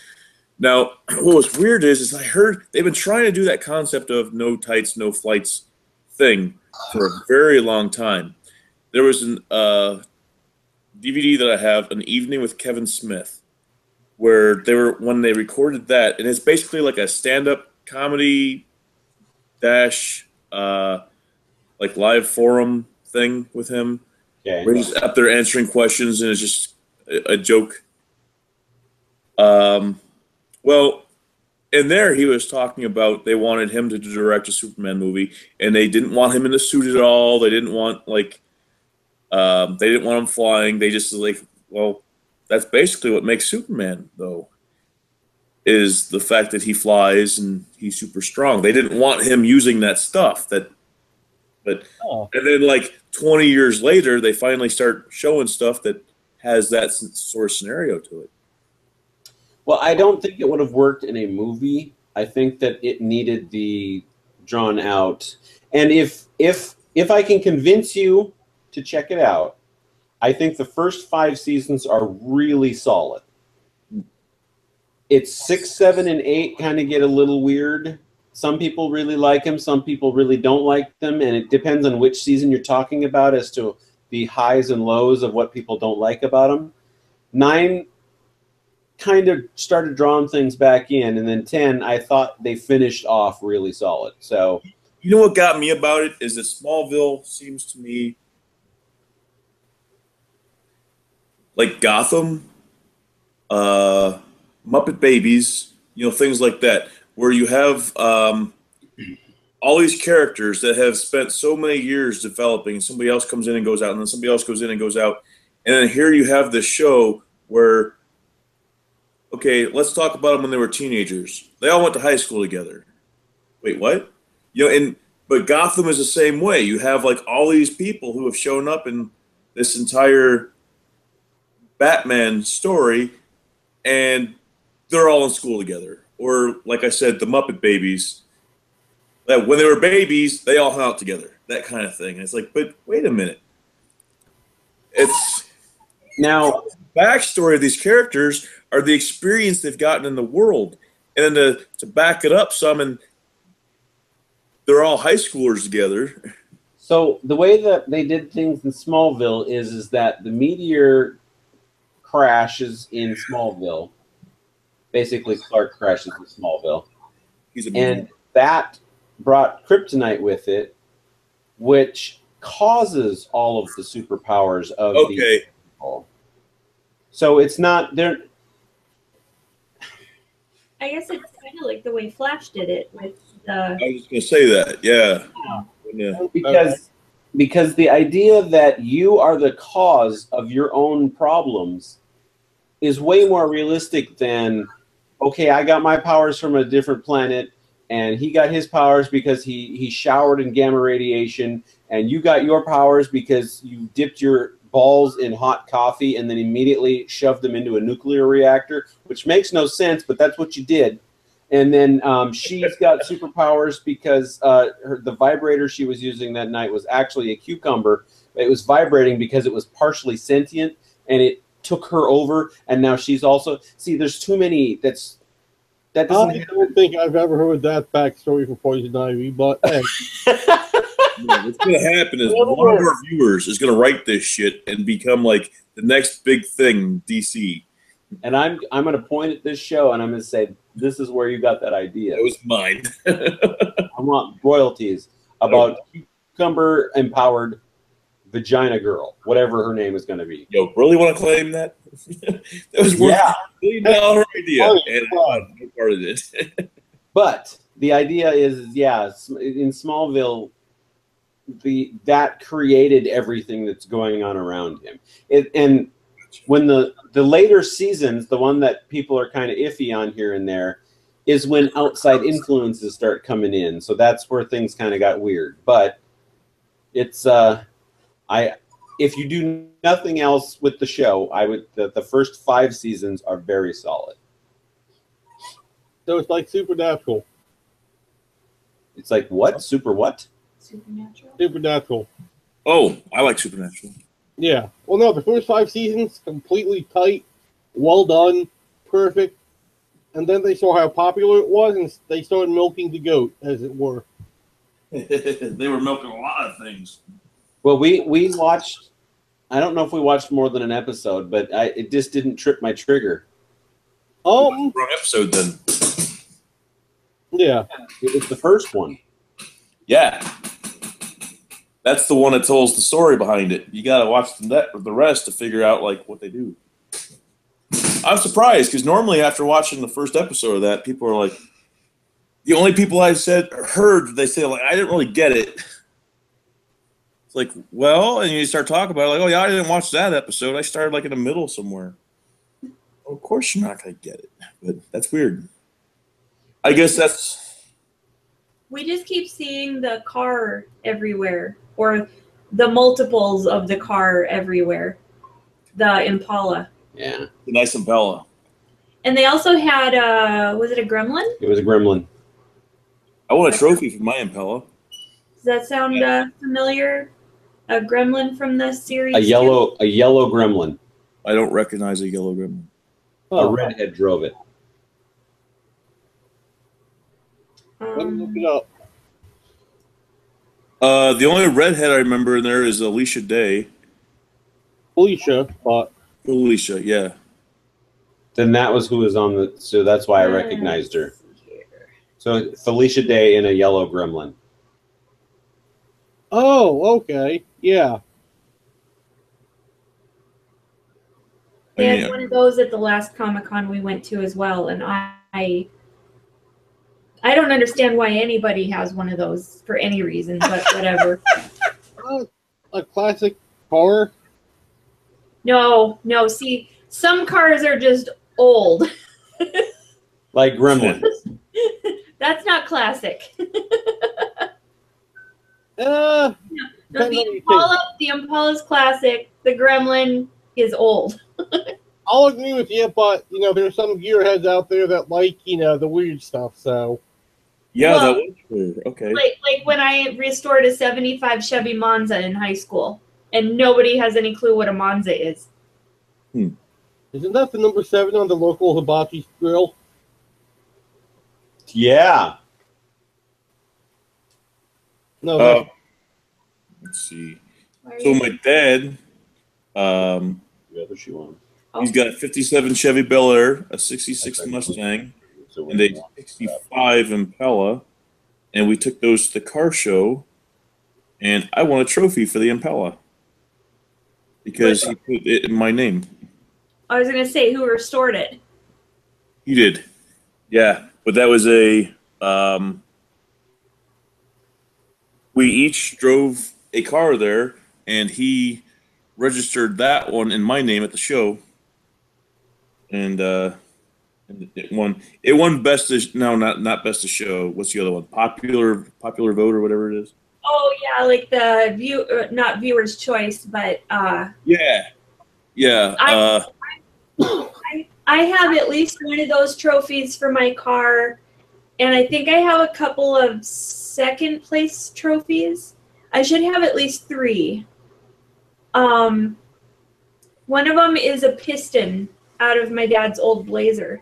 Now, what was weird is I heard they've been trying to do that concept of no tights, no flights thing for a very long time. There was an DVD that I have, An Evening with Kevin Smith, where when they recorded that, and it's basically like a stand-up comedy dash like live forum thing with him, where he's up there answering questions, and it's just a joke. Well, in there he was talking about they wanted him to direct a Superman movie, and they didn't want him in the suit at all. They didn't want they didn't want him flying. They just like, well, that's basically what makes Superman, though, is the fact that he flies and he's super strong. They didn't want him using that stuff. And then like 20 years later, they finally start showing stuff that has that sort of scenario to it. Well, I don't think it would have worked in a movie. I think that it needed the drawn out. And if I can convince you to check it out, I think the first 5 seasons are really solid. It's 6, 7, and 8 kind of get a little weird. Some people really like them, some people really don't like them, and it depends on which season you're talking about as to the highs and lows of what people don't like about them. 9 kind of started drawing things back in, and then 10, I thought they finished off really solid. So, you know what got me about it is that Smallville seems to me like Gotham, Muppet Babies, things like that, where you have all these characters that have spent so many years developing, and somebody else comes in and goes out, and then somebody else goes in and goes out, and then here you have this show where, okay, let's talk about them when they were teenagers. They all went to high school together. Wait, what? But Gotham is the same way. You have like all these people who have shown up in this entire Batman story, and they're all in school together. Or, like I said, the Muppet Babies, that when they were babies, they all hung out together. That kind of thing. And it's like, but wait a minute. It's now the backstory of these characters are the experience they've gotten in the world. And then to back it up some, and they're all high schoolers together. So the way that they did things in Smallville is that the meteor crashes in Smallville. Basically, Clark crashes in Smallville. And that brought kryptonite with it, which causes all of the superpowers of the people. So it's not there. I guess it's kind of like the way Flash did it with the. I was just going to say that, yeah. Because the idea that you are the cause of your own problems is way more realistic than, okay, I got my powers from a different planet, and he got his powers because he showered in gamma radiation, and you got your powers because you dipped your balls in hot coffee and then immediately shoved them into a nuclear reactor, which makes no sense, but that's what you did. And then she's got superpowers because the vibrator she was using that night was actually a cucumber. It was vibrating because it was partially sentient, and it took her over, and now she's also... See, there's too many... That doesn't... I don't think I've ever heard that backstory for Poison Ivy, but hey. What's going to happen is one of our viewers is going to write this shit and become like the next big thing, DC. And I'm going to point at this show and I'm going to say, this is where you got that idea. It was mine. I want royalties about cucumber empowered vagina girl, whatever her name is going to be. Yo, really want to claim that? That was worth Yeah. $1 million idea, Oh, and I'm no part of it. But the idea is, yeah, in Smallville, that created everything that's going on around him. And when the later seasons, the one that people are kind of iffy on here and there, is when outside influences start coming in. So that's where things kind of got weird. But it's if you do nothing else with the show, the first 5 seasons are very solid. So it's like Supernatural. It's like what? Super what? Supernatural. Supernatural. Oh, I like Supernatural. Yeah. Well, no, the first 5 seasons, completely tight, well done, perfect. And then they saw how popular it was, and they started milking the goat, as it were. They were milking a lot of things. Well, we watched. I don't know if we watched more than an episode, but it just didn't trip my trigger. Wrong episode then. Yeah. It was the first one. Yeah. That's the one that tells the story behind it. You got to watch the rest to figure out like what they do. I'm surprised because normally after watching the first episode of that, people are like, the only people I heard, they say like, I didn't really get it. It's like, well, and you start talking about it, like, oh yeah, I didn't watch that episode. I started like in the middle somewhere. Well, of course you're not going to get it, but that's weird. I guess that's. We just keep seeing the car everywhere, or the multiples of the car everywhere. The Impala. Yeah. The nice Impala. And they also had was it a Gremlin? It was a gremlin. I want a trophy for my Impala. Does that sound familiar? A Gremlin from the series. A yellow gremlin. I don't recognize a yellow gremlin. A redhead drove it. Let me look it up. The only redhead I remember in there is Alicia Day. Felicia, but Alicia, yeah. Then that was who was on the. So that's why I recognized her. So Felicia Day in a yellow gremlin. oh, okay, yeah. They had one of those at the last Comic-Con we went to as well, and I don't understand why anybody has one of those for any reason, but whatever. A classic car. No, see, some cars are just old. Like gremlins. That's not classic. Uh, No, the Impala's classic. The Gremlin is old. I'll agree with you, but there's some gearheads out there that like the weird stuff. So Yeah, Well, that was weird. Okay. Like when I restored a 75 Chevy Monza in high school, and nobody has any clue what a Monza is. isn't that the number 7 on the local hibachi grill? Yeah. No, Let's see. So my dad, The other shoe on. he's got a 57 Chevy Bel Air, a 66 Mustang, So and a 65 Impala, and we took those to the car show, and I won a trophy for the Impala because he put it in my name. I was going to say, who restored it? He did, yeah. But that was we each drove a car there, and he registered that one in my name at the show, and it won. It won best of not best of show. What's the other one? Popular vote or whatever it is. Oh yeah, like the not viewer's choice, but Yeah. I have at least one of those trophies for my car, and I think I have a couple of second place trophies. I should have at least 3. One of them is a piston out of my dad's old Blazer.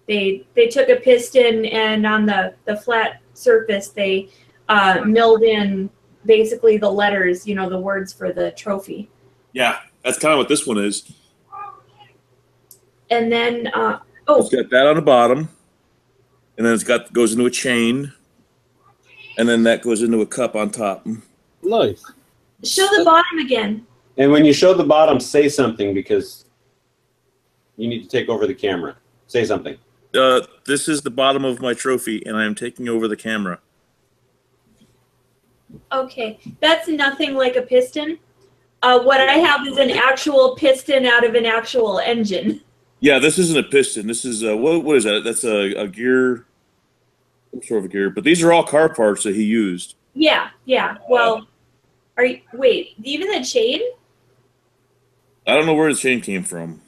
They took a piston, and on the flat surface they milled in basically the letters, the words for the trophy. Yeah, that's kind of what this one is. And then It's got that on the bottom, and then goes into a chain, and then that goes into a cup on top. Nice. show the bottom again. And when you show the bottom, say something because you need to take over the camera. Say something. This is the bottom of my trophy, and I am taking over the camera. Okay, that's nothing like a piston. What I have is an actual piston out of an actual engine. Yeah, this isn't a piston. This is what is that? That's a gear, some sort of a gear. But these are all car parts that he used. Yeah. Well, wait, even the chain? I don't know where the chain came from.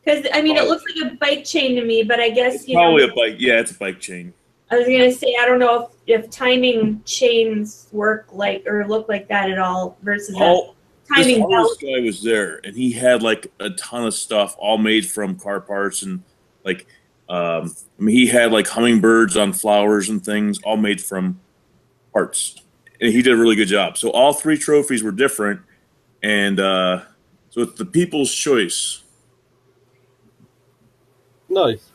Because I mean, it looks like a bike chain to me, but I guess It's probably a bike. Yeah, it's a bike chain. I was gonna say I don't know if timing chains work like or look like that at all versus a timing this belt. guy was there, and he had like a ton of stuff, all made from car parts, and like, I mean, he had like hummingbirds on flowers and things, all made from parts, and he did a really good job. So all three trophies were different, and so it's the people's choice Nice.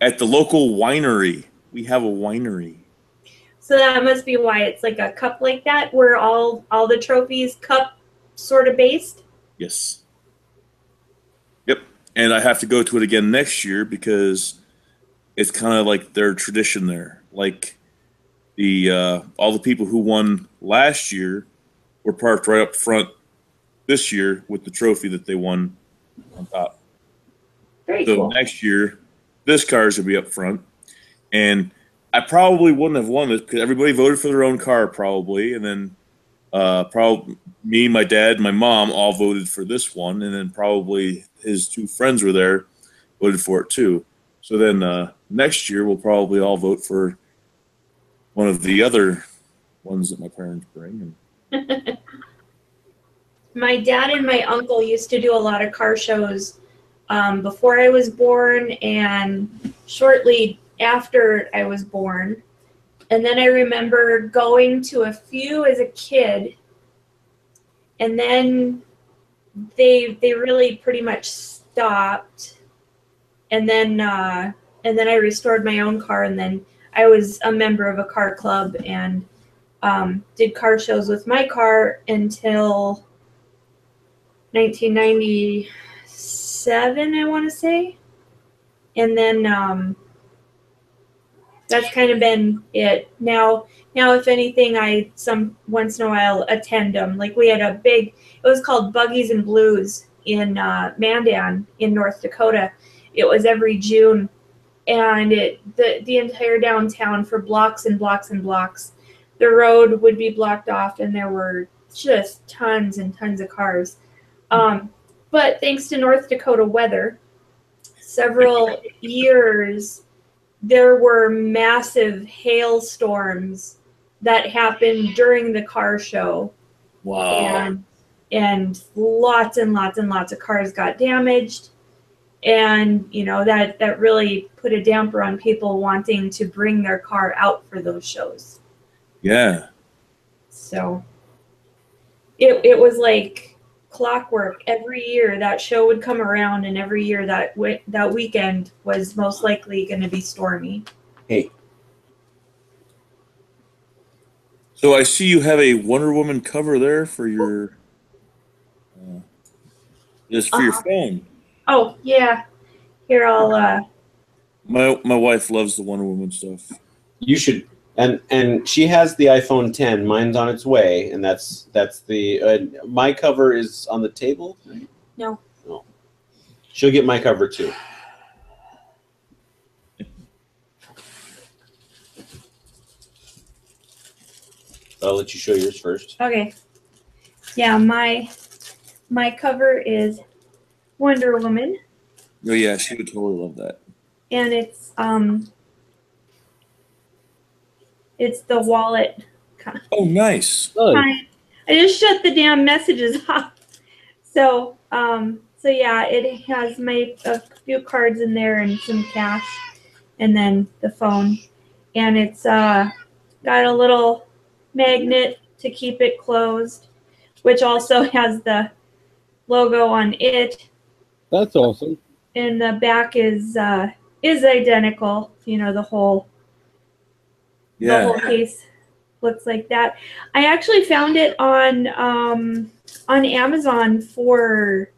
at the local winery. We have a winery. So that must be why it's like a cup like that, where all the trophies cup sort of based. Yes. Yep. And I have to go to it again next year because it's kind of like their tradition there. Like the all the people who won last year were parked right up front this year with the trophy that they won on top. Very So cool. next year, this car's will be up front, and I probably wouldn't have won this because everybody voted for their own car probably, and then probably me, my dad, my mom all voted for this one, and then probably his two friends were there, voted for it too. So then next year we'll probably all vote for one of the other ones that my parents bring. My dad and my uncle used to do a lot of car shows before I was born and shortly after I was born. And then I remember going to a few as a kid, and then they really pretty much stopped. And then I restored my own car, and then I was a member of a car club and did car shows with my car until 1997, I want to say. And then that's kind of been it. Now, if anything, I once in a while attend them. Like we had it was called Buggies and Blues in Mandan in North Dakota. It was every June, and the entire downtown for blocks and blocks and blocks. The road would be blocked off, and there were just tons and tons of cars. But thanks to North Dakota weather, several years there were massive hailstorms that happened during the car show. Wow. And lots and lots and lots of cars got damaged. And, that really put a damper on people wanting to bring their car out for those shows. Yeah. So it was like clockwork. Every year that show would come around, and every year that weekend was most likely going to be stormy. Hey. So I see you have a Wonder Woman cover there for your just for your phone. Oh yeah, here I'll. My wife loves the Wonder Woman stuff. You should, and she has the iPhone 10. Mine's on its way, and that's the my cover is on the table. No. She'll get my cover too. I'll let you show yours first. Okay. Yeah, my cover is Wonder Woman, Oh yeah, she would totally love that. and it's the wallet. Oh, nice. Nice. I just shut the damn messages off. So yeah, it has a few cards in there and some cash, and then the phone, and it's got a little magnet to keep it closed, which also has the logo on it. That's awesome. and the back is identical. You know, the whole case looks like that. I actually found it on Amazon for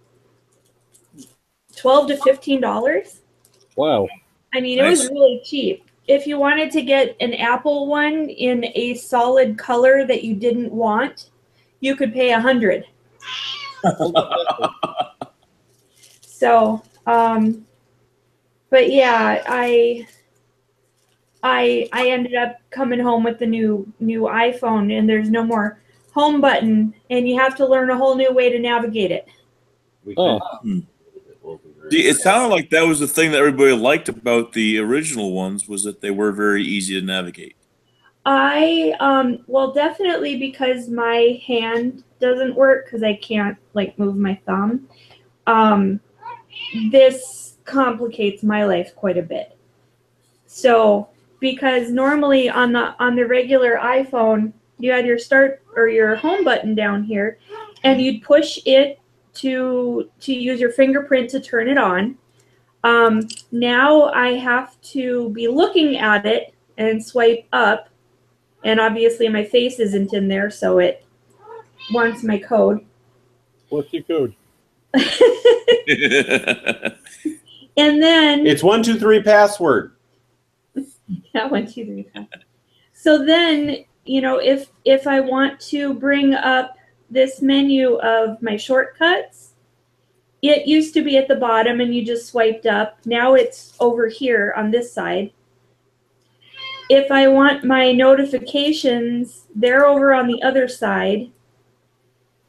$12 to $15. Wow. I mean, it was really cheap. If you wanted to get an Apple one in a solid color that you didn't want, you could pay $100. So, but yeah, I ended up coming home with the new iPhone, and there's no more home button, and you have to learn a whole new way to navigate it. See, it sounded like that was the thing that everybody liked about the original ones, was that they were very easy to navigate. Well, definitely because my hand doesn't work because I can't like move my thumb. This complicates my life quite a bit. So, because normally on the regular iPhone, you had your start or your home button down here, and you'd push it to use your fingerprint to turn it on. Now I have to be looking at it and swipe up, and obviously my face isn't in there, so it wants my code. What's your code? And then it's 123 password. Yeah, 123 password. So then, you know, if I want to bring up this menu of my shortcuts, it used to be at the bottom and you just swiped up. Now it's over here on this side. If I want my notifications, they're over on the other side.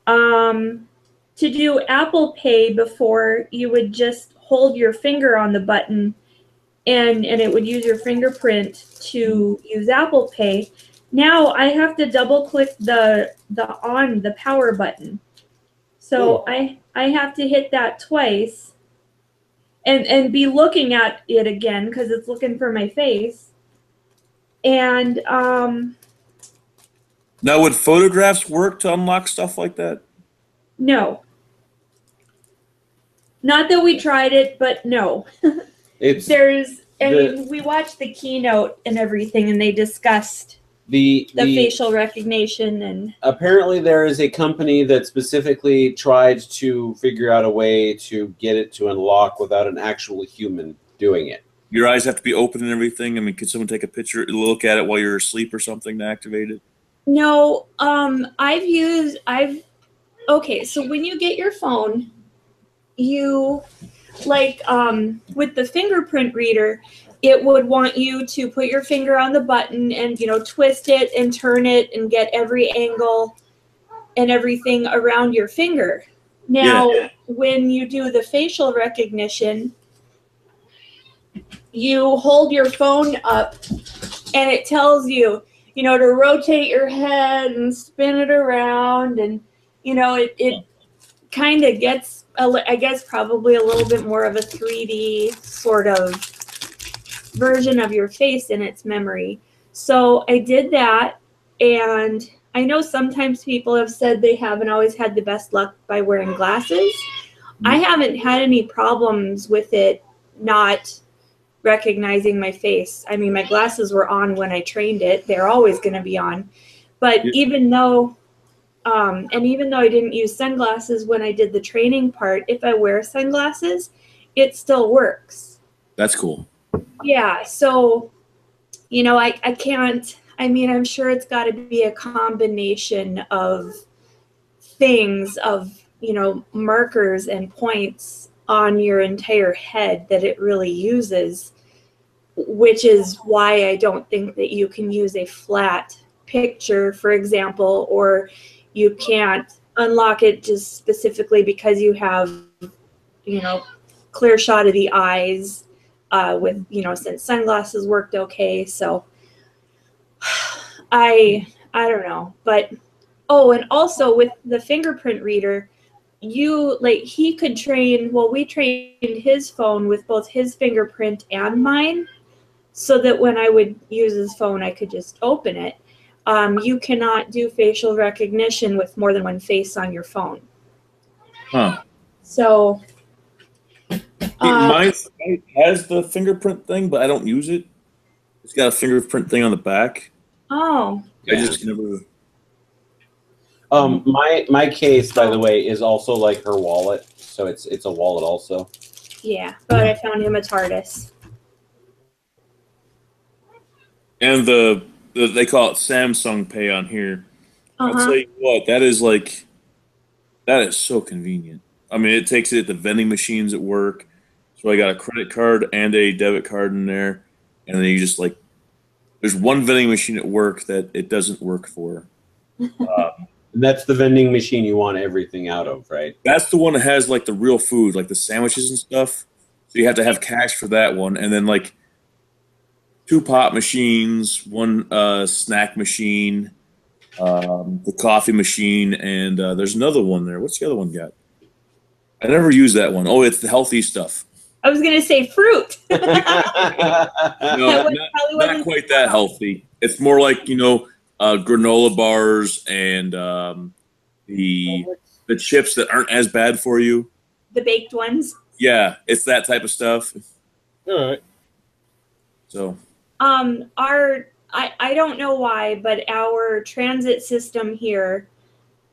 To do Apple Pay before, you would just hold your finger on the button and it would use your fingerprint to use Apple Pay. Now I have to double click the power button. So I have to hit that twice and be looking at it again because it's looking for my face. And now, would photographs work to unlock stuff like that? No. Not that we tried it, but no. We watched the keynote and everything, and they discussed the facial recognition. And apparently there is a company that specifically tried to figure out a way to get it to unlock without an actual human doing it. Your eyes have to be open and everything? I mean, could someone take a picture, look at it while you're asleep or something to activate it? No, okay, so when you get your phone, you, like, with the fingerprint reader, it would want you to put your finger on the button and, you know, twist it and turn it and get every angle and everything around your finger. Now, when you do the facial recognition, you hold your phone up and it tells you, you know, to rotate your head and spin it around, and, you know, it kind of gets, I guess, probably a little bit more of a 3D sort of version of your face in its memory. So I did that, and I know sometimes people have said they haven't always had the best luck by wearing glasses. I haven't had any problems with it not recognizing my face. I mean, my glasses were on when I trained it. They're always going to be on. But even though I didn't use sunglasses when I did the training part, if I wear sunglasses, it still works. That's cool. Yeah, so, you know, I can't, I mean, I'm sure it's got to be a combination of things, of, you know, markers and points on your entire head that it really uses, which is why I don't think that you can use a flat picture, for example, or you can't unlock it just specifically because you have, you know, clear shot of the eyes with, you know, since sunglasses worked okay. So I don't know, but, oh, and also with the fingerprint reader, he could train, well, we trained his phone with both his fingerprint and mine, so that when I would use his phone, I could just open it. You cannot do facial recognition with more than one face on your phone. Huh. So. Yeah, Mine has the fingerprint thing, but I don't use it. It's got a fingerprint thing on the back. Oh. I just never. My case, by the way, is also like her wallet, so it's a wallet also. Yeah, but I found him a TARDIS. And the they call it Samsung Pay on here. I'll tell you what, that is so convenient. I mean, it takes it at the vending machines at work. So I got a credit card and a debit card in there, and then you just like, there's one vending machine at work that it doesn't work for. That's the vending machine you want everything out of, right? That's the one that has like the real food, like the sandwiches and stuff. So you have to have cash for that one, and then like 2 pop machines, 1 snack machine, the coffee machine, and there's another one there. What's the other one got? I never use that one. Oh, it's the healthy stuff. I was gonna say fruit. No, not quite that healthy. It's more like, granola bars and the chips that aren't as bad for you. The baked ones. Yeah, it's that type of stuff. All right. So. I don't know why, but our transit system here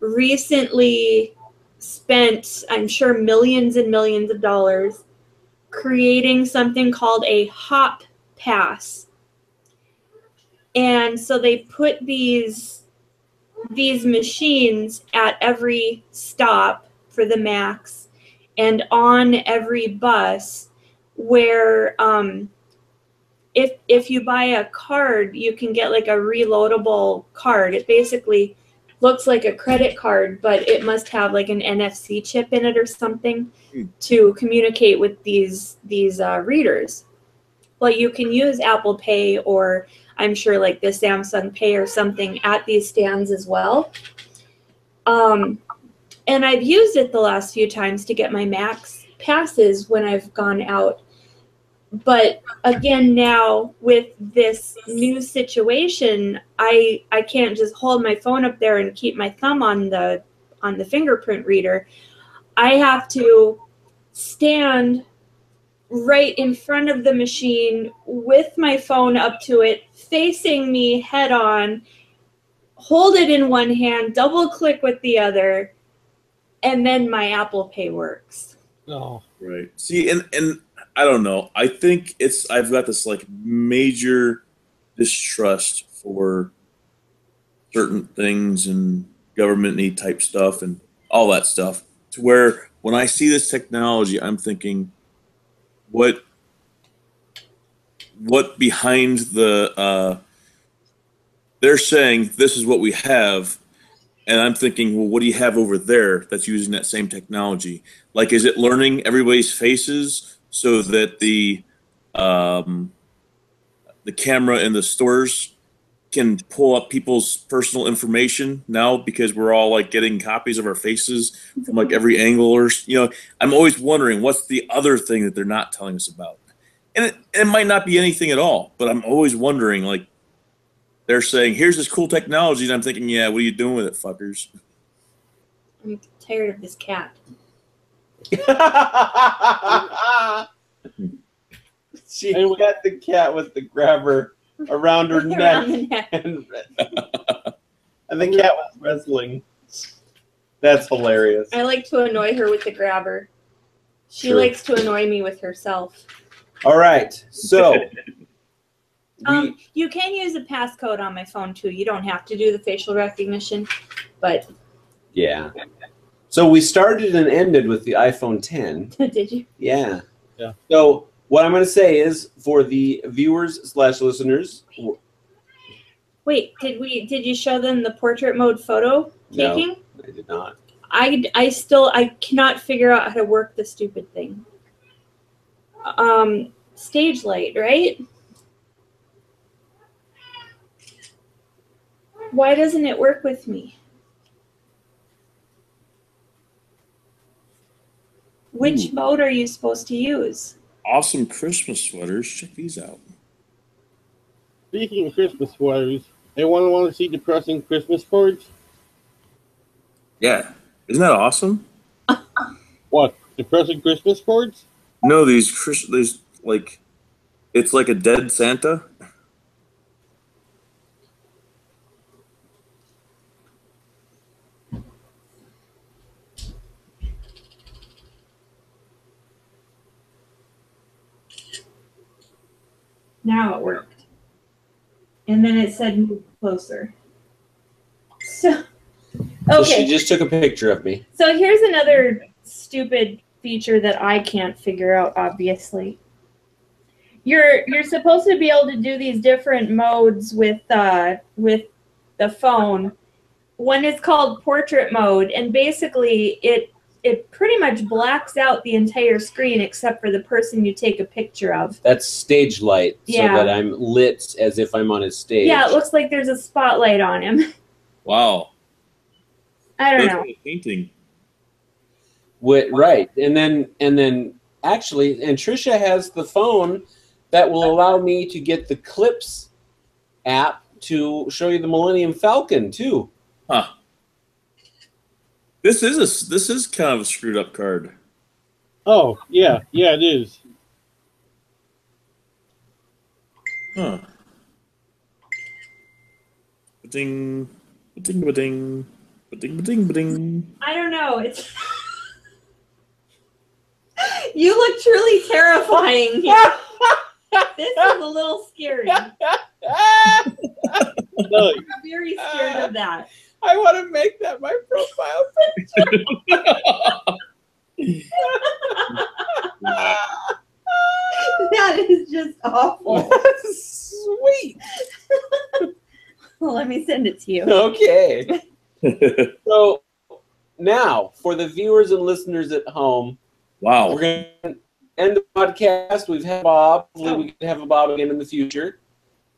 recently spent, I'm sure, millions and millions of dollars creating something called a hop pass. And so they put these machines at every stop for the max and on every bus where if you buy a card, you can get like a reloadable card. It basically looks like a credit card, but it must have like an NFC chip in it or something to communicate with these readers. Well, you can use Apple Pay, or I'm sure like the Samsung Pay or something at these stands as well. And I've used it the last few times to get my max passes when I've gone out. But again, now with this new situation, I can't just hold my phone up there and keep my thumb on the fingerprint reader. I have to stand right in front of the machine with my phone up to it, facing me head on, hold it in one hand, double click with the other, and then my Apple Pay works. Oh. Right. See, and I don't know. I think I've got this like major distrust for certain things and government type stuff and all that stuff, to where when I see this technology, I'm thinking, what behind they're saying this is what we have, and I'm thinking, well, what do you have over there that's using that same technology? Like, is it learning everybody's faces so that the camera in the stores can pull up people's personal information now, because we're all like getting copies of our faces from like every angle, or I'm always wondering what's the other thing that they're not telling us about. And it might not be anything at all, but I'm always wondering, like, they're saying, here's this cool technology, and I'm thinking, yeah, what are you doing with it, fuckers? I'm tired of this cat. She got the cat with the grabber around her neck. And the cat was wrestling. That's hilarious. I like to annoy her with the grabber. She likes to annoy me with herself. All right, so you can use a passcode on my phone too. You don't have to do the facial recognition, but yeah. So we started and ended with the iPhone 10. Did you? Yeah. Yeah. So what I'm going to say is, for the viewers/listeners. Wait, did you show them the portrait mode photo taking? No, I did not. I cannot figure out how to work the stupid thing. Stage light, right? Why doesn't it work with me? Which mode are you supposed to use? Awesome Christmas sweaters. Check these out. Speaking of Christmas sweaters, anyone want to see depressing Christmas cards? Yeah. Isn't that awesome? What? Depressing Christmas cards? No, these like, it's like a dead Santa. Now it worked. And then it said move closer. So, So she okay. just took a picture of me. So here's another stupid feature that I can't figure out, obviously. You're supposed to be able to do these different modes with the phone. One is called portrait mode, and basically it pretty much blacks out the entire screen except for the person you take a picture of. That's stage light, Yeah. so that I'm lit as if I'm on a stage. Yeah, it looks like there's a spotlight on him. Wow. I don't That's know. like a painting. Right, and then actually, and Tricia has the phone that will allow me to get the Clips app to show you the Millennium Falcon too. Huh. This is kind of a screwed up card. Oh, yeah, it is. Huh. Ba-ding, ba-ding, ba-ding, ba-ding, ba-ding, ba-ding. I don't know. It's you look truly terrifying. This is a little scary. I'm No, very scared of that. I want to make that my profile picture. That is just awful. Sweet. Well, let me send it to you. Okay. So now, for the viewers and listeners at home, Wow. we're going to end the podcast. We've had Bob. Hopefully, we can have a Bob again in the future.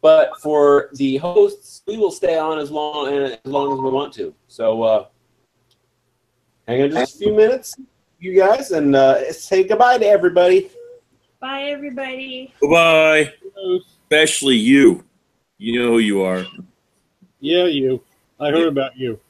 But for the hosts, we will stay on as long as we want to. So hang on just a few minutes, you guys, and say goodbye to everybody. Bye, everybody. Bye-bye. Especially you. You know who you are. yeah, you. I heard about you.